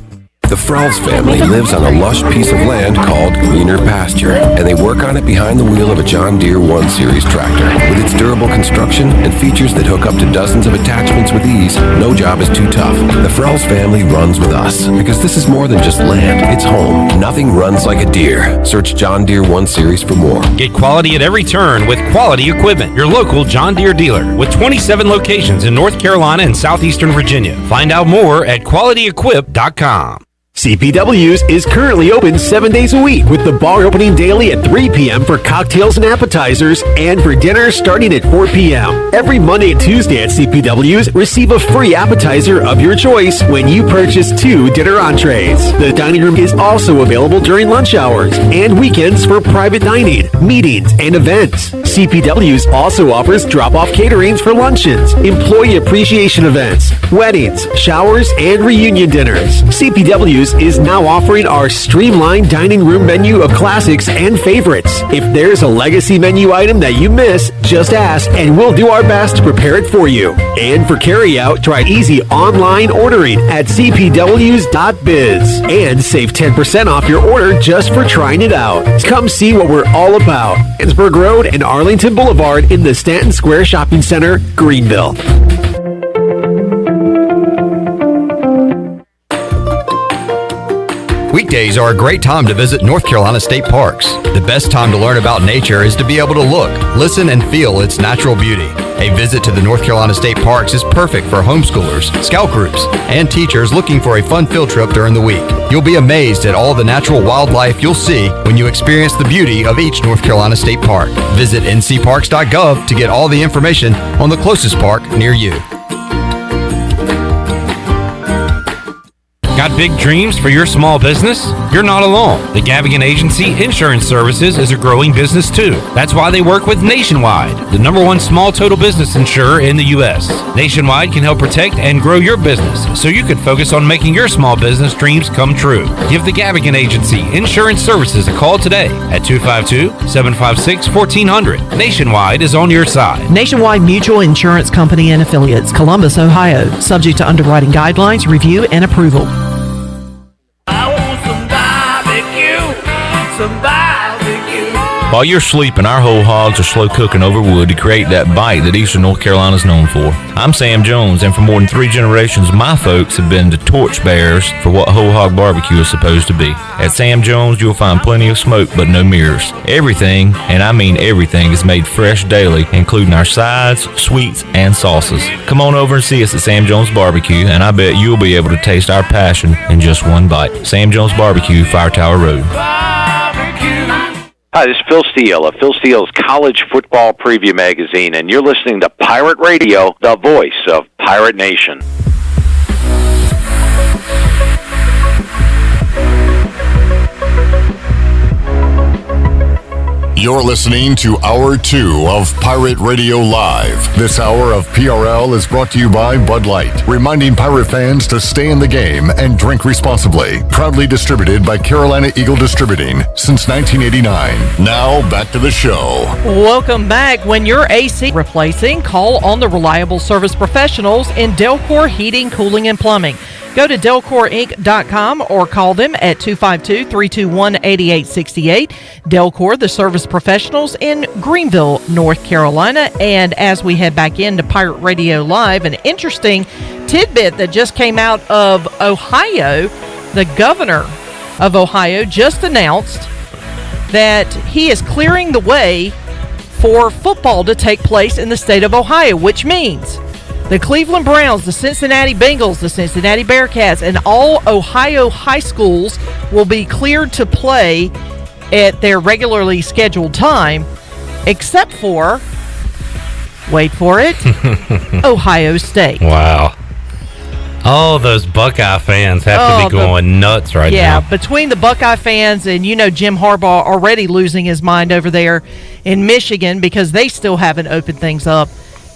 The Frowls family lives on a lush piece of land called Greener Pasture, and they work on it behind the wheel of a John Deere 1 Series tractor. With its durable construction and features that hook up to dozens of attachments with ease, no job is too tough. The Frowls family runs with us, because this is more than just land, it's home. Nothing runs like a Deere. Search John Deere 1 Series for more. Get quality at every turn with Quality Equipment, your local John Deere dealer, with 27 locations in North Carolina and southeastern Virginia. Find out more at QualityEquip.com. CPW's is currently open 7 days a week, with the bar opening daily at 3 p.m. for cocktails and appetizers, and for dinner starting at 4 p.m. Every Monday and Tuesday at CPW's, receive a free appetizer of your choice when you purchase 2 dinner entrees. The dining room is also available during lunch hours and weekends for private dining, meetings, and events. CPW's also offers drop-off caterings for luncheons, employee appreciation events, weddings, showers, and reunion dinners. CPW's is now offering our streamlined dining room menu of classics and favorites. If there's a legacy menu item that you miss, just ask and we'll do our best to prepare it for you. And for carryout, try easy online ordering at cpws.biz and save 10% off your order just for trying it out. Come see what we're all about. Ensburg Road and Arlington Boulevard in the Stanton Square Shopping Center, Greenville. Weekdays are a great time to visit North Carolina State Parks. The best time to learn about nature is to be able to look, listen, and feel its natural beauty. A visit to the North Carolina State Parks is perfect for homeschoolers, scout groups, and teachers looking for a fun field trip during the week. You'll be amazed at all the natural wildlife you'll see when you experience the beauty of each North Carolina State Park. Visit ncparks.gov to get all the information on the closest park near you. Got big dreams for your small business? You're not alone. The Gavigan Agency Insurance Services is a growing business too. That's why they work with Nationwide, the #1 small total business insurer in the U.S. Nationwide can help protect and grow your business so you can focus on making your small business dreams come true. Give the Gavigan Agency Insurance Services a call today at 252-756-1400. Nationwide is on your side. Nationwide Mutual Insurance Company and Affiliates, Columbus, Ohio. Subject to underwriting guidelines, review, and approval. Some barbecue. While you're sleeping, our whole hogs are slow cooking over wood to create that bite that Eastern North Carolina is known for. I'm Sam Jones, and for more than 3 generations, my folks have been the torchbearers for what whole hog barbecue is supposed to be. At Sam Jones, you'll find plenty of smoke, but no mirrors. Everything, and I mean everything, is made fresh daily, including our sides, sweets, and sauces. Come on over and see us at Sam Jones Barbecue, and I bet you'll be able to taste our passion in just one bite. Sam Jones Barbecue, Fire Tower Road. Hi, this is Phil Steele of Phil Steele's College Football Preview Magazine, and you're listening to Pirate Radio, the voice of Pirate Nation. You're listening to Hour 2 of Pirate Radio Live. This hour of PRL is brought to you by Bud Light, reminding Pirate fans to stay in the game and drink responsibly. Proudly distributed by Carolina Eagle Distributing since 1989. Now, back to the show. Welcome back. When your AC replacing, call on the reliable service professionals in Delcor Heating, Cooling, and Plumbing. Go to DelcorInc.com or call them at 252-321-8868. Delcor, the service professionals in Greenville, North Carolina. And as we head back into Pirate Radio Live, an interesting tidbit that just came out of Ohio. The governor of Ohio just announced that he is clearing the way for football to take place in the state of Ohio, which means the Cleveland Browns, the Cincinnati Bengals, the Cincinnati Bearcats, and all Ohio high schools will be cleared to play at their regularly scheduled time, except for, wait for it, Ohio State. Wow. Oh, those Buckeye fans have to be going nuts right now. Yeah, between the Buckeye fans and, Jim Harbaugh already losing his mind over there in Michigan because they still haven't opened things up.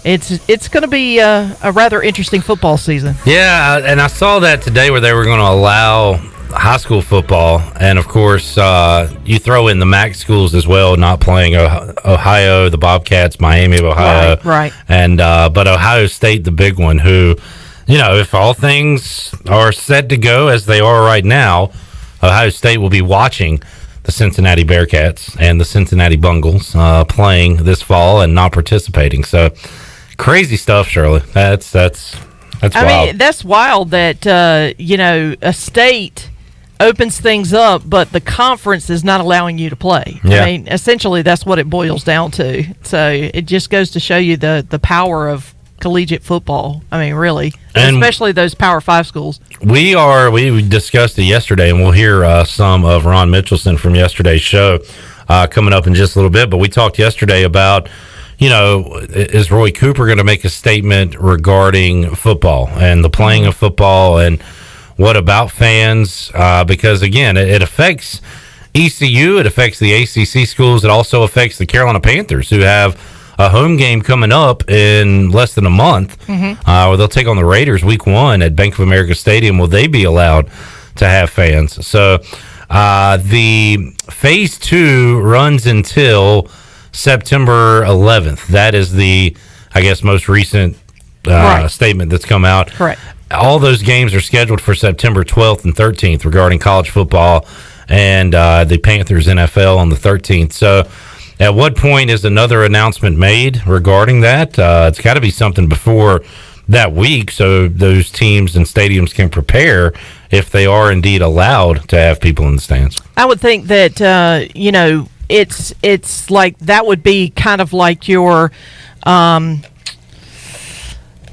It's going to be a rather interesting football season. Yeah, and I saw that today where they were going to allow high school football, and of course you throw in the MAC schools as well, not playing Ohio, the Bobcats, Miami of Ohio, right, and but Ohio State, the big one, who, if all things are set to go as they are right now, Ohio State will be watching the Cincinnati Bearcats and the Cincinnati Bungles playing this fall and not participating. So. Crazy stuff, Shirley. That's wild. I mean, that's wild that a state opens things up, but the conference is not allowing you to play. Yeah. I mean, essentially, that's what it boils down to. So it just goes to show you the power of collegiate football. I mean, really, and especially those Power 5 schools. We discussed it yesterday, and we'll hear some of Ron Mitchelson from yesterday's show coming up in just a little bit. But we talked yesterday about, is Roy Cooper going to make a statement regarding football and the playing of football, and what about fans? Because, again, it affects ECU, it affects the ACC schools, it also affects the Carolina Panthers, who have a home game coming up in less than a month, where they'll take on the Raiders week 1 at Bank of America Stadium. Will they be allowed to have fans? So the phase 2 runs until September 11th. That is the, most recent statement that's come out. Correct. All those games are scheduled for September 12th and 13th regarding college football, and the Panthers NFL on the 13th. So at what point is another announcement made regarding that? It's got to be something before that week so those teams and stadiums can prepare if they are indeed allowed to have people in the stands. I would think that, it's like that would be kind of like your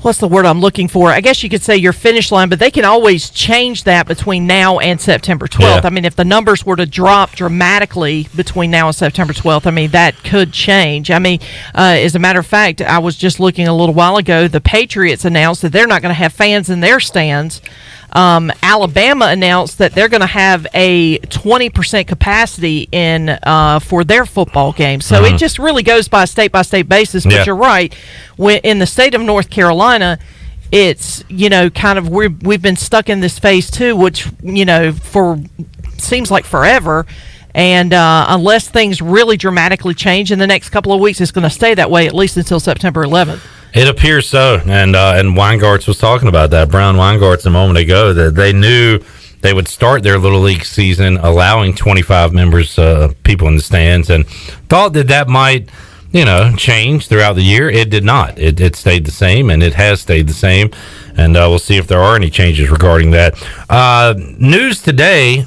what's the word I'm looking for? I guess you could say your finish line, but they can always change that between now and September 12th. Yeah. I mean, if the numbers were to drop dramatically between now and September 12th, I mean, that could change. I mean, as a matter of fact, I was just looking a little while ago, the Patriots announced that they're not going to have fans in their stands. Alabama announced that they're going to have a 20% capacity in for their football game. So it just really goes by state-by-state basis. But you're right. In the state of North Carolina, it's, kind of we've been stuck in this phase 2, which, for seems like forever. And unless things really dramatically change in the next couple of weeks, it's going to stay that way at least until September 11th. It appears so, and Weingarts was talking about that. Brown Weingarts a moment ago, that they knew they would start their Little League season allowing 25 members, people in the stands, and thought that might, change throughout the year. It did not. It stayed the same, and it has stayed the same. And we'll see if there are any changes regarding that. News today,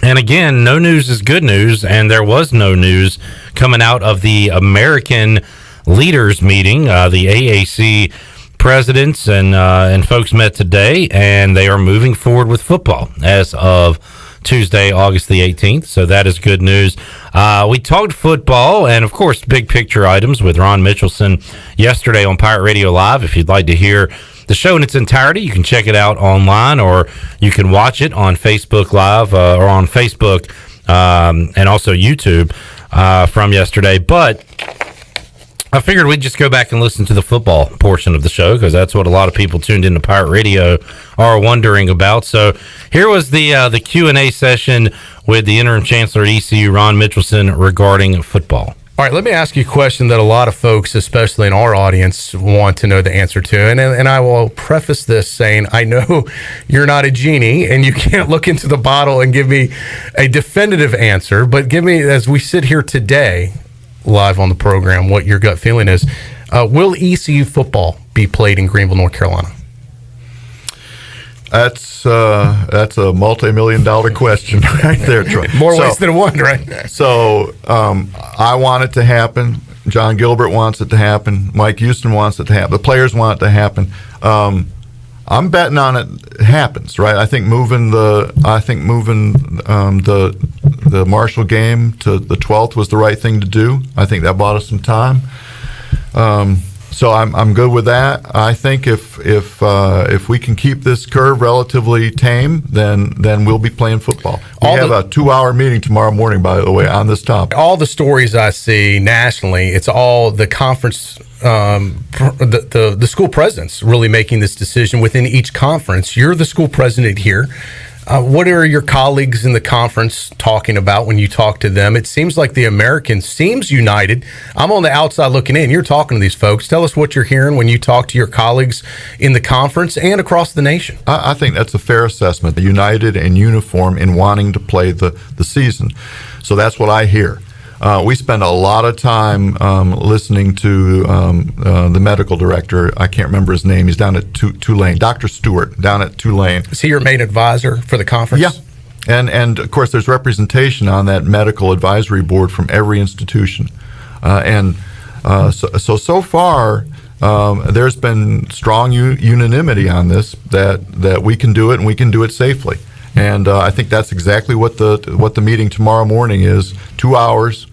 and again, no news is good news, and there was no news coming out of the American Leaders Meeting. The AAC presidents and folks met today, and they are moving forward with football as of Tuesday, August the 18th. So that is good news. We talked football and, of course, big picture items with Ron Mitchelson yesterday on Pirate Radio Live. If you'd like to hear the show in its entirety, you can check it out online, or you can watch it on Facebook Live or on Facebook and also YouTube from yesterday. But I figured we'd just go back and listen to the football portion of the show, because that's what a lot of people tuned into Pirate Radio are wondering about. So here was the Q&A session with the interim chancellor at ECU, Ron Mitchelson, regarding football. All right, let me ask you a question that a lot of folks, especially in our audience, want to know the answer to. And I will preface this saying, I know you're not a genie and you can't look into the bottle and give me a definitive answer, but give me, as we sit here today, live on the program, what your gut feeling is. Will ECU football be played in Greenville, North Carolina? That's a multi-million-dollar question right there, Troy. More ways than one, right? So I want it to happen. John Gilbert wants it to happen. Mike Houston wants it to happen. The players want it to happen. I'm betting on it happens, right? I think moving the Marshall game to the 12th was the right thing to do. I think that bought us some time. So I'm good with that. I think if we can keep this curve relatively tame, then we'll be playing football. We have a 2-hour meeting tomorrow morning, by the way, on this topic. All the stories I see nationally, it's all the conference, the school presidents really making this decision within each conference. You're the school president here. What are your colleagues in the conference talking about when you talk to them? It seems like the American seems united. I'm on the outside looking in. You're talking to these folks. Tell us what you're hearing when you talk to your colleagues in the conference and across the nation. I think that's a fair assessment. United and uniform in wanting to play the season. So that's what I hear. We spend a lot of time listening to the medical director. I can't remember his name. He's down at Tulane. Dr. Stewart down at Tulane. Is he your main advisor for the conference? Yeah. And of course, there's representation on that medical advisory board from every institution. So far, there's been strong unanimity on this, that we can do it and we can do it safely. And I think that's exactly what the meeting tomorrow morning is. 2 hours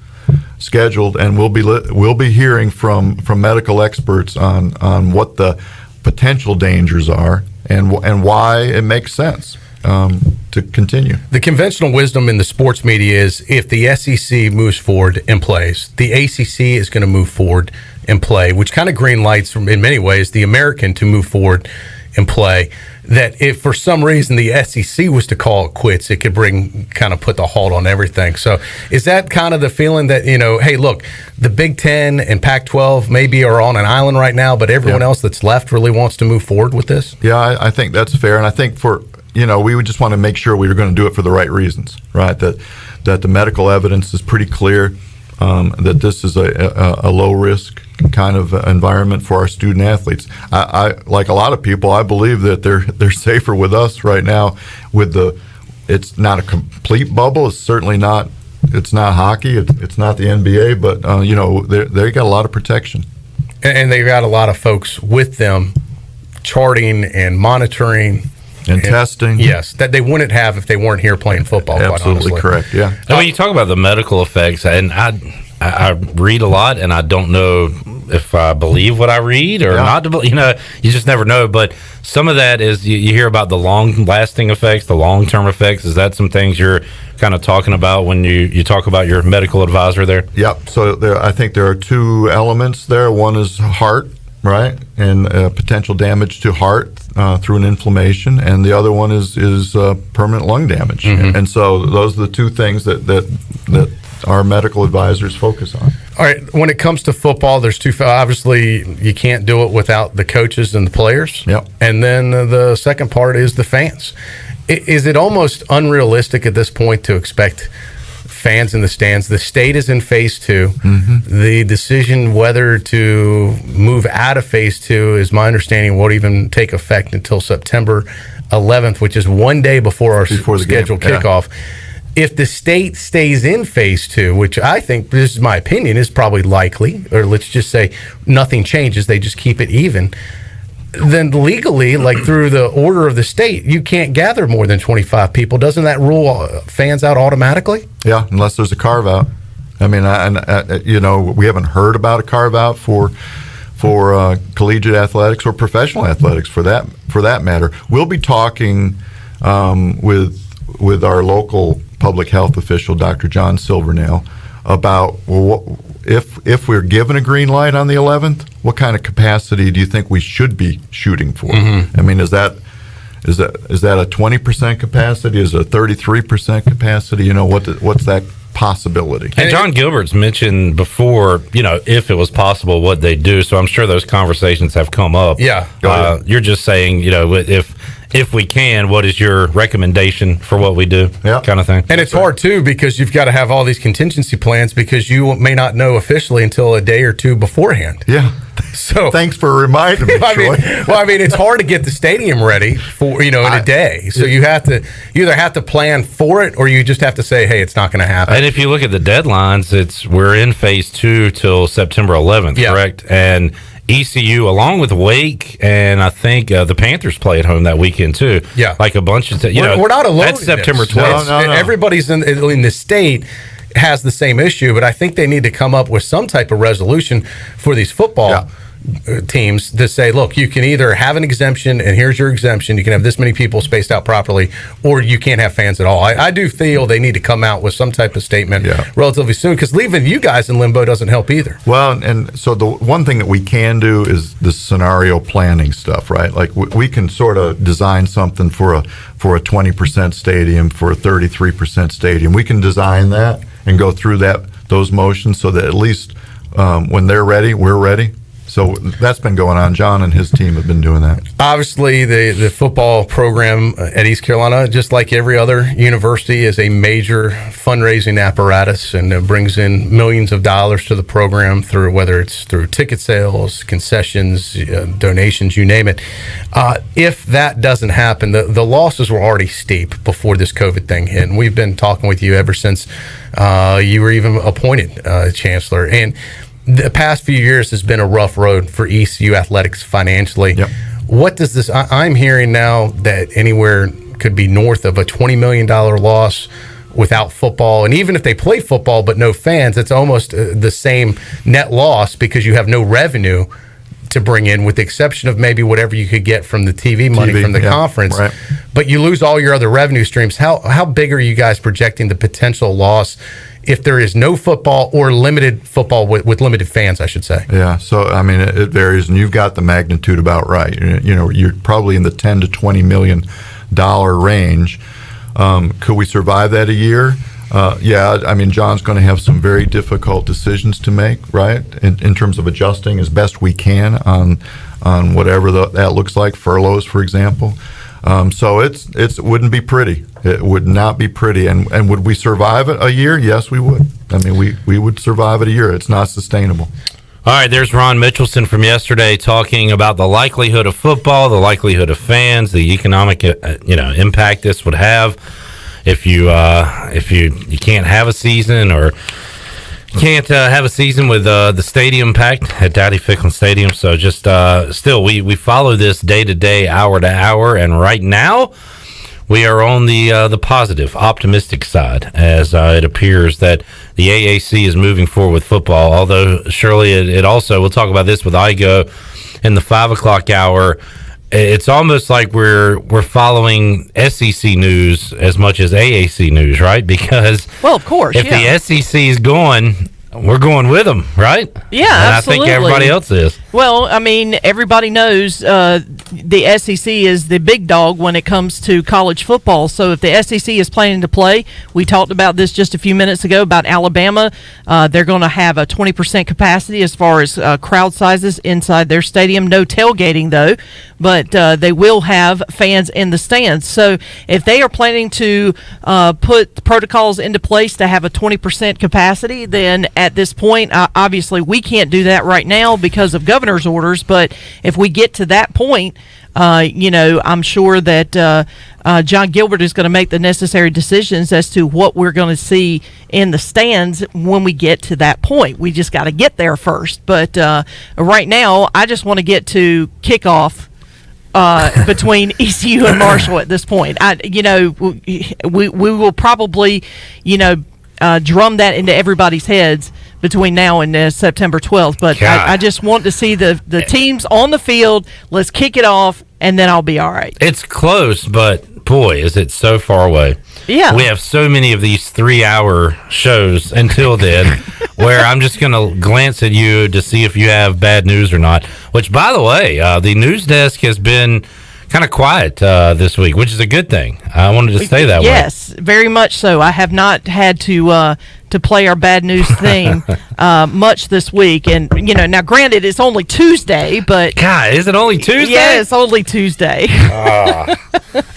scheduled, and we'll be hearing from medical experts on what the potential dangers are and why it makes sense to continue. The conventional wisdom in the sports media is if the SEC moves forward and plays, the ACC is going to move forward and play, which kind of green lights in many ways the American to move forward and play. That if for some reason the SEC was to call it quits, it could put the halt on everything. So is that kind of the feeling that, hey, look, the Big Ten and Pac-12 maybe are on an island right now, but everyone else that's left really wants to move forward with this? Yeah, I think that's fair. And I think we would just want to make sure we were going to do it for the right reasons, right? That the medical evidence is pretty clear, that this is a low risk kind of environment for our student athletes. I like a lot of people, I believe that they're safer with us right now. It's not a complete bubble. It's certainly not. It's not hockey. It's not the NBA. But they got a lot of protection, and they got a lot of folks with them, charting and monitoring. And testing. Yes, that they wouldn't have if they weren't here playing football. Absolutely correct, yeah. And when you talk about the medical effects, and I read a lot, and I don't know if I believe what I read or not. You just never know. But some of that is you hear about the long-lasting effects, the long-term effects. Is that some things you're kind of talking about when you talk about your medical advisor there? Yep. So I think there are two elements there. One is heart, right, and potential damage to heart through an inflammation, and the other one is permanent lung damage. Mm-hmm. And so those are the two things that our medical advisors focus on. All right, when it comes to football, there's obviously you can't do it without the coaches and the players. Yep. And then the second part is the fans. is it almost unrealistic at this point to expect fans in the stands? The state is in phase 2. The decision whether to move out of phase 2 is my understanding won't even take effect until September 11th, which is one day before our scheduled kickoff. If the state stays in phase 2, which I think, this is my opinion, is probably likely, or let's just say nothing changes, they just keep it even, then legally, like through the order of the state, you can't gather more than 25 people. Doesn't that rule fans out automatically? Yeah, unless there's a carve out. I mean, we haven't heard about a carve out for collegiate athletics or professional athletics for that matter. We'll be talking with our local public health official, Dr. John Silvernail, about if we're given a green light on the 11th, what kind of capacity do you think we should be shooting for? I mean, is that a 20% capacity? Is it a 33% capacity? What's that possibility? And John Gilbert's mentioned before, if it was possible, what they do. So I'm sure those conversations have come up. Yeah. You're just saying, if we can, what is your recommendation for what we do? Yeah. Kind of thing. And it's hard, too, because you've got to have all these contingency plans because you may not know officially until a day or two beforehand. Yeah. So thanks for reminding me, Troy. It's hard to get the stadium ready for, in a day. So you either have to plan for it or you just have to say, hey, it's not going to happen. And if you look at the deadlines, we're in phase 2 till September 11th, correct? And ECU, along with Wake, and I think the Panthers play at home that weekend too. Yeah, like a bunch of we're not alone. That's September 12th. No. Everybody's in the state has the same issue, but I think they need to come up with some type of resolution for these football teams to say, look, you can either have an exemption, and here's your exemption. You can have this many people spaced out properly, or you can't have fans at all. I do feel they need to come out with some type of statement relatively soon, because leaving you guys in limbo doesn't help either. Well, and so the one thing that we can do is the scenario planning stuff, right? Like we can sort of design something for a 20% stadium, for a 33% stadium. We can design that and go through those motions so that at least when they're ready, we're ready. So that's been going on. John and his team have been doing that. Obviously, the football program at East Carolina, just like every other university, is a major fundraising apparatus, and it brings in millions of dollars to the program through whether it's through ticket sales, concessions, donations, you name it. If that doesn't happen, the losses were already steep before this COVID thing hit. And we've been talking with you ever since you were even appointed chancellor. And the past few years has been a rough road for ECU athletics financially. Yep. What does this? I'm hearing now that anywhere could be north of a $20 million loss without football, and even if they play football but no fans, it's almost the same net loss because you have no revenue to bring in, with the exception of maybe whatever you could get from the TV money from the conference. Right. But you lose all your other revenue streams. How big are you guys projecting the potential loss if there is no football or limited football with limited fans, I should say? Yeah, so I mean it varies, and you've got the magnitude about right. You're probably in the $10 to $20 million range. Could we survive that a year? Yeah, I mean, John's going to have some very difficult decisions to make, right, in terms of adjusting as best we can on whatever that looks like, furloughs, for example. So it wouldn't be pretty. It would not be pretty. And would we survive it a year? Yes, we would. I mean, we would survive it a year. It's not sustainable. All right, there's Ron Mitchelson from yesterday talking about the likelihood of football, the likelihood of fans, the economic impact this would have if you can't have a season, or can't have a season with the stadium packed at Dowdy Ficklin Stadium. So just still, we follow this day to day, hour to hour, and right now we are on the positive, optimistic side, as it appears that the AAC is moving forward with football. Although surely it also, we'll talk about this with Igoe in the 5 o'clock hour. It's almost like we're following SEC news as much as AAC news, right? Because of course, if the SEC is going, we're going with them, right? Yeah, and absolutely. I think everybody else is. Well, I mean, everybody knows the SEC is the big dog when it comes to college football. So if the SEC is planning to play, we talked about this just a few minutes ago about Alabama. They're going to have a 20% capacity as far as crowd sizes inside their stadium. No tailgating, though, but they will have fans in the stands. So if they are planning to put protocols into place to have a 20% capacity, then at this point, obviously we can't do that right now because of governor's orders, but if we get to that point, I'm sure that John Gilbert is going to make the necessary decisions as to what we're going to see in the stands when we get to that point. We just got to get there first. But right now, I just want to get to kickoff between ECU and Marshall at this point. We will probably, drum that into everybody's heads between now and September 12th. But I just want to see the teams on the field. Let's kick it off, and then I'll be all right. It's close, but boy, is it so far away. Yeah. We have so many of these 3-hour shows until then where I'm just going to glance at you to see if you have bad news or not, which, by the way, the news desk has been kind of quiet this week, which is a good thing. I wanted to say that way. Yes, very much so. I have not had to play our bad news theme much this week. And, now granted, it's only Tuesday, but... God, is it only Tuesday? Yeah, it's only Tuesday.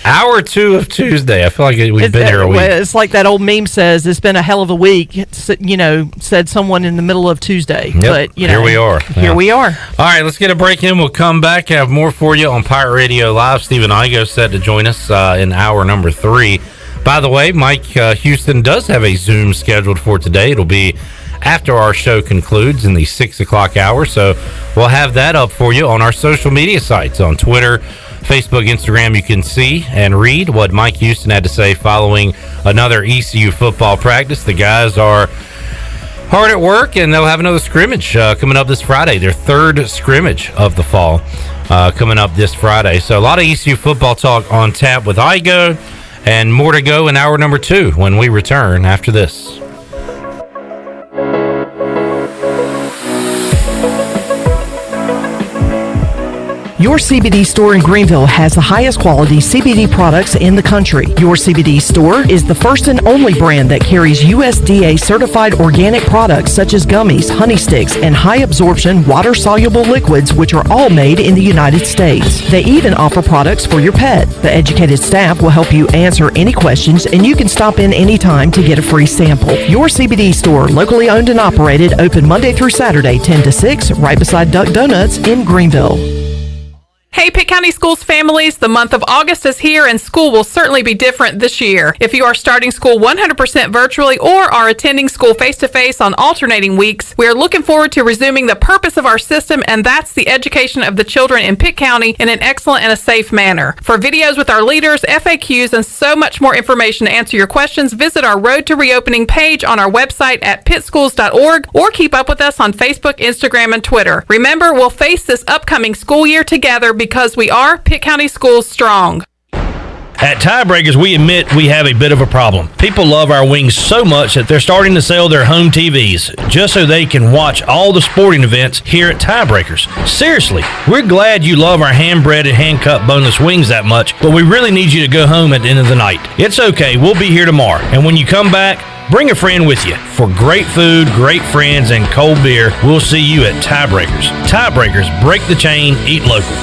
Hour 2 of Tuesday. I feel like we've been here a week. It's like that old meme says, it's been a hell of a week, said someone in the middle of Tuesday. Yep. But, here we are. Here we are. All right, let's get a break in. We'll come back, have more for you on Pirate Radio Live. Stephen Igoe set to join us in hour number 3. By the way, Mike Houston does have a Zoom scheduled for today. It'll be after our show concludes in the 6 o'clock hour. So we'll have that up for you on our social media sites on Twitter, Facebook, Instagram. You can see and read what Mike Houston had to say following another ECU football practice. The guys are hard at work, and they'll have another scrimmage coming up this Friday, their third scrimmage of the fall coming up this Friday. So a lot of ECU football talk on tap with Igoe, and more to go in hour number 2 when we return after this. Your CBD store in Greenville has the highest quality CBD products in the country. Your CBD store is the first and only brand that carries USDA certified organic products such as gummies, honey sticks, and high absorption water soluble liquids, which are all made in the United States. They even offer products for your pet. The educated staff will help you answer any questions, and you can stop in anytime to get a free sample. Your CBD store, locally owned and operated, open Monday through Saturday, 10 to 6, right beside Duck Donuts in Greenville. Hey, Pitt County Schools families, the month of August is here and school will certainly be different this year. If you are starting school 100% virtually or are attending school face-to-face on alternating weeks, we are looking forward to resuming the purpose of our system, and that's the education of the children in Pitt County in an excellent and a safe manner. For videos with our leaders, FAQs, and so much more information to answer your questions, visit our Road to Reopening page on our website at pittschools.org or keep up with us on Facebook, Instagram, and Twitter. Remember, we'll face this upcoming school year together because we are Pitt County Schools strong. At Tiebreakers, we admit we have a bit of a problem. People love our wings so much that they're starting to sell their home TVs just so they can watch all the sporting events here at Tiebreakers. Seriously, we're glad you love our hand-breaded, hand-cut boneless wings that much, but we really need you to go home at the end of the night. It's okay, we'll be here tomorrow, and when you come back, bring a friend with you. For great food, great friends, and cold beer, we'll see you at Tiebreakers. Tiebreakers, break the chain, eat local.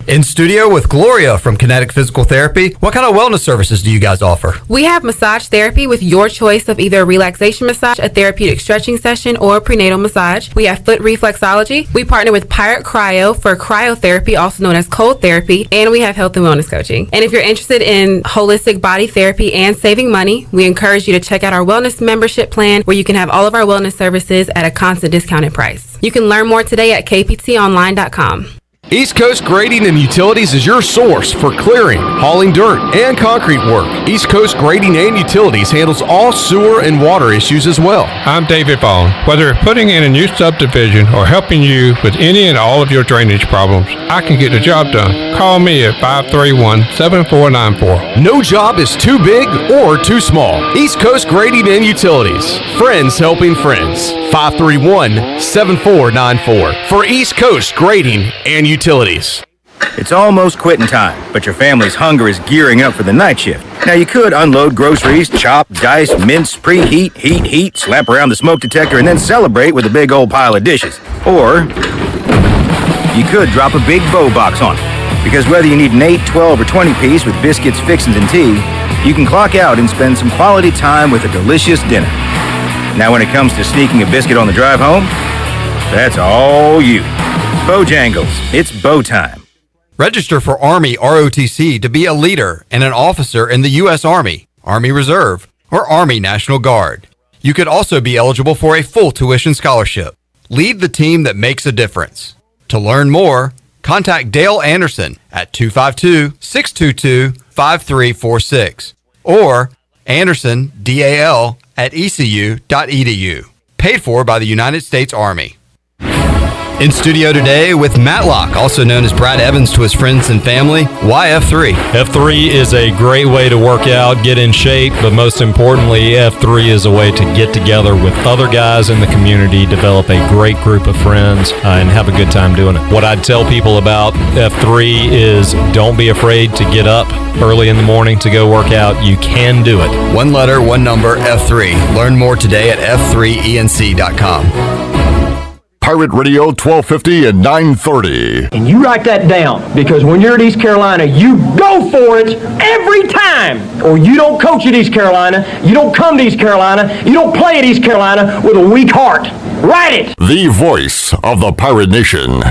In studio with Gloria from Kinetic Physical Therapy. What kind of wellness services do you guys offer? We have massage therapy with your choice of either a relaxation massage, a therapeutic stretching session, or a prenatal massage. We have foot reflexology. We partner with Pirate Cryo for cryotherapy, also known as cold therapy, and we have health and wellness coaching. And if you're interested in holistic body therapy and saving money, we encourage you to check out our wellness membership plan where you can have all of our wellness services at a constant discounted price. You can learn more today at kptonline.com. East Coast Grading and Utilities is your source for clearing, hauling dirt, and concrete work. East Coast Grading and Utilities handles all sewer and water issues as well. I'm David Vaughn. Whether putting in a new subdivision or helping you with any and all of your drainage problems, I can get the job done. Call me at 531-7494. No job is too big or too small. East Coast Grading and Utilities. Friends helping friends. 531-7494 for East Coast Grading and Utilities. It's almost quitting time, but your family's hunger is gearing up for the night shift. Now you could unload groceries, chop, dice, mince, preheat, heat, slap around the smoke detector, and then celebrate with a big old pile of dishes. Or you could drop a big bow box on it. Because whether you need an 8, 12, or 20 piece with biscuits, fixins, and tea, you can clock out and spend some quality time with a delicious dinner. Now when it comes to sneaking a biscuit on the drive home, that's all you. Bojangles, it's bow time. Register for Army ROTC to be a leader and an officer in the U.S. Army, Army Reserve, or Army National Guard. You could also be eligible for a full tuition scholarship. Lead the team that makes a difference. To learn more, contact Dale Anderson at 252-622-5346 or Anderson, DAL, at ecu.edu. Paid for by the United States Army. In studio today with Matlock, also known as Brad Evans to his friends and family. Why F3? F3 is a great way to work out, get in shape, but most importantly, F3 is a way to get together with other guys in the community, develop a great group of friends, and have a good time doing it. What I'd tell people about F3 is don't be afraid to get up early in the morning to go work out. You can do it. One letter, one number, F3. Learn more today at f3enc.com. Pirate Radio 1250 and 930. And you write that down, because when you're at East Carolina, you go for it every time. Or you don't coach at East Carolina, you don't come to East Carolina, you don't play at East Carolina with a weak heart. Write it! The voice of the Pirate Nation.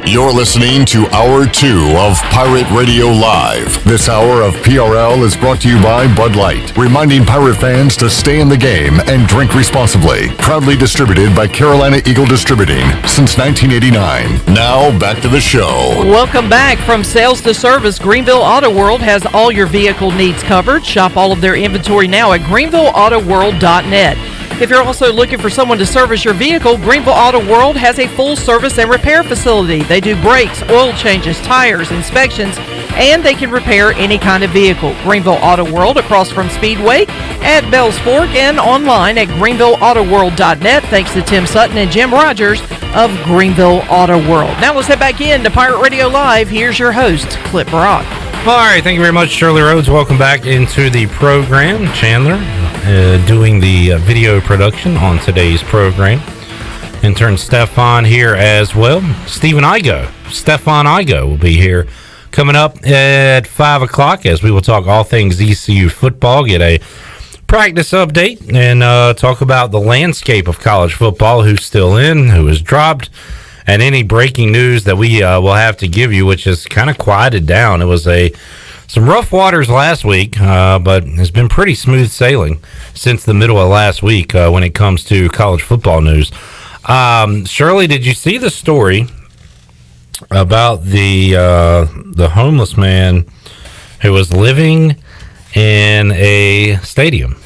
You're listening to Hour 2 of Pirate Radio Live. This hour of PRL is brought to you by Bud Light, reminding Pirate fans to stay in the game and drink responsibly. Proudly distributed by Carolina Eagle Distributing since 1989. Now, back to the show. Welcome back. From sales to service, Greenville Auto World has all your vehicle needs covered. Shop all of their inventory now at greenvilleautoworld.net. If you're also looking for someone to service your vehicle, Greenville Auto World has a full service and repair facility. They do brakes, oil changes, tires, inspections, and they can repair any kind of vehicle. Greenville Auto World across from Speedway at Bells Fork and online at greenvilleautoworld.net. Thanks to Tim Sutton and Jim Rogers of Greenville Auto World. Now let's head back in to Pirate Radio Live. Here's your host, Clip Brock. All right, thank you very much, Shirley Rhodes. Welcome back into the program. Chandler doing the video production on today's program. Intern Stefan here as well. Stephen Igoe. Stefan Igoe will be here coming up at 5 o'clock as we will talk all things ECU football, get a practice update, and talk about the landscape of college football, who's still in, who has dropped, and any breaking news that we will have to give you, which has kind of quieted down. It was some rough waters last week, but it's been pretty smooth sailing since the middle of last week when it comes to college football news. Shirley, did you see the story about the homeless man who was living in a stadium?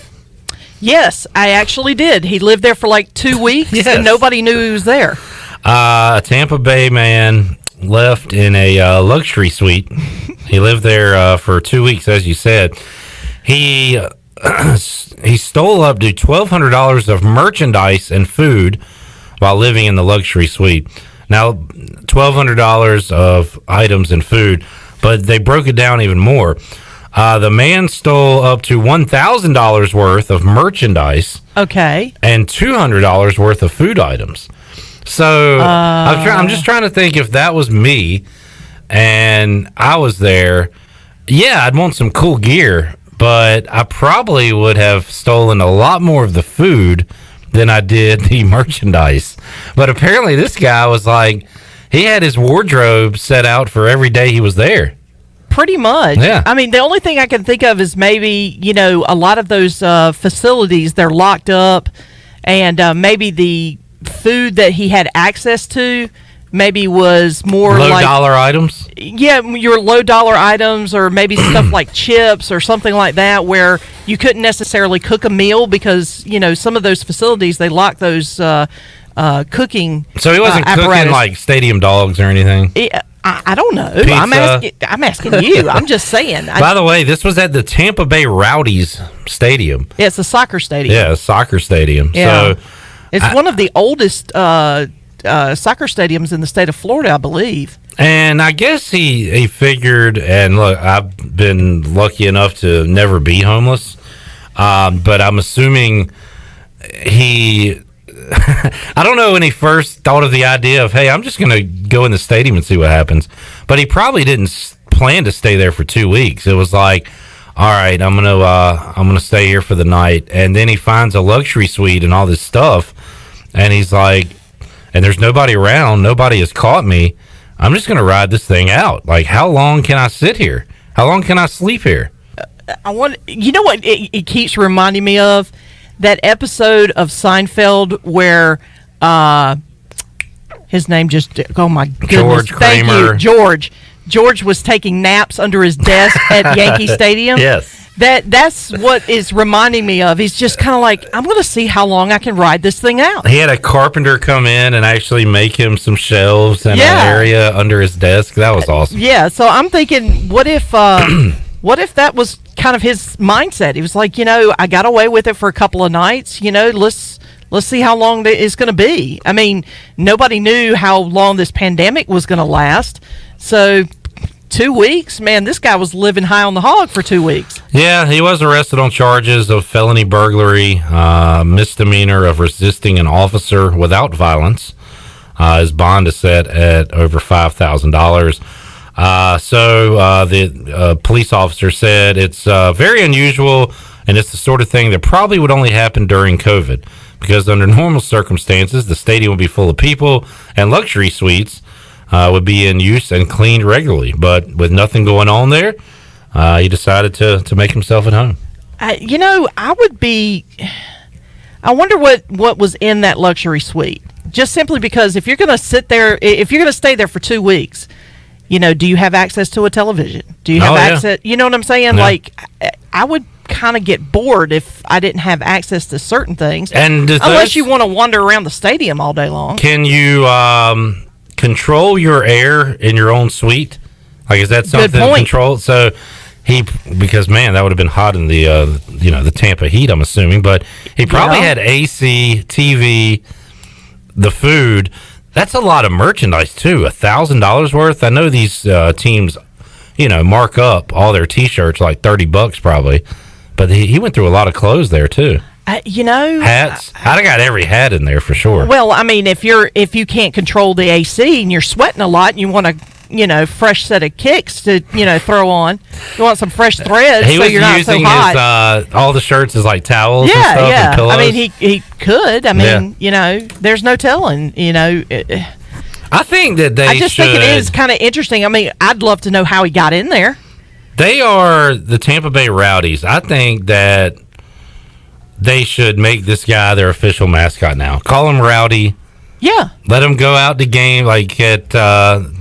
Yes, I actually did. He lived there for like 2 weeks, and nobody knew he was there. A Tampa Bay man left in a luxury suite. He lived there for 2 weeks, as you said. He stole up to $1,200 of merchandise and food while living in the luxury suite. Now, $1,200 of items and food, but they broke it down even more. The man stole up to $1,000 worth of merchandise. Okay. And $200 worth of food items. So I'm just trying to think, if that was me and I was there, yeah, I'd want some cool gear, but I probably would have stolen a lot more of the food than I did the merchandise. But apparently this guy was like, he had his wardrobe set out for every day he was there. Pretty much. Yeah. I mean, the only thing I can think of is maybe, a lot of those facilities, they're locked up, and maybe the food that he had access to maybe was more low like dollar items. Yeah, your low dollar items, or maybe stuff like chips or something like that, where you couldn't necessarily cook a meal because some of those facilities, they lock those cooking. So he wasn't cooking apparatus. like stadium dogs or anything. I don't know. Pizza. I'm asking you. I'm just saying. By the way, this was at the Tampa Bay Rowdies Stadium. Yeah, it's a soccer stadium. Yeah, a soccer stadium. Yeah. So it's one of the oldest soccer stadiums in the state of Florida, I believe. And I guess he figured, and look, I've been lucky enough to never be homeless, but I'm assuming he, I don't know when he first thought of the idea of, hey, I'm just going to go in the stadium and see what happens. But he probably didn't plan to stay there for 2 weeks. It was like, all right, I'm gonna stay here for the night. And then he finds a luxury suite and all this stuff, and he's like, and there's nobody around, nobody has caught me. I'm just going to ride this thing out. Like, how long can I sit here? How long can I sleep here? You know what it keeps reminding me of? That episode of Seinfeld where his name just, oh my goodness. George Thank Kramer. you, George. George was taking naps under his desk at Yankee Stadium. Yes. That's what is reminding me of. He's just kind of like, I'm going to see how long I can ride this thing out. He had a carpenter come in and actually make him some shelves and an area under his desk. That was awesome. Yeah, so I'm thinking, what if that was kind of his mindset? He was like, I got away with it for a couple of nights. Let's see how long it's going to be. I mean, nobody knew how long this pandemic was going to last. So 2 weeks, man, this guy was living high on the hog for 2 weeks. Yeah, he was arrested on charges of felony burglary, misdemeanor of resisting an officer without violence. His bond is set at over $5,000. So the police officer said it's very unusual, and it's the sort of thing that probably would only happen during COVID, because under normal circumstances, the stadium would be full of people, and luxury suites would be in use and cleaned regularly. But with nothing going on there, he decided to make himself at home. I wonder what was in that luxury suite. Just simply because if you're going to sit there, if you're going to stay there for 2 weeks, do you have access to a television? Do you have access? You know what I'm saying? Yeah. Like, I would kind of get bored if I didn't have access to certain things. And unless you want to wander around the stadium all day long. Can you control your air in your own suite? Like, is that something controlled? So because man, that would have been hot in the the Tampa heat, I'm assuming. But he probably had AC, TV, the food. That's a lot of merchandise too. $1,000 worth. I know these teams, mark up all their T-shirts like $30 probably. But he went through a lot of clothes there too. Hats. I'd have got every hat in there for sure. Well, I mean, if you can't control the AC and you're sweating a lot and you want a fresh set of kicks to throw on, you want some fresh threads so you're not so hot. His all the shirts as like towels and stuff and pillows. I mean, he could. I mean, there's no telling. I think that I just think it is kind of interesting. I mean, I'd love to know how he got in there. They are the Tampa Bay Rowdies. I think that they should make this guy their official mascot now. Call him Rowdy. Yeah. Let him go out the game like at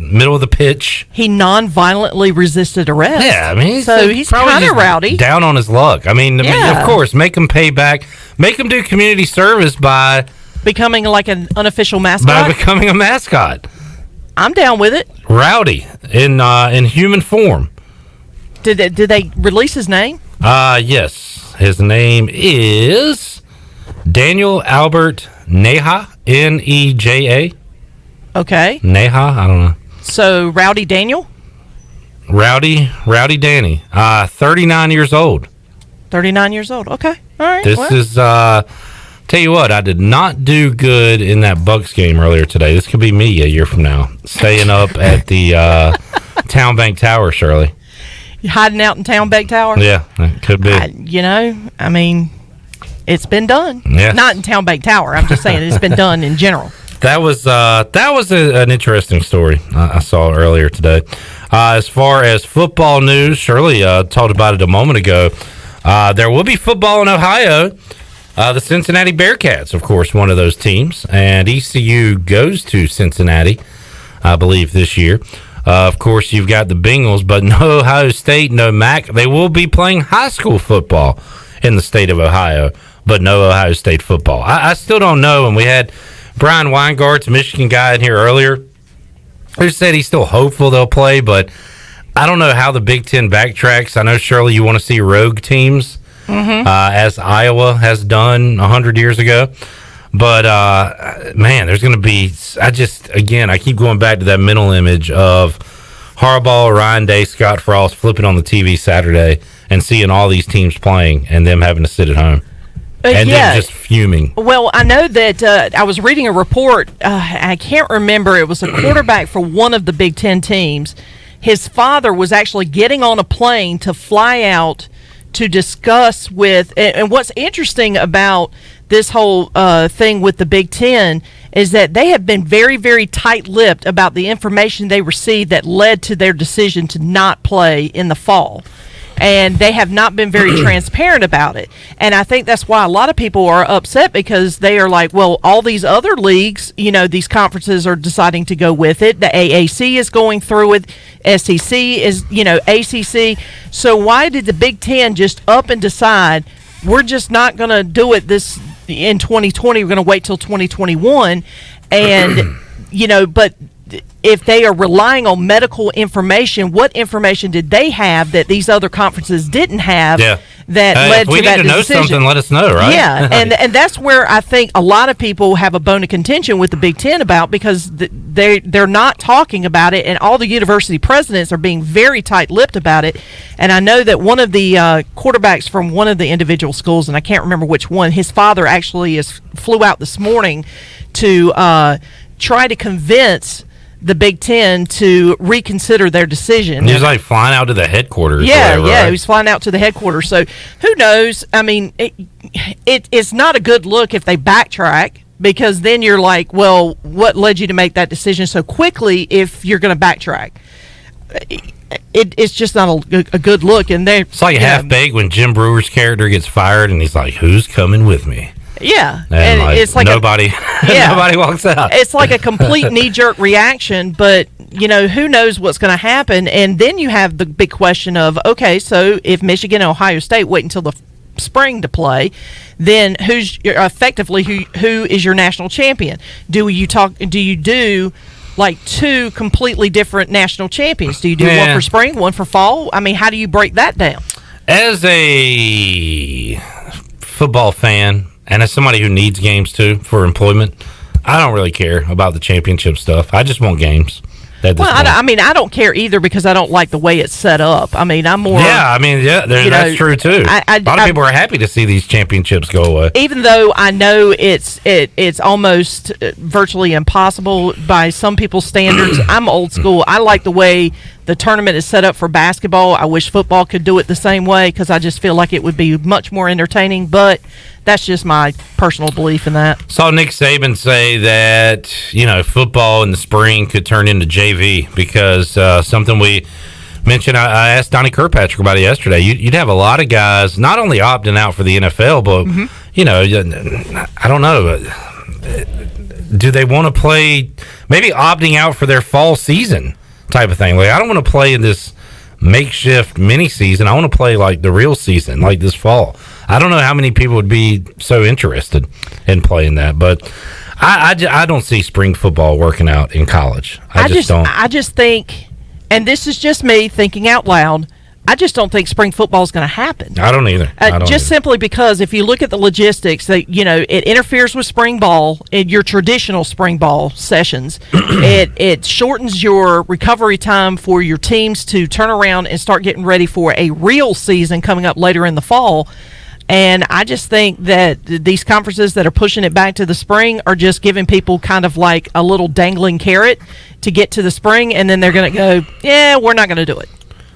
middle of the pitch. He non-violently resisted arrest. Yeah, I mean, he's kind of rowdy. Down on his luck. I mean, of course, make him pay back. Make him do community service by becoming like an unofficial mascot. By becoming a mascot. I'm down with it. Rowdy in human form. Did they release his name? Yes. His name is Daniel Albert Neja, Neja. Okay. Neja, I don't know. So Rowdy Daniel? Rowdy Danny. 39 years old. 39 years old. Okay. All right. This is tell you what, I did not do good in that Bucks game earlier today. This could be me a year from now. Staying up at the Town Bank Tower, Shirley. You hiding out in Town Bank Tower? Yeah, it could be. I mean, it's been done. Yeah. Not in Town Bank Tower. I'm just saying it's been done in general. That was an interesting story I saw earlier today. As far as football news, Shirley talked about it a moment ago. There will be football in Ohio. The Cincinnati Bearcats, of course, one of those teams, and ECU goes to Cincinnati, I believe, this year. Of course, you've got the Bengals, but no Ohio State, no MAC. They will be playing high school football in the state of Ohio, but no Ohio State football. I still don't know, and we had Brian Weingart's Michigan guy in here earlier who said he's still hopeful they'll play, but I don't know how the Big Ten backtracks. I know, Shirley, you want to see rogue teams, as Iowa has done 100 years ago. But, man, there's going to be – I keep going back to that mental image of Harbaugh, Ryan Day, Scott Frost flipping on the TV Saturday and seeing all these teams playing and them having to sit at home. And then just fuming. Well, I know that I was reading a report. I can't remember. It was a quarterback for one of the Big Ten teams. His father was actually getting on a plane to fly out to discuss with, and what's interesting about this whole thing with the Big Ten is that they have been very, very tight-lipped about the information they received that led to their decision to not play in the fall. And they have not been very transparent about it. And I think that's why a lot of people are upset, because they are like, well, all these other leagues, these conferences are deciding to go with it. The AAC is going through it. SEC is, ACC. So why did the Big Ten just up and decide we're just not going to do it this in 2020? We're going to wait till 2021. And, but if they are relying on medical information, what information did they have that these other conferences didn't have that led to that decision? If we need to know something, let us know, right? Yeah, and that's where I think a lot of people have a bone of contention with the Big Ten about, because they're not talking about it, and all the university presidents are being very tight-lipped about it. And I know that one of the quarterbacks from one of the individual schools, and I can't remember which one, his father actually flew out this morning to try to convince the Big Ten to reconsider their decision. He was like flying out to the headquarters. Yeah, he was flying out to the headquarters. So who knows? I mean, it's not a good look if they backtrack, because then you're like, well, what led you to make that decision so quickly if you're going to backtrack? It's just not a good look. And it's like Half-Baked when Jim Brewer's character gets fired and he's like, who's coming with me? Yeah, and it's like nobody walks out. It's like a complete knee-jerk reaction, but who knows what's going to happen? And then you have the big question of, okay, so if Michigan and Ohio State wait until the spring to play, then who is your national champion? Do you do like two completely different national champions? Do you do one for spring, one for fall? I mean, how do you break that down? As a football fan, and as somebody who needs games too for employment, I don't really care about the championship stuff. I just want games. I don't care either, because I don't like the way it's set up. I mean, I'm more. Yeah, that's true too. A lot of people are happy to see these championships go away. Even though I know it's almost virtually impossible by some people's standards. I'm old school. I like the way the tournament is set up for basketball. I wish football could do it the same way, because I just feel like it would be much more entertaining. But that's just my personal belief in that. Saw Nick Saban say that, football in the spring could turn into JV, because something we mentioned, I asked Donnie Kirkpatrick about it yesterday. You'd have a lot of guys not only opting out for the NFL, but, I don't know. Do they want to play, maybe opting out for their fall season type of thing? Like, I don't want to play in this makeshift mini season. I want to play like the real season, like this fall. I don't know how many people would be so interested in playing that, but I don't see spring football working out in college. I just don't. I just think, and this is just me thinking out loud, I just don't think spring football is going to happen. I don't either. Simply because if you look at the logistics, it interferes with spring ball in your traditional spring ball sessions. It shortens your recovery time for your teams to turn around and start getting ready for a real season coming up later in the fall. And I just think that these conferences that are pushing it back to the spring are just giving people kind of like a little dangling carrot to get to the spring, and then they're going to go, yeah, we're not going to do it.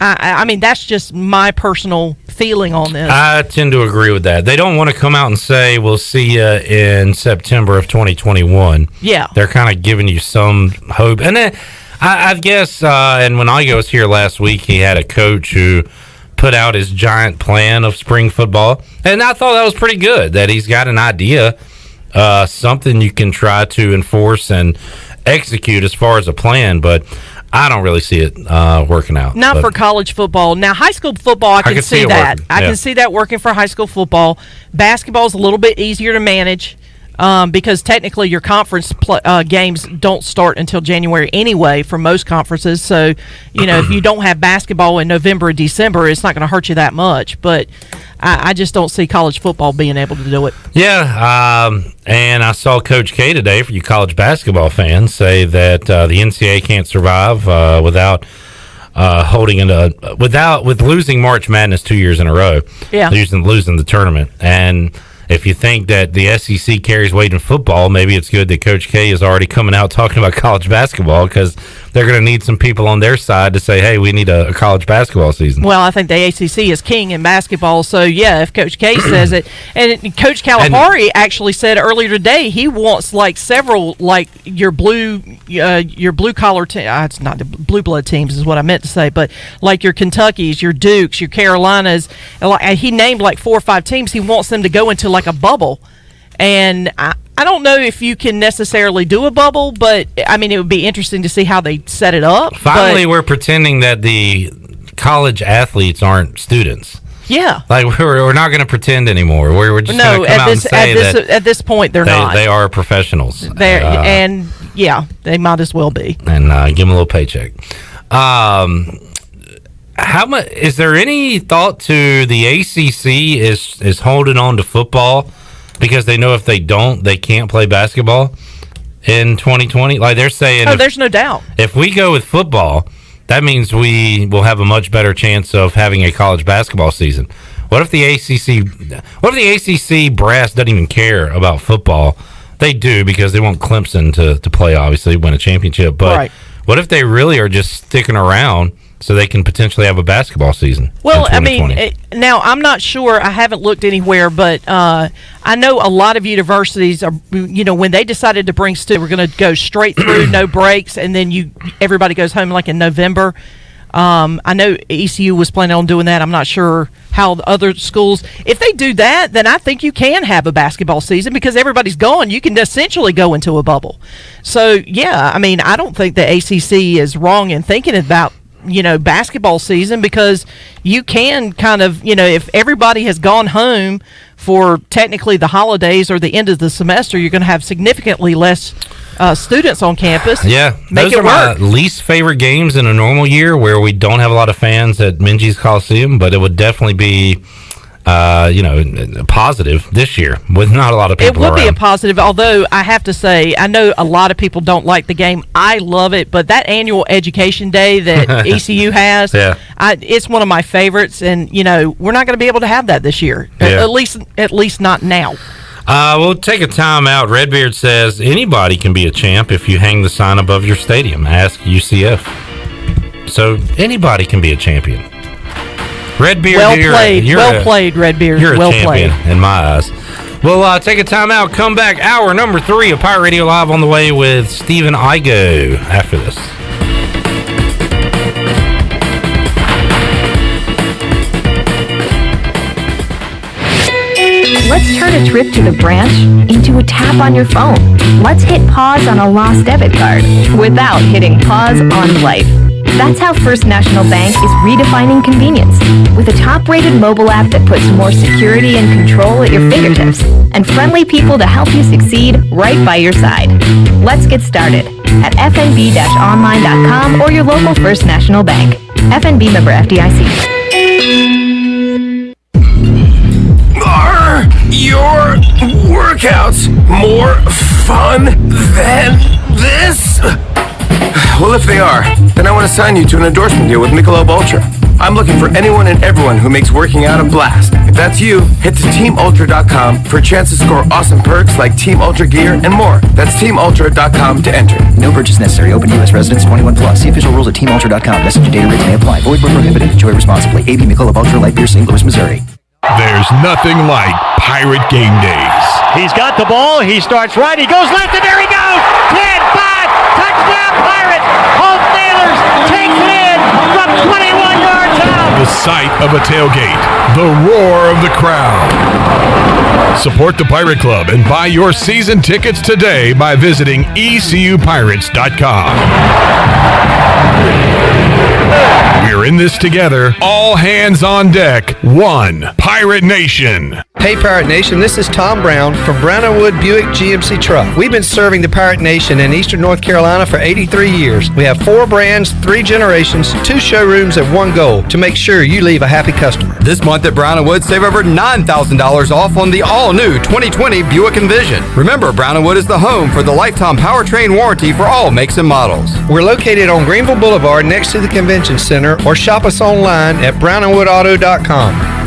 I mean, that's just my personal feeling on this. I tend to agree with that. They don't want to come out and say, we'll see you in September of 2021. Yeah. They're kind of giving you some hope. And then I guess, and when Igoe was here last week, he had a coach who put out his giant plan of spring football. And I thought that was pretty good, that he's got an idea, something you can try to enforce and execute as far as a plan. But I don't really see it working out. Not for college football. Now, high school football, I can see that. I can see that working for high school football. Basketball is a little bit easier to manage because technically your conference games don't start until January anyway for most conferences. So, if you don't have basketball in November or December, it's not going to hurt you that much. But I just don't see college football being able to do it. Yeah, and I saw Coach K today, for you college basketball fans, say that the NCAA can't survive without with losing March Madness 2 years in a row. Yeah, losing the tournament. And if you think that the SEC carries weight in football, maybe it's good that Coach K is already coming out talking about college basketball, because they're going to need some people on their side to say, hey, we need a college basketball season. Well, I think the ACC is king in basketball. So, yeah, if Coach K says it. And Coach Calipari actually said earlier today he wants, several, your blue-collar it's not the blue blood teams is what I meant to say, but like your Kentuckys, your Dukes, your Carolinas. He named 4 or 5 teams. He wants them to go into, a bubble. And I don't know if you can necessarily do a bubble, but I mean, it would be interesting to see how they set it up. Finally, we're pretending that the college athletes aren't students. Yeah. We're not going to pretend anymore. We're just going to come out and say that at this point they're not. They are professionals. And yeah, they might as well be. And give them a little paycheck. How much is there any thought to the ACC is holding on to football because they know if they don't, they can't play basketball in 2020? They're saying, there's no doubt. If we go with football, that means we will have a much better chance of having a college basketball season. What if the ACC brass doesn't even care about football? They do, because they want Clemson to play, obviously, win a championship. But What if they really are just sticking around so they can potentially have a basketball season? Well, I mean, now I'm not sure. I haven't looked anywhere, but I know a lot of universities are, when they decided to bring students, we're going to go straight through, no breaks, and then everybody goes home in November. I know ECU was planning on doing that. I'm not sure how the other schools. If they do that, then I think you can have a basketball season because everybody's gone. You can essentially go into a bubble. So, yeah, I mean, I don't think the ACC is wrong in thinking about basketball season, because you can kind of, if everybody has gone home for technically the holidays or the end of the semester, you're going to have significantly less students on campus. Yeah, those are my least favorite games in a normal year, where we don't have a lot of fans at Minji's Coliseum, but it would definitely be positive this year with not a lot of people around. It would be a around. positive, although I have to say, I know a lot of people don't like the game. I love it, but that annual education day that ECU has, it's one of my favorites, and we're not going to be able to have that this year. Yeah. At least not now. We'll take a time out. Redbeard says anybody can be a champ if you hang the sign above your stadium. Ask UCF. So anybody can be a champion. Redbeard, well played, Redbeard. You're a well champion played. in my eyes. We'll take a time out. Come back. Hour number 3 of Pirate Radio Live on the way with Stephen Igoe after this. Let's turn a trip to the branch into a tap on your phone. Let's hit pause on a lost debit card without hitting pause on life. That's how First National Bank is redefining convenience, with a top-rated mobile app that puts more security and control at your fingertips, and friendly people to help you succeed right by your side. Let's get started at fnb-online.com or your local First National Bank. FNB member FDIC. Are your workouts more fun than this? Well, if they are, then I want to sign you to an endorsement deal with Michelob Ultra. I'm looking for anyone and everyone who makes working out a blast. If that's you, head to teamultra.com for a chance to score awesome perks like Team Ultra gear and more. That's teamultra.com to enter. No purchase necessary. Open U.S. residents 21 plus. See official rules at teamultra.com. Message and data rates may apply. Void where prohibited. Enjoy responsibly. AB Michelob Ultra Light Beer, St. Louis, Missouri. There's nothing like Pirate Game Days. He's got the ball. He starts right. He goes left, and there he goes. 10, 5, touchdown Pirates. Home Nailers takes it in from 21 yards out. The sight of a tailgate. The roar of the crowd. Support the Pirate Club and buy your season tickets today by visiting ECUPirates.com. We're in this together. All hands on deck. One Pirate Nation. Hey Pirate Nation, this is Tom Brown from Brownwood Buick GMC Truck. We've been serving the Pirate Nation in Eastern North Carolina for 83 years. We have 4 brands, 3 generations, 2 showrooms, and 1 goal: to make sure you leave a happy customer. This month at Brown & Wood, save over $9,000 off on the all-new 2020 Buick Envision. Remember, Brown & Wood is the home for the lifetime powertrain warranty for all makes and models. We're located on Greenville Boulevard next to the Convention Center, or shop us online at brownandwoodauto.com.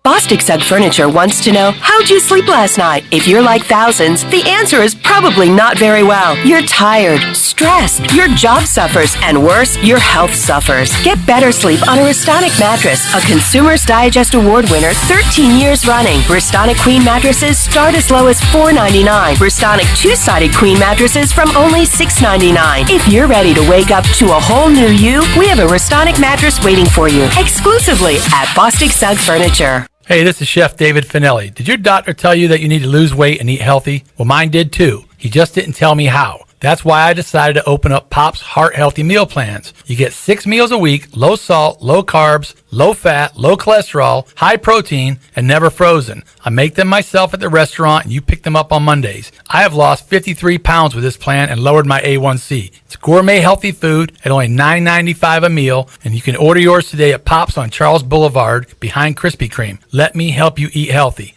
Bostic Sugg Furniture wants to know, how'd you sleep last night? If you're like thousands, the answer is probably not very well. You're tired, stressed, your job suffers, and worse, your health suffers. Get better sleep on a Restonic mattress, a Consumer's Digest Award winner 13 years running. Restonic Queen mattresses start as low as $4.99. Restonic two-sided Queen mattresses from only $6.99. If you're ready to wake up to a whole new you, we have a Restonic mattress waiting for you exclusively at Bostic Sugg Furniture. Hey, this is Chef David Finelli. Did your doctor tell you that you need to lose weight and eat healthy? Well, mine did too. He just didn't tell me how. That's why I decided to open up Pop's Heart Healthy Meal Plans. You get 6 meals a week, low salt, low carbs, low fat, low cholesterol, high protein, and never frozen. I make them myself at the restaurant, and you pick them up on Mondays. I have lost 53 pounds with this plan and lowered my A1C. It's gourmet healthy food at only $9.95 a meal, and you can order yours today at Pop's on Charles Boulevard behind Krispy Kreme. Let me help you eat healthy.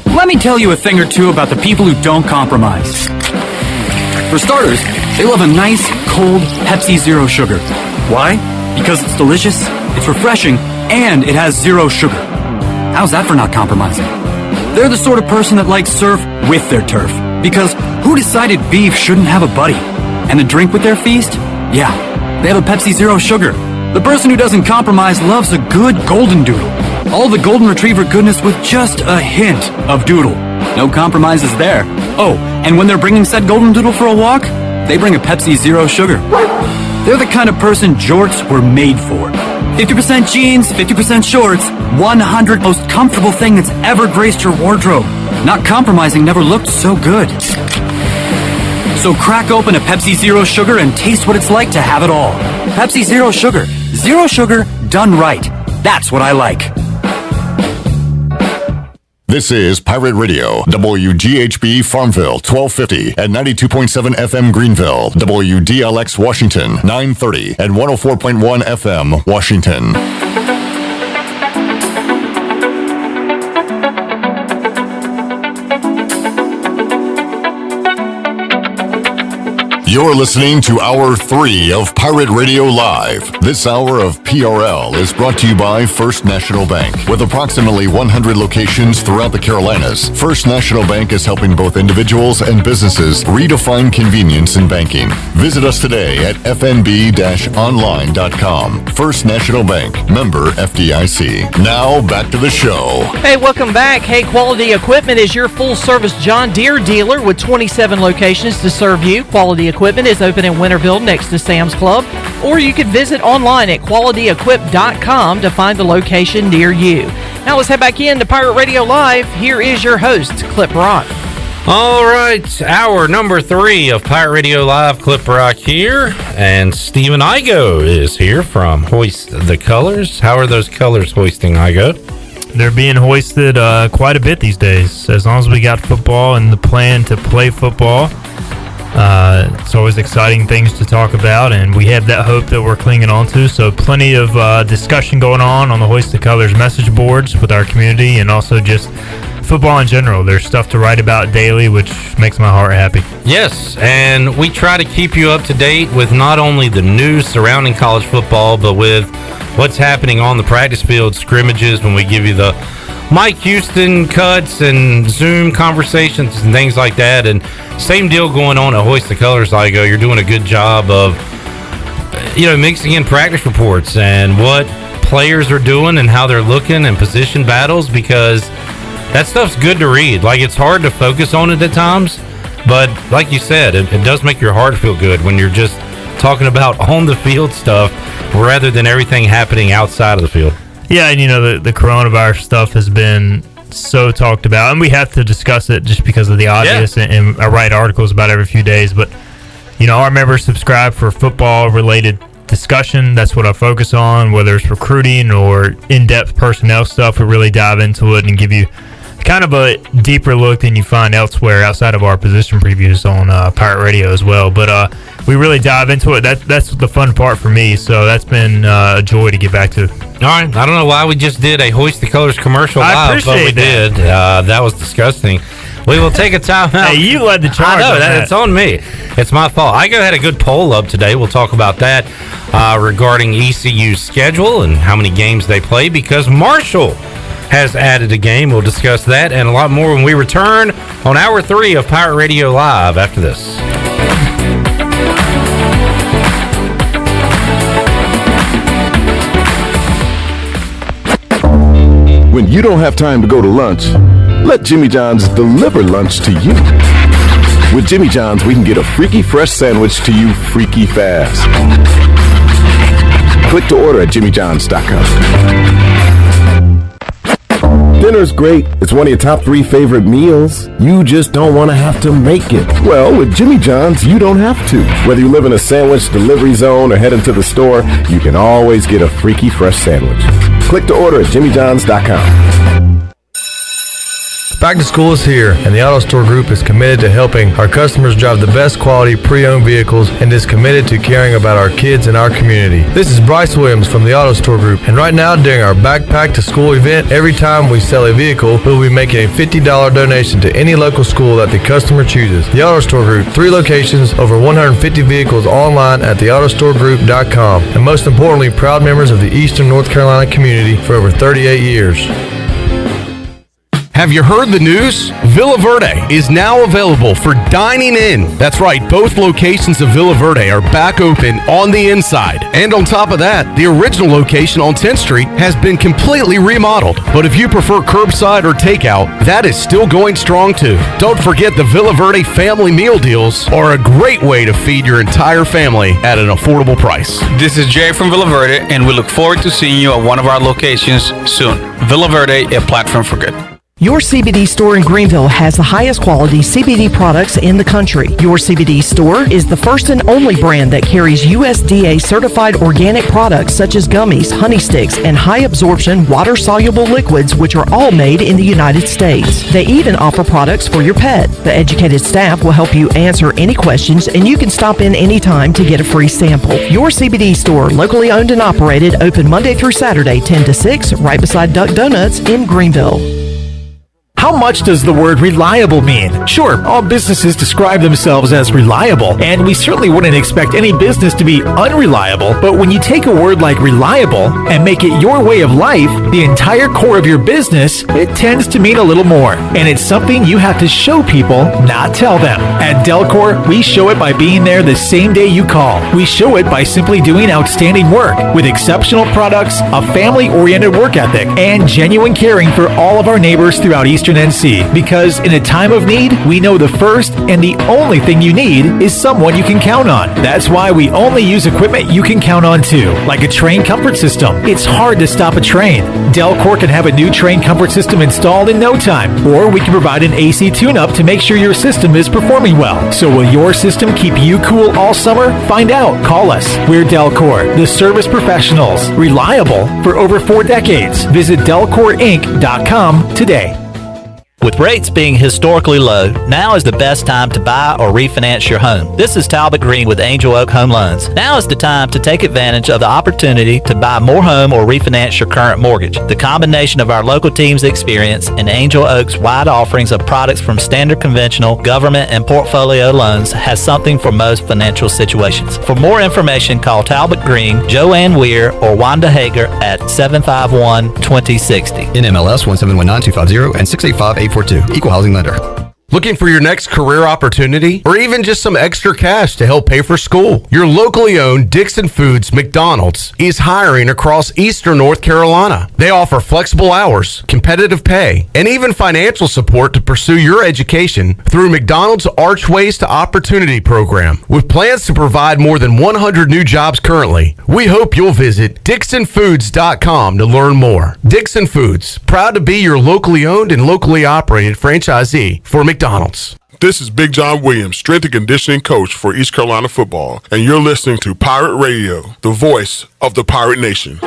Let me tell you a thing or two about the people who don't compromise. For starters, they love a nice, cold Pepsi Zero Sugar. Why? Because it's delicious, it's refreshing, and it has zero sugar. How's that for not compromising? They're the sort of person that likes surf with their turf. Because who decided beef shouldn't have a buddy? And a drink with their feast? Yeah, they have a Pepsi Zero Sugar. The person who doesn't compromise loves a good golden doodle. All the golden retriever goodness with just a hint of doodle. No compromises there. Oh, and when they're bringing said golden doodle for a walk, they bring a Pepsi Zero Sugar. They're the kind of person jorts were made for. 50% jeans, 50% shorts, 100 most comfortable thing that's ever graced your wardrobe. Not compromising never looked so good. So crack open a Pepsi Zero Sugar and taste what it's like to have it all. Pepsi Zero Sugar. Zero sugar done right. That's what I like. This is Pirate Radio, WGHB Farmville, 1250 and 92.7 FM Greenville, WDLX Washington, 930 and 104.1 FM Washington. You're listening to Hour 3 of Pirate Radio Live. This hour of PRL is brought to you by First National Bank. With approximately 100 locations throughout the Carolinas, First National Bank is helping both individuals and businesses redefine convenience in banking. Visit us today at fnb-online.com. First National Bank, member FDIC. Now, back to the show. Hey, welcome back. Hey, Quality Equipment is your full-service John Deere dealer with 27 locations to serve you. Quality Equipment is open in Winterville next to Sam's Club, or you can visit online at qualityequip.com to find the location near you. Now let's head back into Pirate Radio Live. Here is your host, Clip Rock. All right, hour number 3 of Pirate Radio Live, Clip Rock here, and Stephen Igoe is here from Hoist the Colors. How are those colors hoisting, Igoe? They're being hoisted quite a bit these days. As long as we got football and the plan to play football, it's always exciting things to talk about, and we have that hope that we're clinging on to. So plenty of discussion going on the Hoist the Colors message boards with our community, and also just football in general. There's stuff to write about daily, which makes my heart happy. Yes, and we try to keep you up to date with not only the news surrounding college football, but with what's happening on the practice field, scrimmages, when we give you the Mike Houston cuts and Zoom conversations and things like that. And same deal going on at Hoist the Colors, Igoe. You're doing a good job of, mixing in practice reports and what players are doing and how they're looking and position battles, because that stuff's good to read. Like, it's hard to focus on it at times, but like you said, it does make your heart feel good when you're just talking about on the field stuff rather than everything happening outside of the field. Yeah, and the coronavirus stuff has been so talked about, and we have to discuss it just because of the obvious, and I write articles about it every few days. But our members subscribe for football related discussion. That's what I focus on, whether it's recruiting or in-depth personnel stuff. We really dive into it and give you kind of a deeper look than you find elsewhere outside of our position previews on Pirate Radio as well. But we really dive into it. That's the fun part for me. So that's been a joy to get back to. All right. I don't know why we just did a Hoist the Colors commercial live, but we did. That was disgusting. We will take a time out. Hey, you led the charge. I know, it's on me. It's my fault. Igoe had a good poll up today. We'll talk about that regarding ECU's schedule and how many games they play, because Marshall has added a game. We'll discuss that and a lot more when we return on Hour 3 of Pirate Radio Live after this. When you don't have time to go to lunch, let Jimmy John's deliver lunch to you. With Jimmy John's, we can get a freaky fresh sandwich to you freaky fast. Click to order at jimmyjohns.com. Dinner's great. It's one of your top 3 favorite meals. You just don't want to have to make it. Well, with Jimmy John's, you don't have to. Whether you live in a sandwich delivery zone or head into the store, you can always get a freaky fresh sandwich. Click to order at jimmyjohns.com. Back to school is here, and the Auto Store Group is committed to helping our customers drive the best quality pre-owned vehicles and is committed to caring about our kids and our community. This is Bryce Williams from the Auto Store Group, and right now during our Backpack to School event, every time we sell a vehicle, we'll be making a $50 donation to any local school that the customer chooses. The Auto Store Group, 3 locations, over 150 vehicles online at theautostoregroup.com, and most importantly, proud members of the Eastern North Carolina community for over 38 years. Have you heard the news? Villa Verde is now available for dining in. That's right, both locations of Villa Verde are back open on the inside. And on top of that, the original location on 10th Street has been completely remodeled. But if you prefer curbside or takeout, that is still going strong too. Don't forget the Villa Verde family meal deals are a great way to feed your entire family at an affordable price. This is Jay from Villa Verde, and we look forward to seeing you at one of our locations soon. Villa Verde, a platform for good. Your CBD store in Greenville has the highest quality CBD products in the country. Your CBD store is the first and only brand that carries USDA certified organic products such as gummies, honey sticks, and high absorption water soluble liquids, which are all made in the United States. They even offer products for your pet. The educated staff will help you answer any questions, and you can stop in anytime to get a free sample. Your CBD store, locally owned and operated, open Monday through Saturday 10 to 6, right beside Duck Donuts in Greenville. How much does the word reliable mean? Sure, all businesses describe themselves as reliable, and we certainly wouldn't expect any business to be unreliable, but when you take a word like reliable and make it your way of life, the entire core of your business, it tends to mean a little more. And it's something you have to show people, not tell them. At Delcor, we show it by being there the same day you call. We show it by simply doing outstanding work with exceptional products, a family-oriented work ethic, and genuine caring for all of our neighbors throughout Eastern NC, because in a time of need, we know the first and the only thing you need is someone you can count on. That's why we only use equipment you can count on too, like a train comfort system. It's hard to stop a train. Delcor can have a new train comfort system installed in no time, or we can provide an AC tune-up to make sure your system is performing well. So will your system keep you cool all summer? Find out. Call us. We're Delcor, the service professionals. Reliable for over 4 decades. Visit DelcorInc.com today. With rates being historically low, now is the best time to buy or refinance your home. This is Talbot Green with Angel Oak Home Loans. Now is the time to take advantage of the opportunity to buy more home or refinance your current mortgage. The combination of our local team's experience and Angel Oak's wide offerings of products from standard conventional, government, and portfolio loans has something for most financial situations. For more information, call Talbot Green, Joanne Weir, or Wanda Hager at 751-2060. NMLS 1719250 and 685842. Equal housing lender. Looking for your next career opportunity or even just some extra cash to help pay for school? Your locally owned Dixon Foods McDonald's is hiring across eastern North Carolina. They offer flexible hours, competitive pay, and even financial support to pursue your education through McDonald's Archways to Opportunity program. With plans to provide more than 100 new jobs currently, we hope you'll visit DixonFoods.com to learn more. Dixon Foods, proud to be your locally owned and locally operated franchisee for McDonald's. This is Big John Williams, strength and conditioning coach for East Carolina football, and you're listening to Pirate Radio, the voice of the Pirate Nation.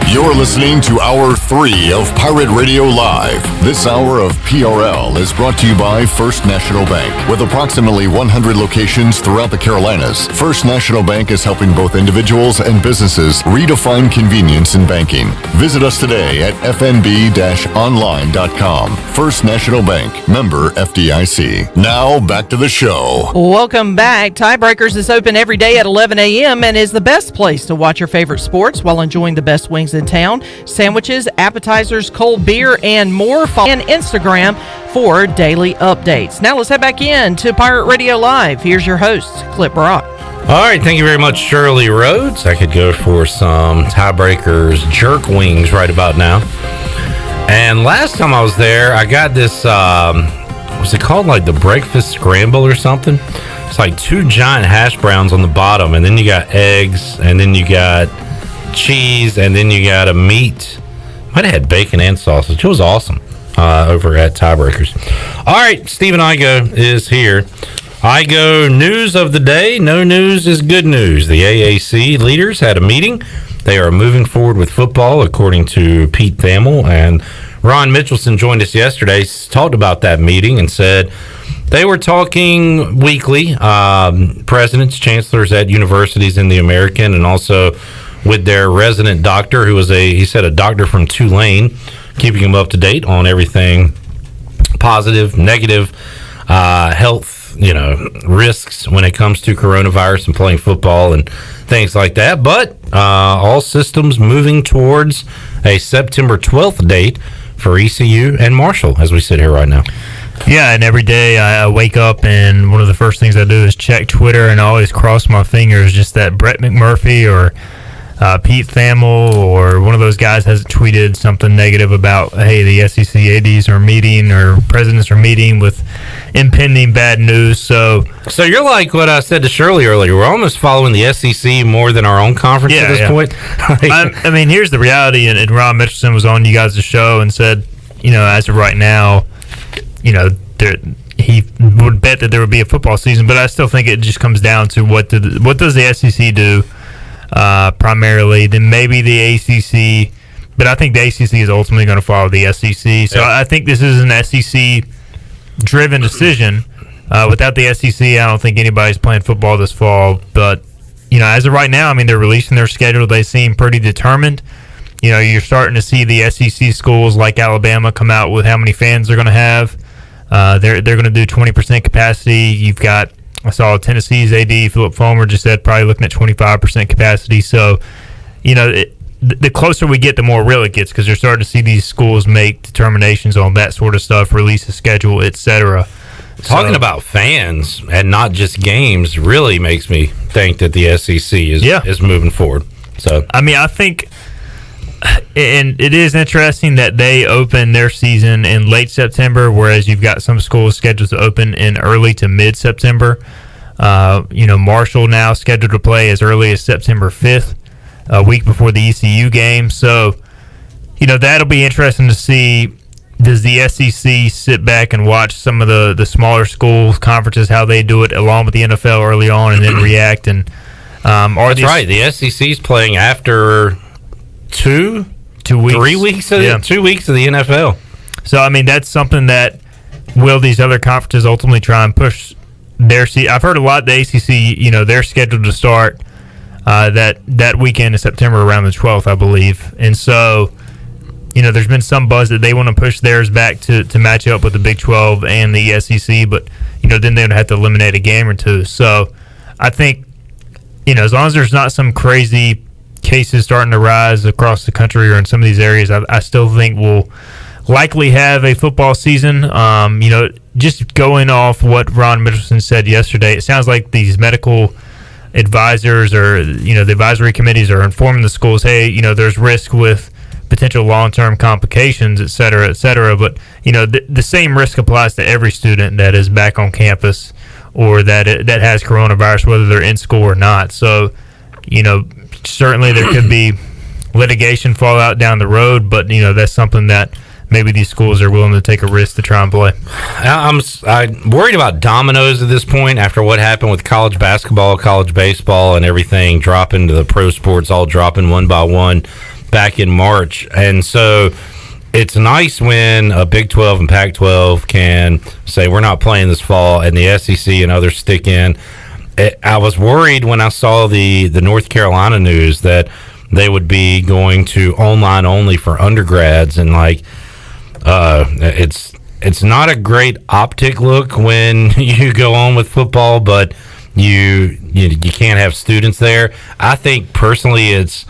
You're listening to Hour 3 of Pirate Radio Live. This hour of PRL is brought to you by First National Bank. With approximately 100 locations throughout the Carolinas, First National Bank is helping both individuals and businesses redefine convenience in banking. Visit us today at fnb-online.com. First National Bank, member FDIC. Now, back to the show. Welcome back. Tiebreakers is open every day at 11 a.m. and is the best place to watch your favorite sports while enjoying the best wings in town, sandwiches, appetizers, cold beer, and more. Follow on Instagram for daily updates. Now let's head back in to Pirate Radio Live. Here's your host, Clip Brock. All right, thank you very much, Shirley Rhodes. I could go for some Tiebreakers jerk wings right about now. And last time I was there, I got this, was it called like the breakfast scramble or something? It's like 2 giant hash browns on the bottom, and then you got eggs, and then you got cheese, and then you got a meat. Might have had bacon and sausage. It was awesome over at Tiebreakers. All right, Stephen Igoe is here. Igoe news of the day. No news is good news. The AAC leaders had a meeting. They are moving forward with football, according to Pete Thamel. And Ron Mitchelson joined us yesterday, talked about that meeting, and said they were talking weekly, presidents, chancellors at universities in the American, and also with their resident doctor, who was he said a doctor from Tulane, keeping him up to date on everything positive, negative, health, risks when it comes to coronavirus and playing football and things like that. But all systems moving towards a September 12th date for ECU and Marshall as we sit here right now. Yeah, and every day I wake up and one of the first things I do is check Twitter, and I always cross my fingers just that Brett McMurphy or Pete Thamel or one of those guys has tweeted something negative about, hey, the SEC ADs are meeting or presidents are meeting with impending bad news. So you're like what I said to Shirley earlier. We're almost following the SEC more than our own conference at this point. I mean, here's the reality, and Ron Mitchelson was on you guys' show and said, as of right now, he would bet that there would be a football season, but I still think it just comes down to what does the SEC do primarily, then maybe the ACC, but I think the ACC is ultimately going to follow the SEC. So I think this is an SEC-driven decision. Without the SEC, I don't think anybody's playing football this fall. But, as of right now, I mean, they're releasing their schedule. They seem pretty determined. You're starting to see the SEC schools like Alabama come out with how many fans they're going to have. They're going to do 20% capacity. I saw Tennessee's AD, Philip Fulmer, just said probably looking at 25% capacity. So, the closer we get, the more real it gets, because you're starting to see these schools make determinations on that sort of stuff, release a schedule, etc. Talking about fans and not just games really makes me think that the SEC is moving forward. So, I mean, I think, and it is interesting that they open their season in late September, whereas you've got some schools scheduled to open in early to mid-September. Marshall now scheduled to play as early as September 5th, a week before the ECU game. So, that'll be interesting to see does the SEC sit back and watch some of the smaller school conferences, how they do it along with the NFL early on, and then react? And that's right. The SEC's playing after 2 weeks, 3 weeks of 2 weeks of the NFL. So I mean, that's something that will these other conferences ultimately try and push their seat. I've heard a lot. The ACC, they're scheduled to start that weekend in September around the 12th, I believe, and so. There's been some buzz that they want to push theirs back to match up with the Big 12 and the SEC, but, then they would have to eliminate a game or two. So I think, as long as there's not some crazy cases starting to rise across the country or in some of these areas, I still think we'll likely have a football season. Just going off what Ron Mitchelson said yesterday, it sounds like these medical advisors or, the advisory committees are informing the schools, hey, there's risk with potential long-term complications, et cetera, but the same risk applies to every student that is back on campus or that has coronavirus, whether they're in school or not. So certainly there could be litigation fallout down the road, but that's something that maybe these schools are willing to take a risk to try and play. I'm worried about dominoes at this point after what happened with college basketball, college baseball, and everything dropping to the pro sports, all dropping one by one back in March. And so it's nice when a Big 12 and Pac-12 can say we're not playing this fall, and the SEC and others stick in. I was worried when I saw the North Carolina news that they would be going to online only for undergrads, and it's not a great optic look when you go on with football, but you can't have students there. I think personally it's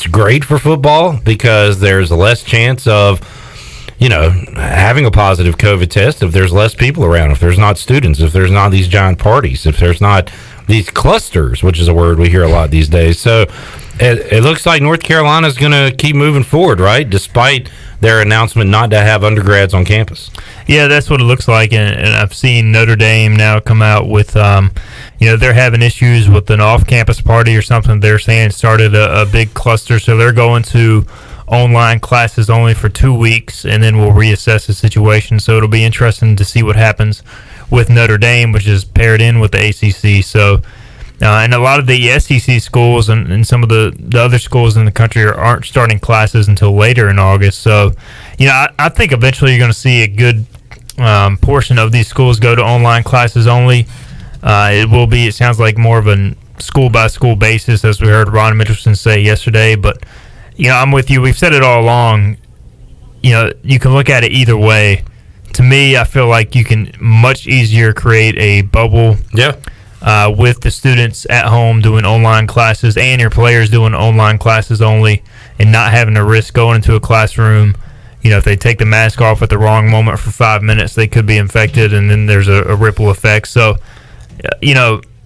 great for football because there's less chance of having a positive COVID test if there's less people around, if there's not students, if there's not these giant parties, if there's not these clusters, which is a word we hear a lot these days. So it looks like North Carolina is going to keep moving forward, right, despite their announcement not to have undergrads on campus. Yeah, that's what it looks like, and I've seen Notre Dame now come out with, they're having issues with an off-campus party or something. They're saying started a big cluster, so they're going to online classes only for 2 weeks, and then we'll reassess the situation. So it'll be interesting to see what happens with Notre Dame, which is paired in with the ACC. So, and a lot of the SEC schools and some of the other schools in the country aren't starting classes until later in August. So, I think eventually you're going to see a good portion of these schools go to online classes only. It sounds like more of a school-by-school basis, as we heard Ron Mitchelson say yesterday. But, I'm with you. We've said it all along. You can look at it either way. To me, I feel like you can much easier create a bubble with the students at home doing online classes and your players doing online classes only and not having to risk going into a classroom. If they take the mask off at the wrong moment for 5 minutes, they could be infected, and then there's a ripple effect. So,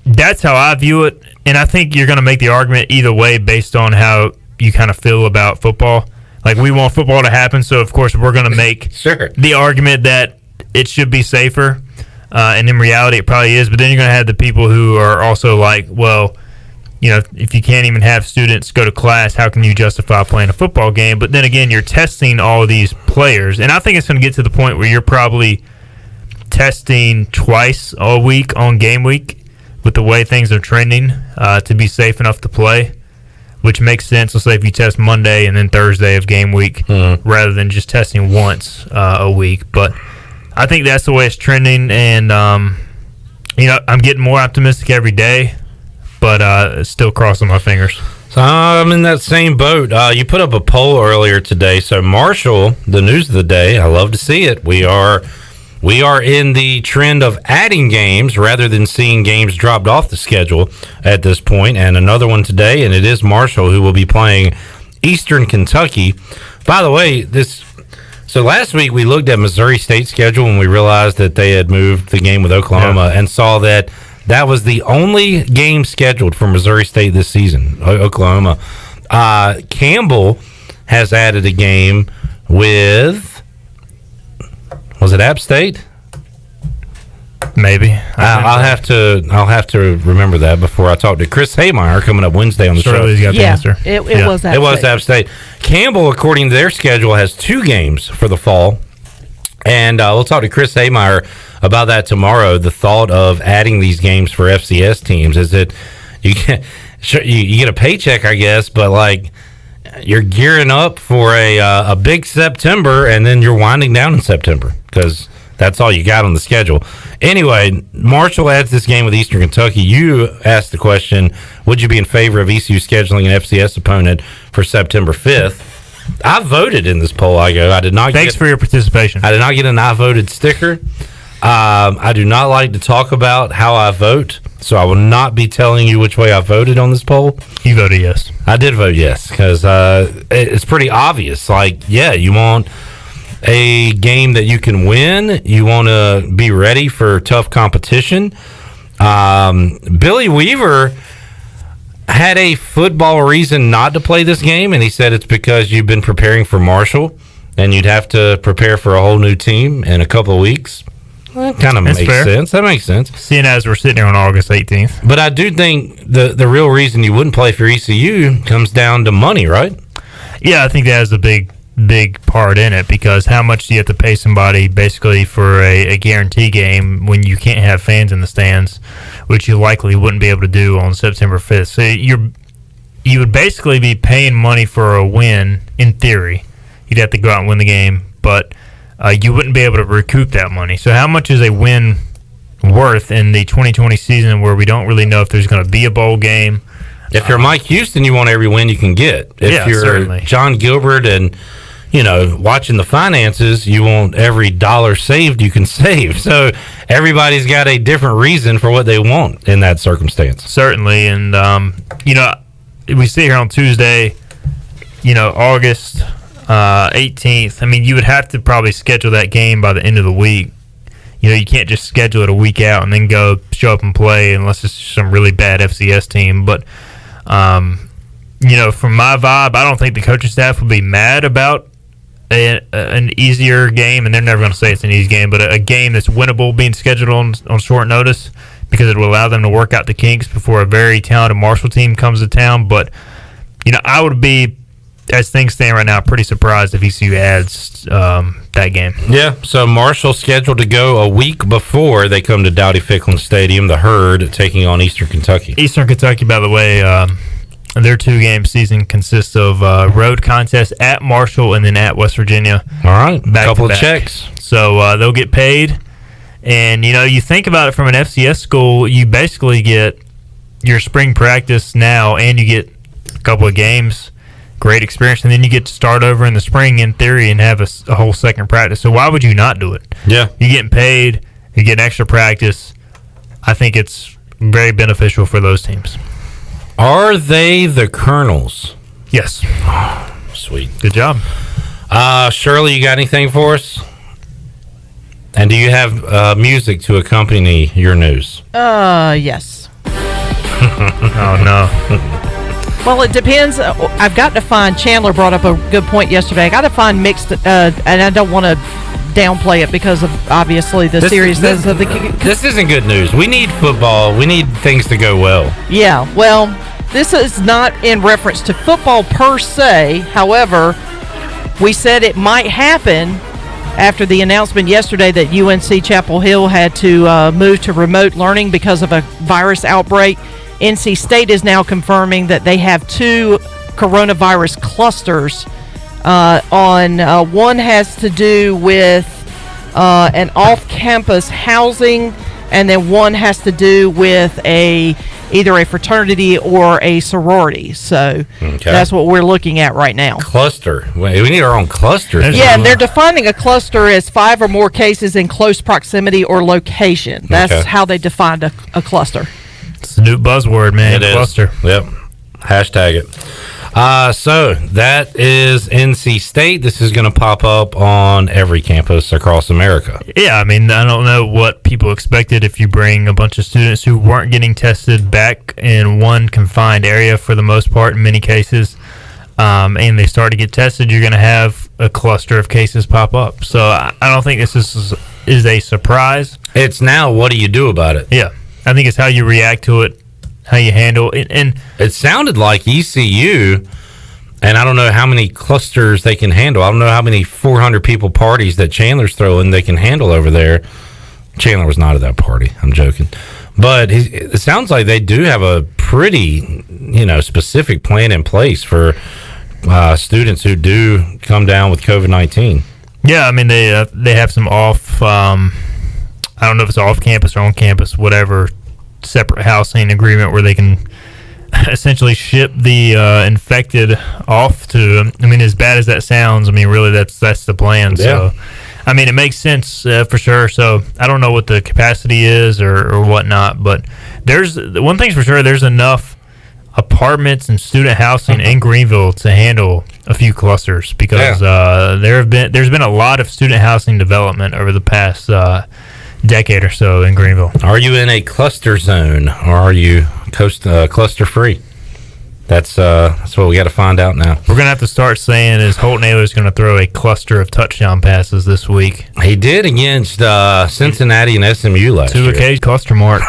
that's how I view it, and I think you're going to make the argument either way based on how you kind of feel about football. Like, we want football to happen, so of course we're going to make the argument that it should be safer, and in reality it probably is. But then you're going to have the people who are also like, well, if you can't even have students go to class, how can you justify playing a football game? But then again, you're testing all of these players, and I think it's going to get to the point where you're probably testing twice a week on game week with the way things are trending to be safe enough to play, which makes sense. Let's say if you test Monday and then Thursday of game week rather than just testing once a week. But I think that's the way it's trending, and I'm getting more optimistic every day, but still crossing my fingers. So I'm in that same boat. You put up a poll earlier today. So Marshall, the news of the day, I love to see it. We are in the trend of adding games rather than seeing games dropped off the schedule at this point. And another one today, and it is Marshall who will be playing Eastern Kentucky. By the way, so last week we looked at Missouri State's schedule and we realized that they had moved the game with Oklahoma and saw that was the only game scheduled for Missouri State this season, Oklahoma. Campbell has added a game with... Was it App State? Maybe. I'll have to remember that before I talk to Chris Haymeyer coming up Wednesday on the show. He's got the answer. It was App State. App State. Campbell, according to their schedule, has 2 games for the fall And we'll talk to Chris Haymeyer about that tomorrow. The thought of adding these games for FCS teams is that you get a paycheck, I guess, but like you're gearing up for a big September, and then you're winding down in September because that's all you got on the schedule. Anyway, Marshall adds this game with Eastern Kentucky. You asked the question, would you be in favor of ECU scheduling an FCS opponent for September 5th? I voted in this poll, Igoe. I did not. Thanks for your participation. I did not get an I voted sticker. I do not like to talk about how I vote, so I will not be telling you which way I voted on this poll. You voted yes. I did vote yes because it's pretty obvious. Like, yeah, you want a game that you can win. You want to be ready for tough competition. Billy Weaver had a football reason not to play this game, and he said it's because you've been preparing for Marshall, and you'd have to prepare for a whole new team in a couple of weeks. Well, that kind of makes sense. That makes sense. Seeing as we're sitting here on August 18th. But I do think the real reason you wouldn't play for ECU comes down to money, right? Yeah, I think that has a big part in it, because how much do you have to pay somebody basically for a guarantee game when you can't have fans in the stands, which you likely wouldn't be able to do on September 5th. So you would basically be paying money for a win in theory. You'd have to go out and win the game, but you wouldn't be able to recoup that money. So how much is a win worth in the 2020 season where we don't really know if there's going to be a bowl game? If you're Mike Houston, you want every win you can get. If you're certainly John Gilbert and watching the finances, you want every dollar saved you can save. So everybody's got a different reason for what they want in that circumstance. Certainly. And, we sit here on Tuesday, August 18th. I mean, you would have to probably schedule that game by the end of the week. You can't just schedule it a week out and then go show up and play unless it's some really bad FCS team. But, from my vibe, I don't think the coaching staff would be mad about an easier game, and they're never going to say it's an easy game, but a game that's winnable being scheduled on short notice, because it will allow them to work out the kinks before a very talented Marshall team comes to town. But, I would be, as things stand right now, pretty surprised if ECU adds that game. Yeah, so Marshall's scheduled to go a week before they come to Dowdy-Ficklin Stadium, the Herd taking on Eastern Kentucky. Eastern Kentucky, by the way, their 2-game season consists of road contests at Marshall and then at West Virginia. All right, a couple of checks. So they'll get paid. And, you think about it from an FCS school, you basically get your spring practice now and you get a couple of games, great experience, and then you get to start over in the spring in theory and have a whole second practice. So why would you not do it? Yeah. You're getting paid, you get extra practice. I think it's very beneficial for those teams. Are they the Colonels? Yes. Oh, sweet. Good job. Shirley, you got anything for us? And do you have music to accompany your news? Yes. Oh, no. Well, it depends. I've got to find, Chandler brought up a good point yesterday. I got to find mixed, and I don't want to downplay it because of obviously the seriousness of the. This isn't good news. We need football. We need things to go well. Yeah, well, this is not in reference to football per se. However, we said it might happen after the announcement yesterday that UNC Chapel Hill had to move to remote learning because of a virus outbreak. NC State is now confirming that they have 2 coronavirus clusters. One has to do with an off-campus housing, and then one has to do with either a fraternity or a sorority. So that's what we're looking at right now. Cluster. We need our own cluster. Yeah, and they're defining a cluster as 5 or more cases in close proximity or location. That's how they defined a cluster. It's the new buzzword, man. It cluster. Is. Yep. Hashtag it. So that is NC State. This is going to pop up on every campus across America. Yeah, I mean, I don't know what people expected if you bring a bunch of students who weren't getting tested back in one confined area for the most part in many cases, and they start to get tested, you're going to have a cluster of cases pop up. So I don't think this is a surprise. It's now, what do you do about it? Yeah. I think it's how you react to it, how you handle it. And it sounded like ECU And I don't know how many clusters they can handle. I don't know how many 400 people parties that Chandler's throwing they can handle over there. Chandler was not at that party. I'm joking. But it sounds like they do have a pretty, specific plan in place for students who do come down with COVID-19. Yeah, I mean, they have some off, I don't know if it's off campus or on campus, whatever, separate housing agreement where they can essentially ship the infected off to, I mean, as bad as that sounds, I mean, really that's the plan. Yeah. So, I mean, it makes sense for sure. So I don't know what the capacity is or whatnot, but there's one thing's for sure, there's enough apartments and student housing in Greenville to handle a few clusters because there's been a lot of student housing development over the past decade or so in Greenville. Are you in a cluster zone or are you cluster free? That's what we got to find out now. We're gonna have to start saying is Holton Aylor's gonna throw a cluster of touchdown passes this week. He did against Cincinnati and SMU last year. 2 occasions cluster mark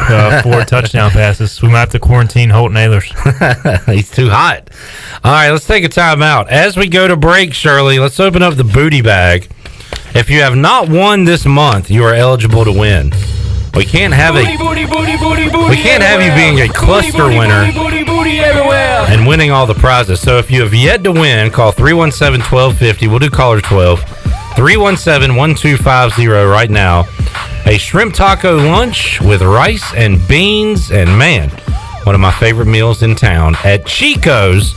4 touchdown passes. We might have to quarantine Holton Aylor's. He's too hot. All right, let's take a time out. As we go to break, Shirley, let's open up the booty bag. If you have not won this month, you are eligible to win. We can't have you being a cluster winner and winning all the prizes. So if you have yet to win, call 317-1250. We'll do caller 12. 317-1250 right now. A shrimp taco lunch with rice and beans and, man, one of my favorite meals in town at Chico's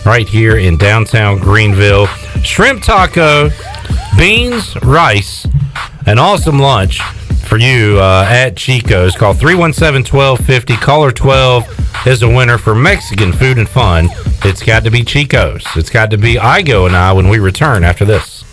right here in downtown Greenville. Shrimp taco, beans, rice, an awesome lunch for you at Chico's. Call 317-1250. Caller 12 is a winner for Mexican food and fun. It's got to be Chico's. It's got to be Igoe and I when we return after this.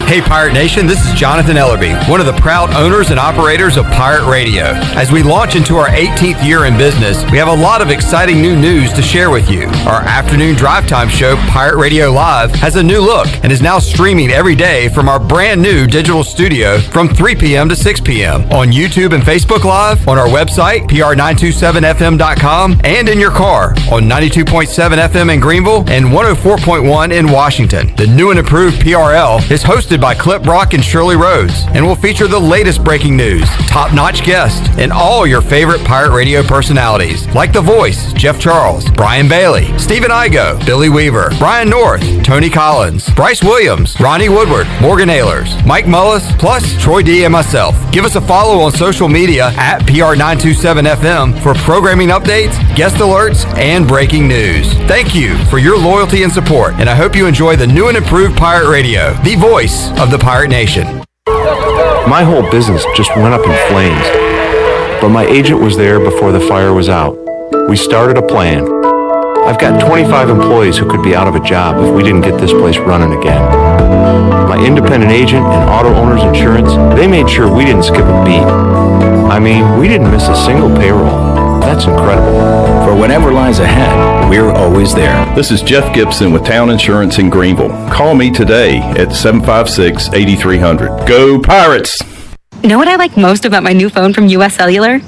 Hey Pirate Nation, this is Jonathan Ellerby, one of the proud owners and operators of Pirate Radio. As we launch into our 18th year in business, we have a lot of exciting new news to share with you. Our afternoon drive time show, Pirate Radio Live, has a new look and is now streaming every day from our brand new digital studio from 3 p.m. to 6 p.m. on YouTube and Facebook Live, on our website, pr927fm.com, and in your car on 92.7 FM in Greenville and 104.1 in Washington. The new and improved PRL is hosted by Clip Rock and Shirley Rhodes and will feature the latest breaking news, top-notch guests, and all your favorite Pirate Radio personalities like The Voice, Jeff Charles, Brian Bailey, Stephen Igoe, Billy Weaver, Brian North, Tony Collins, Bryce Williams, Ronnie Woodward, Morgan Ehlers, Mike Mullis, plus Troy D and myself. Give us a follow on social media at PR927FM for programming updates, guest alerts, and breaking news. Thank you for your loyalty and support, and I hope you enjoy the new and improved Pirate Radio, the voice of the Pirate Nation. My whole business just went up in flames, but my agent was there before the fire was out. We started a plan. I've got 25 employees who could be out of a job if we didn't get this place running again. My independent agent and auto owner's insurance, they made sure we didn't skip a beat. I mean, we didn't miss a single payroll. That's incredible. For whatever lies ahead, we're always there. This is Jeff Gibson with Town Insurance in Greenville. Call me today at 756-8300. Go Pirates! Know what I like most about my new phone from US Cellular?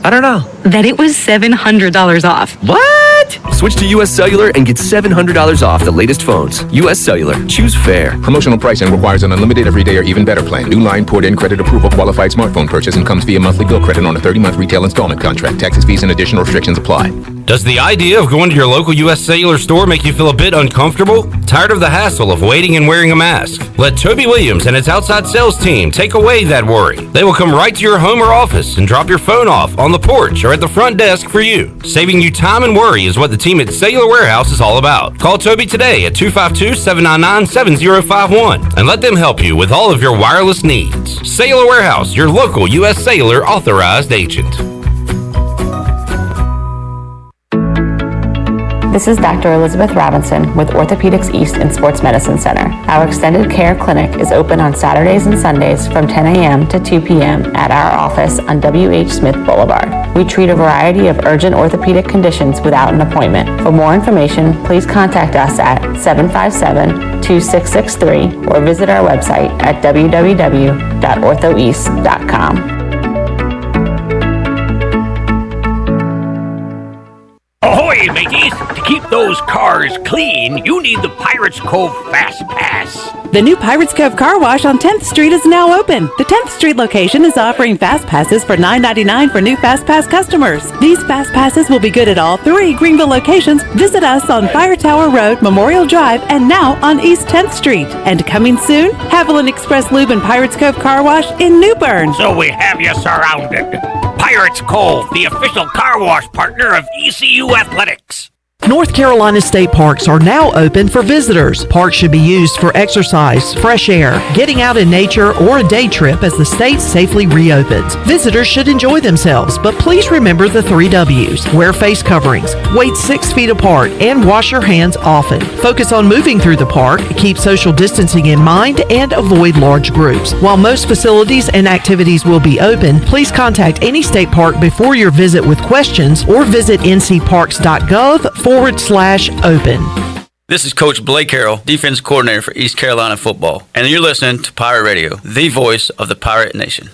I don't know. That it was $700 off. What? Switch to US Cellular and get $700 off the latest phones. US Cellular. Choose fair. Promotional pricing requires an unlimited everyday or even better plan. New line, port-in, credit approval, qualified smartphone purchase, and comes via monthly bill credit on a 30-month retail installment contract. Taxes, fees, and additional restrictions apply. Does the idea of going to your local U.S. Cellular store make you feel a bit uncomfortable? Tired of the hassle of waiting and wearing a mask? Let Toby Williams and his outside sales team take away that worry. They will come right to your home or office and drop your phone off on the porch or at the front desk for you. Saving you time and worry is what the team at Cellular Warehouse is all about. Call Toby today at 252-799-7051 and let them help you with all of your wireless needs. Cellular Warehouse, your local U.S. Cellular authorized agent. This is Dr. Elizabeth Robinson with Orthopedics East and Sports Medicine Center. Our extended care clinic is open on Saturdays and Sundays from 10 a.m. to 2 p.m. at our office on W.H. Smith Boulevard. We treat a variety of urgent orthopedic conditions without an appointment. For more information, please contact us at 757-2663 or visit our website at www.orthoeast.com. Ahoy, Hey, mateys, to keep those cars clean, you need the Pirates Cove Fast Pass. The new Pirates Cove Car Wash on 10th Street is now open. The 10th Street location is offering Fast Passes for $9.99 for new Fast Pass customers. These Fast Passes will be good at all 3 Greenville locations. Visit us on Fire Tower Road, Memorial Drive, and now on East 10th Street. And coming soon, Haviland Express Lube and Pirates Cove Car Wash in New Bern. So we have you surrounded. Pirates Cove, the official car wash partner of ECU Athletics. North Carolina state parks are now open for visitors. Parks should be used for exercise, fresh air, getting out in nature, or a day trip as the state safely reopens. Visitors should enjoy themselves, but please remember the 3 W's. Wear face coverings, wait 6 feet apart, and wash your hands often. Focus on moving through the park, keep social distancing in mind, and avoid large groups. While most facilities and activities will be open, please contact any state park before your visit with questions or visit ncparks.gov/open. This is Coach Blake Carroll, defense coordinator for East Carolina football, and you're listening to Pirate Radio, the voice of the Pirate Nation.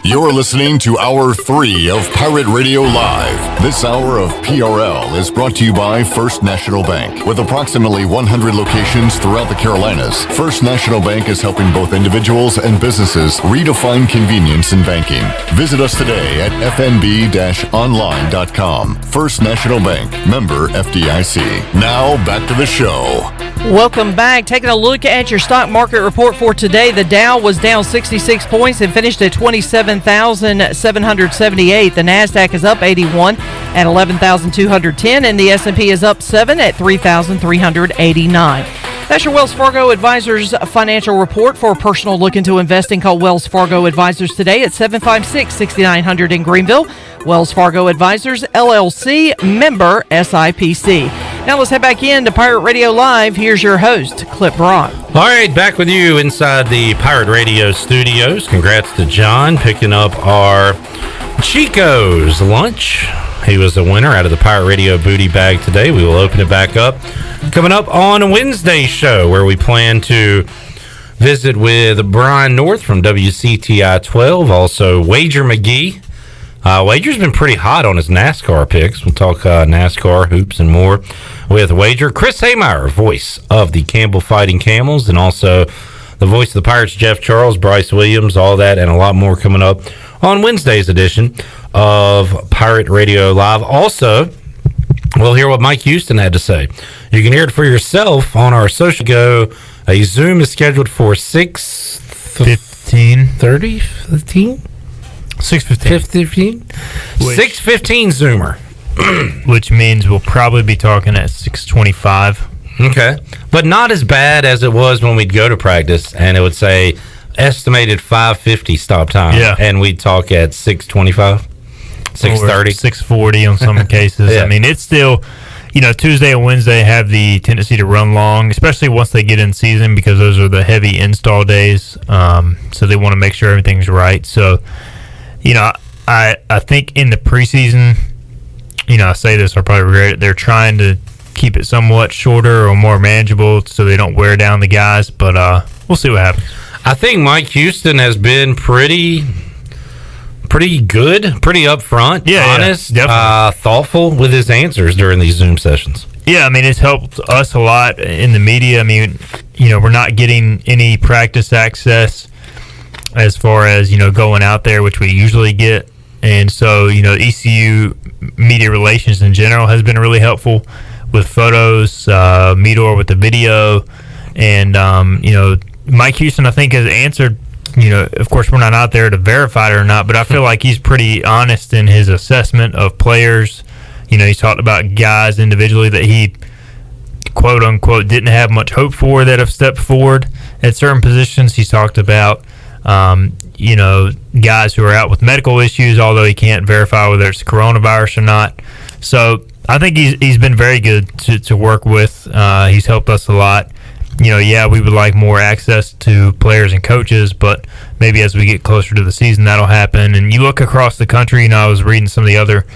You're listening to Hour 3 of Pirate Radio Live. This hour of PRL is brought to you by First National Bank. With approximately 100 locations throughout the Carolinas, First National Bank is helping both individuals and businesses redefine convenience in banking. Visit us today at fnb-online.com. First National Bank, member FDIC. Now, back to the show. Welcome back. Taking a look at your stock market report for today, the Dow was down 66 points and finished at 27,778. The NASDAQ is up 81 at 11,210, and the S&P is up 7 at 3,389. That's your Wells Fargo Advisors financial report. For a personal look into investing, call Wells Fargo Advisors today at 756-6900 in Greenville. Wells Fargo Advisors, LLC, member SIPC. Now let's head back in to Pirate Radio Live. Here's your host, Clip Brock. All right, back with you inside the Pirate Radio studios. Congrats to John picking up our Chico's lunch. He was the winner out of the Pirate Radio booty bag today. We will open it back up coming up on Wednesday's show, where we plan to visit with Brian North from WCTI 12, also Wager McGee. Wager's been pretty hot on his NASCAR picks. We'll talk NASCAR, hoops, and more with Wager. Chris Haymeyer, voice of the Campbell Fighting Camels, and also the voice of the Pirates, Jeff Charles, Bryce Williams, all that and a lot more coming up on Wednesday's edition of Pirate Radio Live. Also, we'll hear what Mike Houston had to say. You can hear it for yourself on our social go. A Zoom is scheduled for 6:15. 6:15 Zoomer. Which means we'll probably be talking at 6:25. Okay. But not as bad as it was when we'd go to practice and it would say estimated 5:50 stop time. Yeah. And we'd talk at 6:25, 6:30. 6:40 on some cases. Yeah. I mean, it's still, Tuesday and Wednesday have the tendency to run long, especially once they get in season, because those are the heavy install days. So they want to make sure everything's right. So, I think in the preseason, I say this, I'll probably regret it, they're trying to keep it somewhat shorter or more manageable so they don't wear down the guys, but we'll see what happens. I think Mike Houston has been pretty good, pretty upfront, honest, thoughtful with his answers during these Zoom sessions. Yeah, I mean, it's helped us a lot in the media. I mean, we're not getting any practice access as far as, going out there, which we usually get. And so, ECU media relations in general has been really helpful with photos, Meador with the video. And, Mike Houston, I think, has answered, of course, we're not out there to verify it or not, but I feel like he's pretty honest in his assessment of players. He's talked about guys individually that he, quote unquote, didn't have much hope for that have stepped forward at certain positions. He's talked about, guys who are out with medical issues, although he can't verify whether it's coronavirus or not. So I think he's been very good to work with. He's helped us a lot. We would like more access to players and coaches, but maybe as we get closer to the season, that'll happen. And you look across the country, I was reading some of the other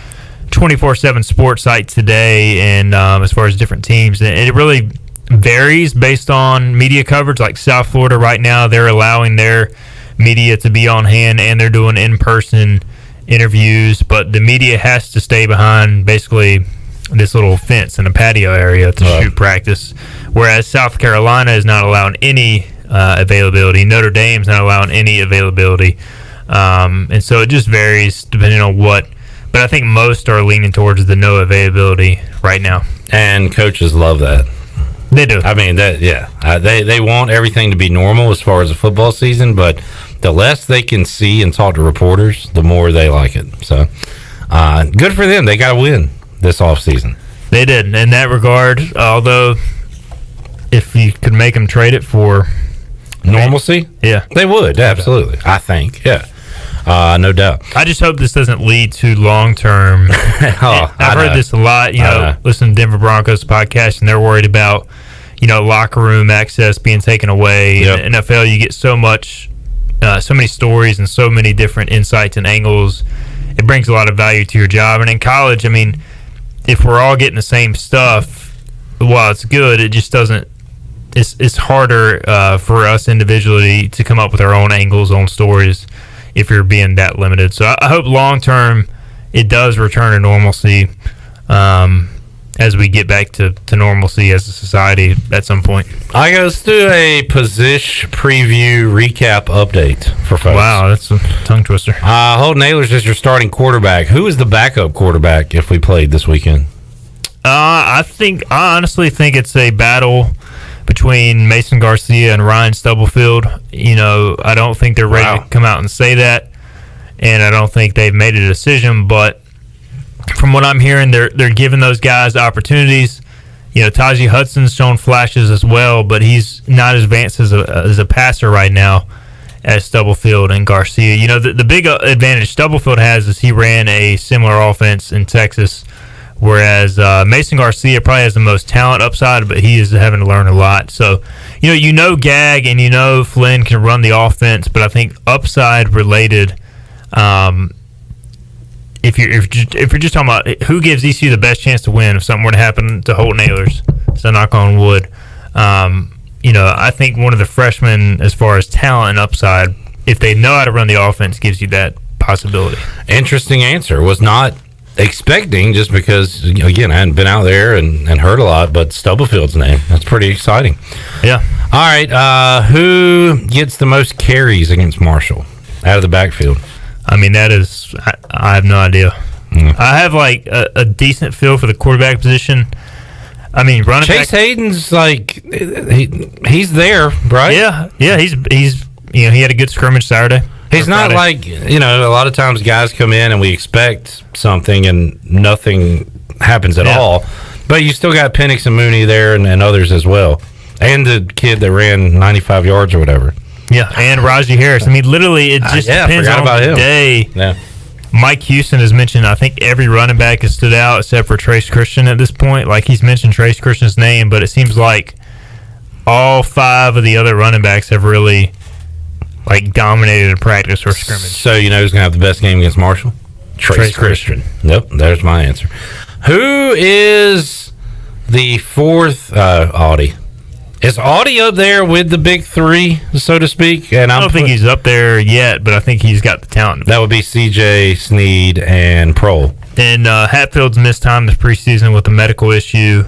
24/7 sports sites today, and as far as different teams, it really varies based on media coverage. Like South Florida right now, they're allowing their media to be on hand and they're doing in-person interviews, but the media has to stay behind basically this little fence in a patio area to shoot practice, whereas South Carolina is not allowing any availability. Notre Dame's not allowing any availability, and so it just varies depending on what, but I think most are leaning towards the no availability right now. And coaches love that. They do. I mean, they want everything to be normal as far as the football season, but the less they can see and talk to reporters, the more they like it. So, good for them. They got to win this offseason. They did. In that regard, although if you could make them trade it for normalcy, yeah, they would. Absolutely. I think, yeah. No doubt. I just hope this doesn't lead to long-term. I've heard this a lot. Listen to Denver Broncos podcast, and they're worried about, locker room access being taken away. Yep. In the NFL, you get so many stories and so many different insights and angles. It brings a lot of value to your job. And in college, I mean, if we're all getting the same stuff, while it's good, it just doesn't. It's harder for us individually to come up with our own angles, own stories, if you're being that limited. So I hope long term it does return to normalcy as we get back to normalcy as a society at some point. Let's do a position preview recap update for folks. Wow, that's a tongue twister. Holden Ahlers is your starting quarterback. Who is the backup quarterback if we played this weekend? I honestly think it's a battle between Mason Garcia and Ryan Stubblefield. I don't think they're ready to come out and say that, and I don't think they've made a decision, but from what I'm hearing, they're giving those guys opportunities. Tajee Hudson's shown flashes as well, but he's not as advanced as a passer right now as Stubblefield and Garcia. The big advantage Stubblefield has is he ran a similar offense in Texas, whereas Mason Garcia probably has the most talent upside, but he is having to learn a lot. So, Gag and Flynn can run the offense, but I think upside related. If you're just talking about who gives ECU the best chance to win if something were to happen to Holton Ahlers, so knock on wood, I think one of the freshmen, as far as talent and upside, if they know how to run the offense, gives you that possibility. Interesting answer. Was not expecting, just because, again, I hadn't been out there and heard a lot, but Stubblefield's name. That's pretty exciting. Yeah. All right. Who gets the most carries against Marshall out of the backfield? I mean, that is, I have no idea. I have like a decent feel for the quarterback position. I mean, running Chase back, Hayden's like he's there, right? Yeah. He's he had a good scrimmage Saturday. He's not like a lot of times guys come in and we expect something and nothing happens at all. But you still got Penix and Mooney there and others as well, and the kid that ran 95 yards or whatever. Yeah, and Rajee Harris. I mean, literally, it just depends on the day. Yeah. Mike Houston has mentioned, I think every running back has stood out except for Trace Christian at this point. Like, he's mentioned Trace Christian's name, but it seems like all five of the other running backs have really, dominated a practice or scrimmage. So, who's going to have the best game against Marshall? Trace Christian. Yep, there's my answer. Who is the fourth Audie? Is Audie up there with the big three, so to speak? And I don't think he's up there yet, but I think he's got the talent. That would be CJ, Snead, and Prohl. And Hatfield's missed time this preseason with a medical issue,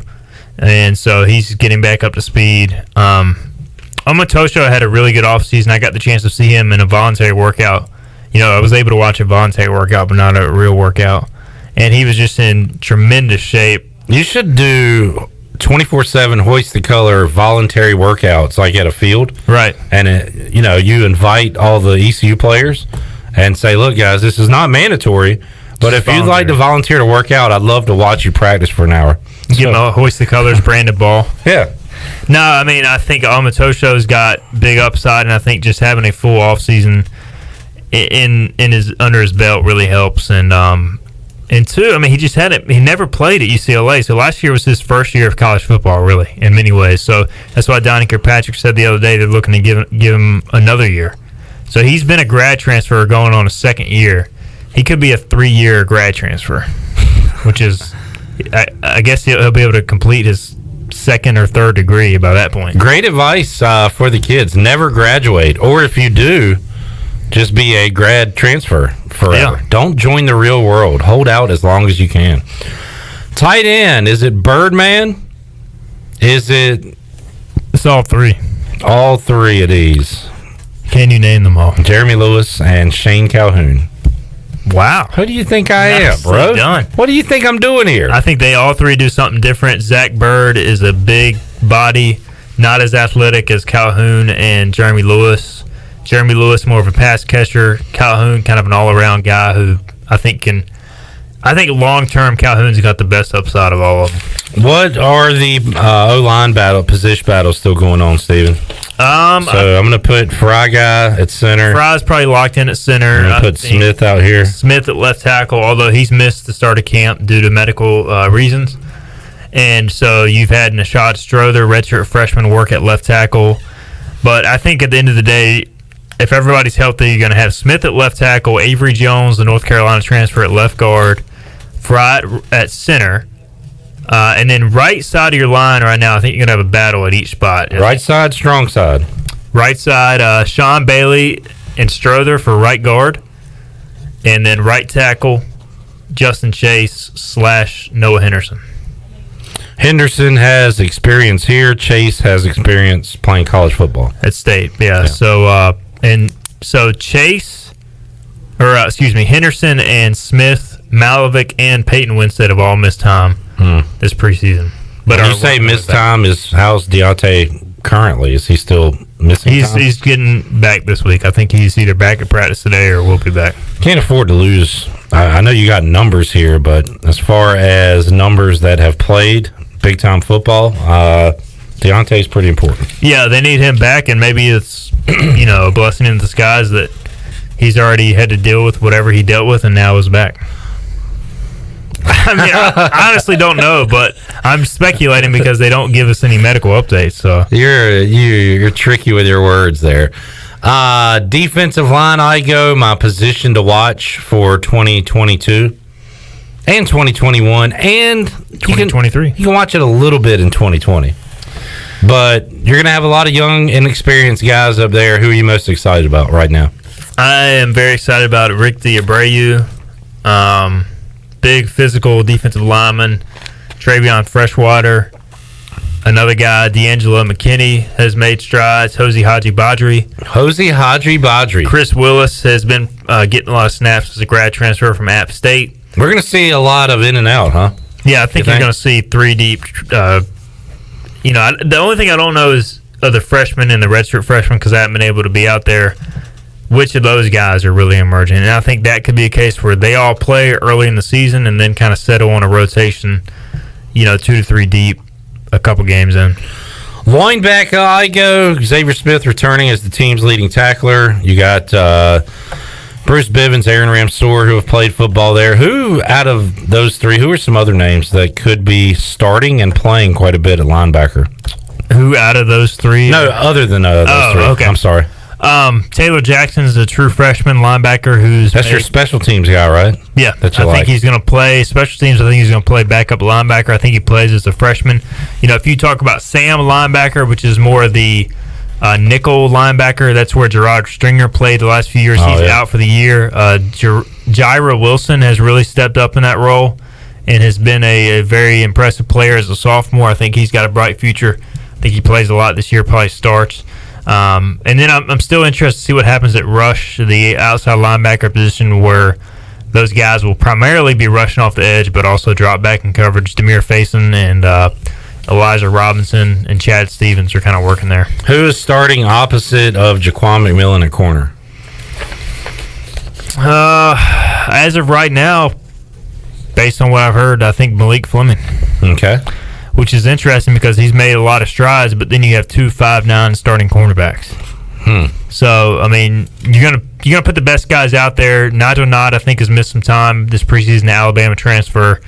and so he's getting back up to speed. Omatosho had a really good offseason. I got the chance to see him in a voluntary workout. I was able to watch a voluntary workout, but not a real workout. And he was just in tremendous shape. You should do 24/7 hoist the color voluntary workouts like at a field, right? And you invite all the ECU players and say, look guys, this is not mandatory, but if you'd like to volunteer to work out, I'd love to watch you practice for an hour. Give them a hoist the colors branded ball. Yeah. No, I mean, I think Omatosho's got big upside, and I think just having a full off season in his under his belt really helps. And two, I mean, he never played at UCLA, so last year was his first year of college football, really, in many ways. So that's why Donnie Kirkpatrick said the other day they're looking to give him another year. So he's been a grad transfer going on a second year. He could be a 3-year grad transfer, which is, I guess he'll be able to complete his second or third degree by that point. Great advice for the kids. Never graduate. Or if you do, just be a grad transfer forever. Yeah. Don't join the real world. Hold out as long as you can. Tight end, is it Birdman? Is it... It's all three. All three of these. Can you name them all? Jeremy Lewis and Shane Calhoun. Wow. Who do you think I am, Nicely bro? done. What do you think I'm doing here? I think they all three do something different. Zach Bird is a big body, not as athletic as Calhoun and Jeremy Lewis. Jeremy Lewis more of a pass catcher. Calhoun kind of an all-around guy who I think long-term Calhoun's got the best upside of all of them. What are the O-line position battles still going on, Steven? So I'm going to put Fry guy at center. Fry's probably locked in at center. I'm going to put Smith out here. Smith at left tackle, although he's missed the start of camp due to medical reasons. And so you've had Nashad Strother, redshirt freshman, work at left tackle. But I think at the end of the day, if everybody's healthy, you're going to have Smith at left tackle, Avery Jones, the North Carolina transfer, at left guard, Fry at center. And then right side of your line right now, I think you're going to have a battle at each spot. Right side, strong side. Right side, Sean Bailey and Strother for right guard. And then right tackle, Justin Chase / Noah Henderson. Henderson has experience here. Chase has experience playing college football. At State, yeah. So Chase, Henderson and Smith, Malavik, and Peyton Winstead have all missed time this preseason. But when you say missed time, how's Deontay currently? Is he still missing time? He's getting back this week. I think he's either back at practice today or will be back. Can't afford to lose. I know you got numbers here, but as far as numbers that have played big-time football, Deontay's pretty important. Yeah, they need him back, and maybe it's a blessing in disguise that he's already had to deal with whatever he dealt with and now is back. I mean, I honestly don't know, but I'm speculating because they don't give us any medical updates. So you're tricky with your words there. Defensive line, Igoe, my position to watch for 2022 and 2021 and 2023. You can watch it a little bit in 2020. But you're going to have a lot of young, inexperienced guys up there. Who are you most excited about right now? I am very excited about Rick Abreu. Big physical defensive lineman. Travion Freshwater. Another guy, D'Angelo McKinney, has made strides. Hosey Haji-Badri. Chris Willis has been getting a lot of snaps as a grad transfer from App State. We're going to see a lot of in and out, huh? Yeah, I think you're going to see three deep. The only thing I don't know is of the freshmen and the redshirt freshmen, because I haven't been able to be out there, which of those guys are really emerging. And I think that could be a case where they all play early in the season and then kind of settle on a rotation, 2 to 3 deep, a couple games in. Linebacker, Igoe, Xavier Smith returning as the team's leading tackler. You got Bruce Bivens, Aaron Ramsour, who have played football there. Who out of those three, who are some other names that could be starting and playing quite a bit at linebacker? Who out of those three? No, other than those three. Okay. I'm sorry. Taylor Jackson is a true freshman linebacker That's your special teams guy, right? Yeah, I think he's going to play special teams. I think he's going to play backup linebacker. I think he plays as a freshman. If you talk about Sam linebacker, which is more of the nickel linebacker, that's where Gerard Stringer played the last few years. He's out for the year. Jaira Wilson has really stepped up in that role and has been a very impressive player as a sophomore. I think he's got a bright future. I think he plays a lot this year, probably starts. And then I'm still interested to see what happens at rush, the outside linebacker position, where those guys will primarily be rushing off the edge, but also drop back in coverage. Demir Faison and Elijah Robinson and Chad Stevens are kind of working there. Who is starting opposite of Jaquan McMillan at corner? As of right now, based on what I've heard, I think Malik Fleming. Okay. Which is interesting because he's made a lot of strides, but then you have 2 5'9" starting cornerbacks. So, I mean, you're gonna put the best guys out there. Nigel Knott, I think, has missed some time this preseason. Alabama transfer.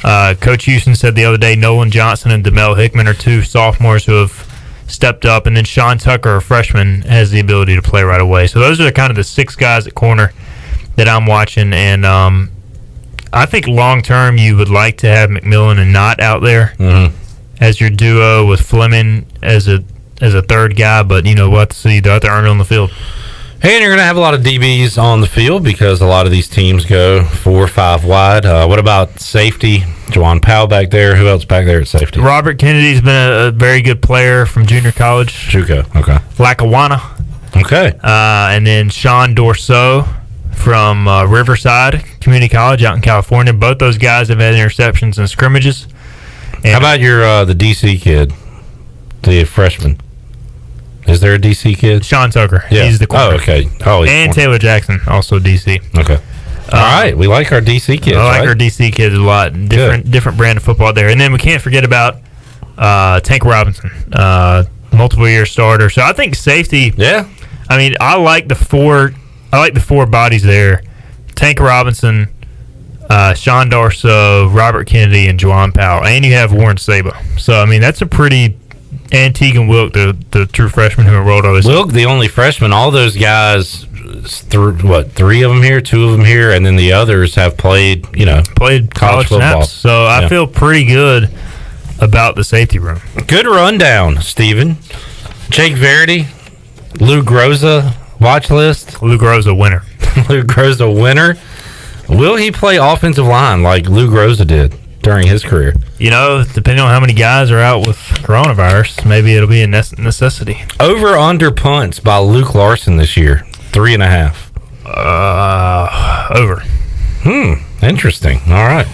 Coach Houston said the other day Nolan Johnson and DeMel Hickman are 2 sophomores who have stepped up, and then Sean Tucker, a freshman, has the ability to play right away. So those are kind of the 6 guys at corner that I'm watching, and I think long term you would like to have McMillan and Knott out there. as your duo with Fleming as a third guy, but we'll have to see. They'll have to earn it on the field. Hey, and you're going to have a lot of DBs on the field because a lot of these teams go 4 or 5 wide. What about safety? Juwan Powell back there. Who else back there at safety? Robert Kennedy's been a very good player from junior college. JUCO, okay. Lackawanna. Okay. And then Sean Dorso from Riverside Community College out in California. Both those guys have had interceptions and scrimmages. And how about your the DC kid, the freshman? Is there a DC kid? Sean Tucker. Yeah. He's the corner. Oh, okay. Oh, and Taylor Jackson, also DC. Okay. All right. We like our DC kids. I like our DC kids a lot. Different brand of football there. And then we can't forget about Tank Robinson, multiple year starter. So I think safety. Yeah. I mean, I like the four bodies there. Tank Robinson, Sean Darso, Robert Kennedy, and Juwan Powell. And you have Warren Saba. So I mean, that's a pretty. And Tegan Wilk, the true freshman who enrolled all this. Wilk, the only freshman. All those guys, 3 of them here, 2 of them here, and then the others have played college football. Snaps. So I feel pretty good about the safety room. Good rundown, Steven. Jake Verity, Lou Groza, watch list. Lou Groza winner. Lou Groza winner. Will he play offensive line like Lou Groza did during his career? Depending on how many guys are out with coronavirus, maybe it'll be a necessity. Over under punts by Luke Larson this year, 3.5. Over. Interesting. All right.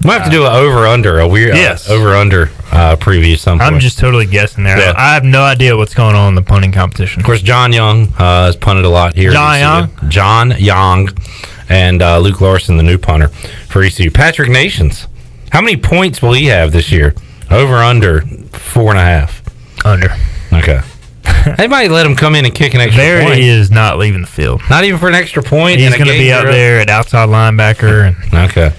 We'll have to do an over-under, a weird over-under preview some point. I'm just totally guessing there. Yeah. I have no idea what's going on in the punting competition. Of course, John Young has punted a lot here. John Young and Luke Larson, the new punter for ECU. Patrick Nations. How many points will he have this year? Over, under, 4.5. Under. Okay. They might let him come in and kick an extra point. Verity is not leaving the field. Not even for an extra point? He's going to be out there at outside linebacker. And okay.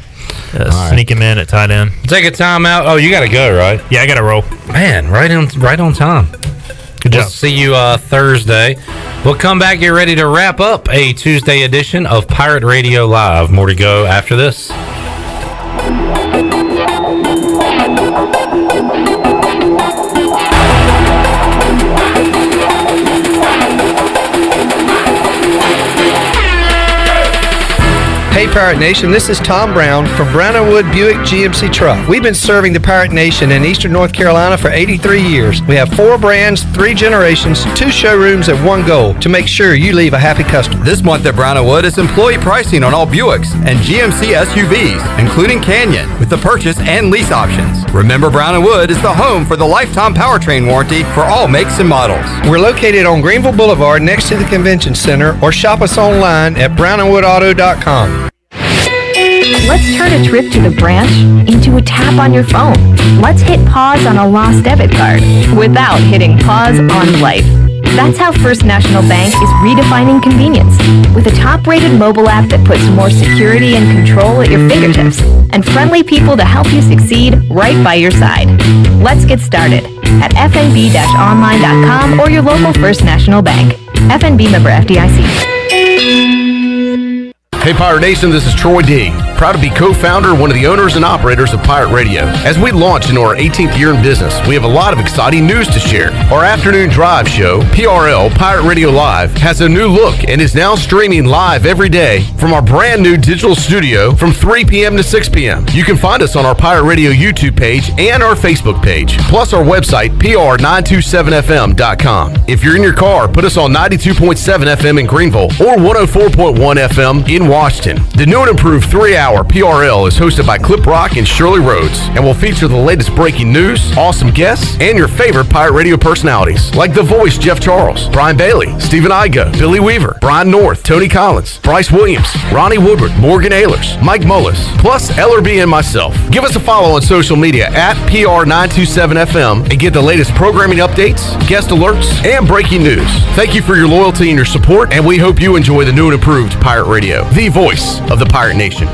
Sneak him in at tight end. Take a timeout. Oh, you got to go, right? Yeah, I got to roll. Man, right on time. Good job. We'll see you Thursday. We'll come back, get ready to wrap up a Tuesday edition of Pirate Radio Live. More to go after this. Hey Pirate Nation, this is Tom Brown from Brown & Wood Buick GMC Truck. We've been serving the Pirate Nation in Eastern North Carolina for 83 years. We have 4 brands, 3 generations, 2 showrooms, and 1 goal to make sure you leave a happy customer. This month at Brown & Wood is employee pricing on all Buicks and GMC SUVs, including Canyon, with the purchase and lease options. Remember, Brown & Wood is the home for the lifetime powertrain warranty for all makes and models. We're located on Greenville Boulevard next to the Convention Center, or shop us online at brownandwoodauto.com. Let's turn a trip to the branch into a tap on your phone. Let's hit pause on a lost debit card without hitting pause on life. That's how First National Bank is redefining convenience with a top-rated mobile app that puts more security and control at your fingertips and friendly people to help you succeed right by your side. Let's get started at fnb-online.com or your local First National Bank. FNB member FDIC. Hey Pirate Nation, this is Troy D. Proud to be co-founder, one of the owners and operators of Pirate Radio. As we launch into our 18th year in business, we have a lot of exciting news to share. Our afternoon drive show, PRL, Pirate Radio Live, has a new look and is now streaming live every day from our brand new digital studio from 3 p.m. to 6 p.m. You can find us on our Pirate Radio YouTube page and our Facebook page, plus our website, pr927fm.com. If you're in your car, put us on 92.7 FM in Greenville or 104.1 FM in Washington. The new and improved 3-hour PRL is hosted by Clip Rock and Shirley Rhodes and will feature the latest breaking news, awesome guests, and your favorite Pirate Radio personalities like The Voice Jeff Charles, Brian Bailey, Stephen Igoe, Billy Weaver, Brian North, Tony Collins, Bryce Williams, Ronnie Woodward, Morgan Ehlers, Mike Mullis, plus LRB and myself. Give us a follow on social media at PR927FM and get the latest programming updates, guest alerts, and breaking news. Thank you for your loyalty and your support, and we hope you enjoy the new and improved Pirate Radio, the voice of the Pirate Nation.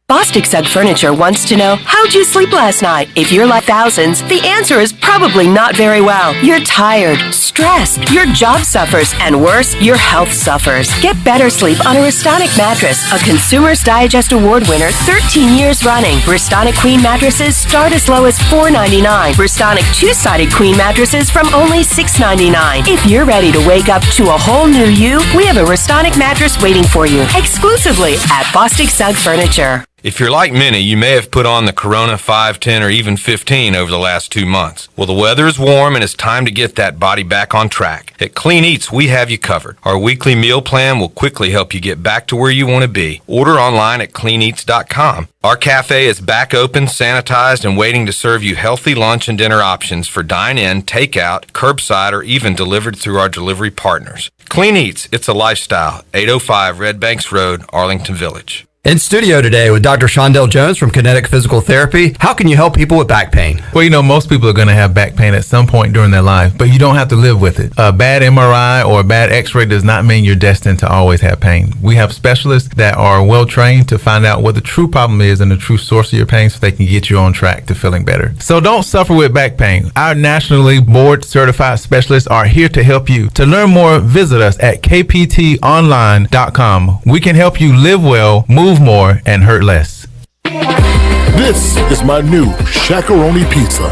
Bostic Sugg Furniture wants to know, how'd you sleep last night? If you're like thousands, the answer is probably not very well. You're tired, stressed, your job suffers, and worse, your health suffers. Get better sleep on a Restonic mattress, a Consumer's Digest Award winner 13 years running. Restonic Queen mattresses start as low as $4.99. Restonic two-sided Queen mattresses from only $6.99. If you're ready to wake up to a whole new you, we have a Restonic mattress waiting for you exclusively at Bostic Sugg Furniture. If you're like many, you may have put on the Corona 5, 10, or even 15 over the last 2 months. Well, the weather is warm and it's time to get that body back on track. At Clean Eats, we have you covered. Our weekly meal plan will quickly help you get back to where you want to be. Order online at cleaneats.com. Our cafe is back open, sanitized, and waiting to serve you healthy lunch and dinner options for dine-in, takeout, curbside, or even delivered through our delivery partners. Clean Eats, it's a lifestyle. 805 Red Banks Road, Arlington Village. In studio today with Dr. Shondell Jones from Kinetic Physical Therapy. How can you help people with back pain? Well, most people are going to have back pain at some point during their life, but you don't have to live with it. A bad MRI or a bad x-ray does not mean you're destined to always have pain. We have specialists that are well trained to find out what the true problem is and the true source of your pain so they can get you on track to feeling better. So don't suffer with back pain. Our nationally board certified specialists are here to help you. To learn more, visit us at kptonline.com. We can help you live well, move more, and hurt less. This is my new Shakaroni pizza.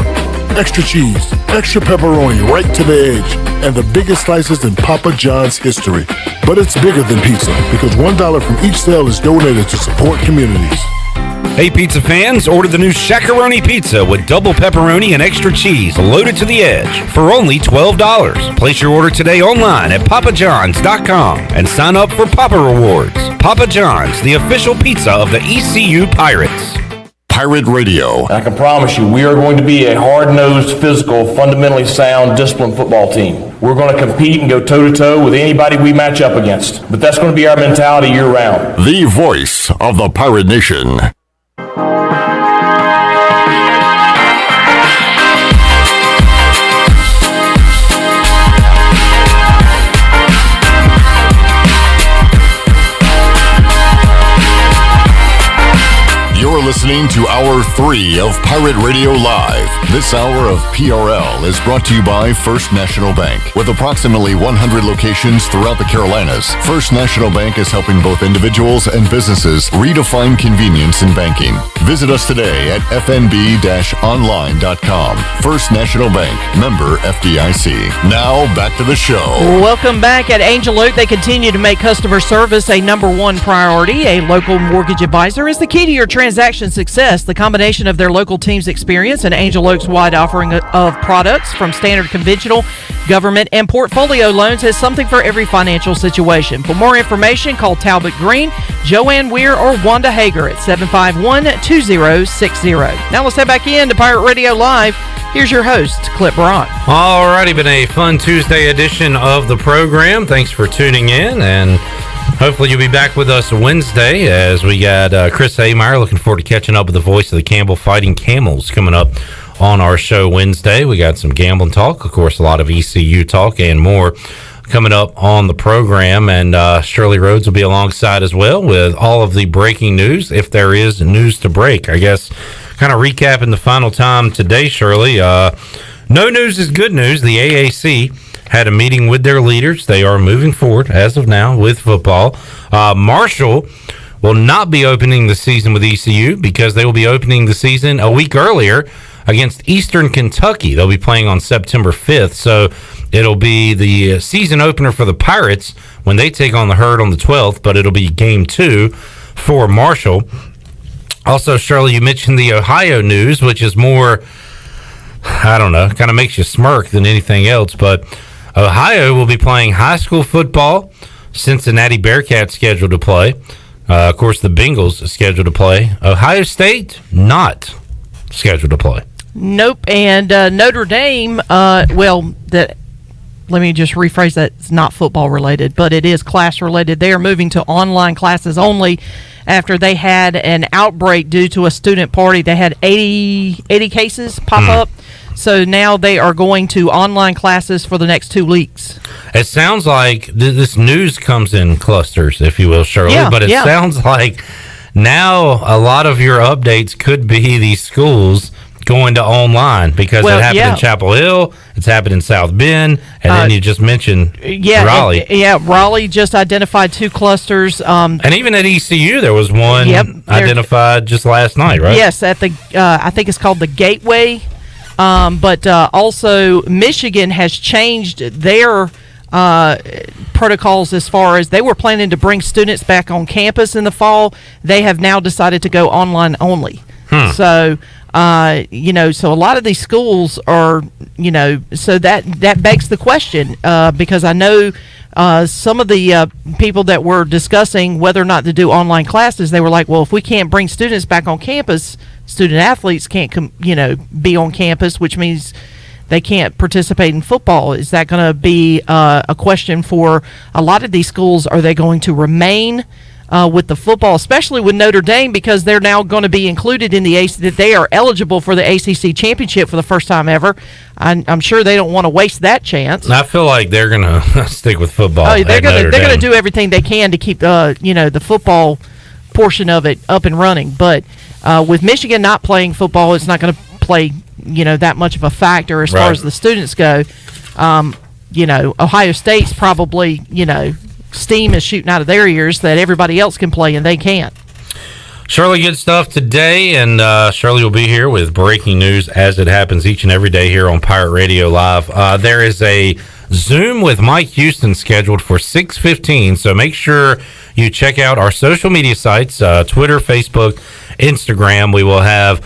Extra cheese, extra pepperoni right to the edge, and the biggest slices in Papa John's history. But it's bigger than pizza because $1 from each sale is donated to support communities. Hey pizza fans, order the new Shakaroni pizza with double pepperoni and extra cheese loaded to the edge for only $12. Place your order today online at papajohns.com and sign up for Papa Rewards. Papa John's, the official pizza of the ECU Pirates. Pirate Radio. I can promise you, we are going to be a hard-nosed, physical, fundamentally sound, disciplined football team. We're going to compete and go toe-to-toe with anybody we match up against. But that's going to be our mentality year-round. The voice of the Pirate Nation. You're listening to Hour 3 of Pirate Radio Live. This hour of PRL is brought to you by First National Bank. With approximately 100 locations throughout the Carolinas, First National Bank is helping both individuals and businesses redefine convenience in banking. Visit us today at fnb-online.com. First National Bank, member FDIC. Now, back to the show. Welcome back. At Angel Oak, they continue to make customer service a number one priority. A local mortgage advisor is the key to your transaction success. The combination of their local team's experience and Angel Oak's wide offering of products from standard, conventional, government, and portfolio loans has something for every financial situation. For more information, call Talbot Green, Joanne Weir, or Wanda Hager at 751-2060. Now let's head back in to Pirate Radio Live. Here's your host, Clip Brock. Alrighty, been a fun Tuesday edition of the program. Thanks for tuning in, and hopefully you'll be back with us Wednesday as we got Chris Ameyer. Looking forward to catching up with the voice of the Campbell Fighting Camels coming up on our show Wednesday. We got some gambling talk, of course, a lot of ECU talk and more coming up on the program, and Shirley Rhodes will be alongside as well with all of the breaking news, if there is news to break. I guess kind of recapping the final time today, Shirley. No news is good news. The AAC had a meeting with their leaders. They are moving forward as of now with football. Marshall will not be opening the season with ECU because they will be opening the season a week earlier against Eastern Kentucky. They'll be playing on September 5th, so it'll be the season opener for the Pirates when they take on the Herd on the 12th, but it'll be game 2 for Marshall. Also, Shirley, you mentioned the Ohio news, which is more, I don't know, kind of makes you smirk than anything else, but Ohio will be playing high school football. Cincinnati Bearcats scheduled to play. Of course, the Bengals are scheduled to play. Ohio State, not scheduled to play. Nope. And Notre Dame, let me just rephrase that. It's not football related, but it is class related. They are moving to online classes only after they had an outbreak due to a student party. They had 80 cases pop up. So now they are going to online classes for the next 2 weeks. It sounds like this news comes in clusters, if you will, Shirley. Yeah, but it sounds like Now, a lot of your updates could be these schools going to online because it happened in Chapel Hill, it's happened in South Bend, and then you just mentioned Raleigh. Raleigh just identified 2 clusters. And even at ECU, there was one identified just last night, right? Yes, at the I think it's called the Gateway. But also, Michigan has changed their protocols as far as they were planning to bring students back on campus in the fall. They have now decided to go online only. So, so a lot of these schools are, so that begs the question, because I know some of the people that were discussing whether or not to do online classes, they were like, well, if we can't bring students back on campus, student athletes can't be on campus, which means they can't participate in football. Is that going to be a question for a lot of these schools? Are they going to remain with the football, especially with Notre Dame, because they're now going to be included in the that they are eligible for the ACC championship for the first time ever? I'm sure they don't want to waste that chance. I feel like they're going to stick with football. Oh, they're going to do everything they can to keep the football portion of it up and running. But with Michigan not playing football, it's not going to play that much of a factor as far as the students go. Ohio State's probably steam is shooting out of their ears that everybody else can play and they can't. Shirley, good stuff today, and Shirley will be here with breaking news as it happens each and every day here on Pirate Radio Live. There is a Zoom with Mike Houston scheduled for 6:15, so make sure you check out our social media sites, Twitter, Facebook, Instagram. We will have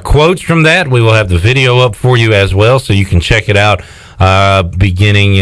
quotes from that. We will have the video up for you as well, so you can check it out beginning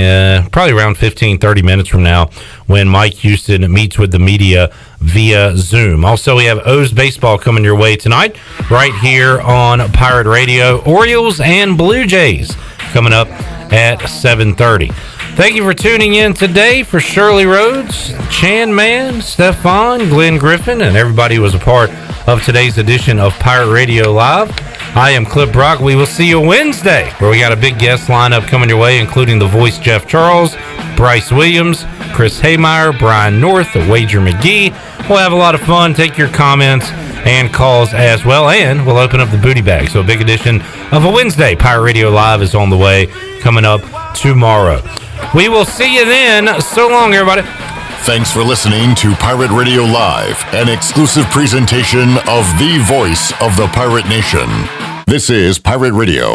probably around 15-30 minutes from now when Mike Houston meets with the media via Zoom. Also, we have O's baseball coming your way tonight right here on Pirate Radio. Orioles and Blue Jays coming up at 7:30. Thank you for tuning in today. For Shirley Rhodes, Chan Man, Stefan, Glenn Griffin, and everybody who was a part of today's edition of Pirate Radio Live, I am Clip Brock. We will see you Wednesday, where we got a big guest lineup coming your way, including the voice Jeff Charles, Bryce Williams, Chris Haymeyer, Brian North, the Wager McGee. We'll have a lot of fun. Take your comments and calls as well, and we'll open up the booty bag. So a big edition of a Wednesday. Pirate Radio Live is on the way, coming up tomorrow. We will see you then. So long, everybody. Thanks for listening to Pirate Radio Live, an exclusive presentation of the voice of the Pirate Nation. This is Pirate Radio.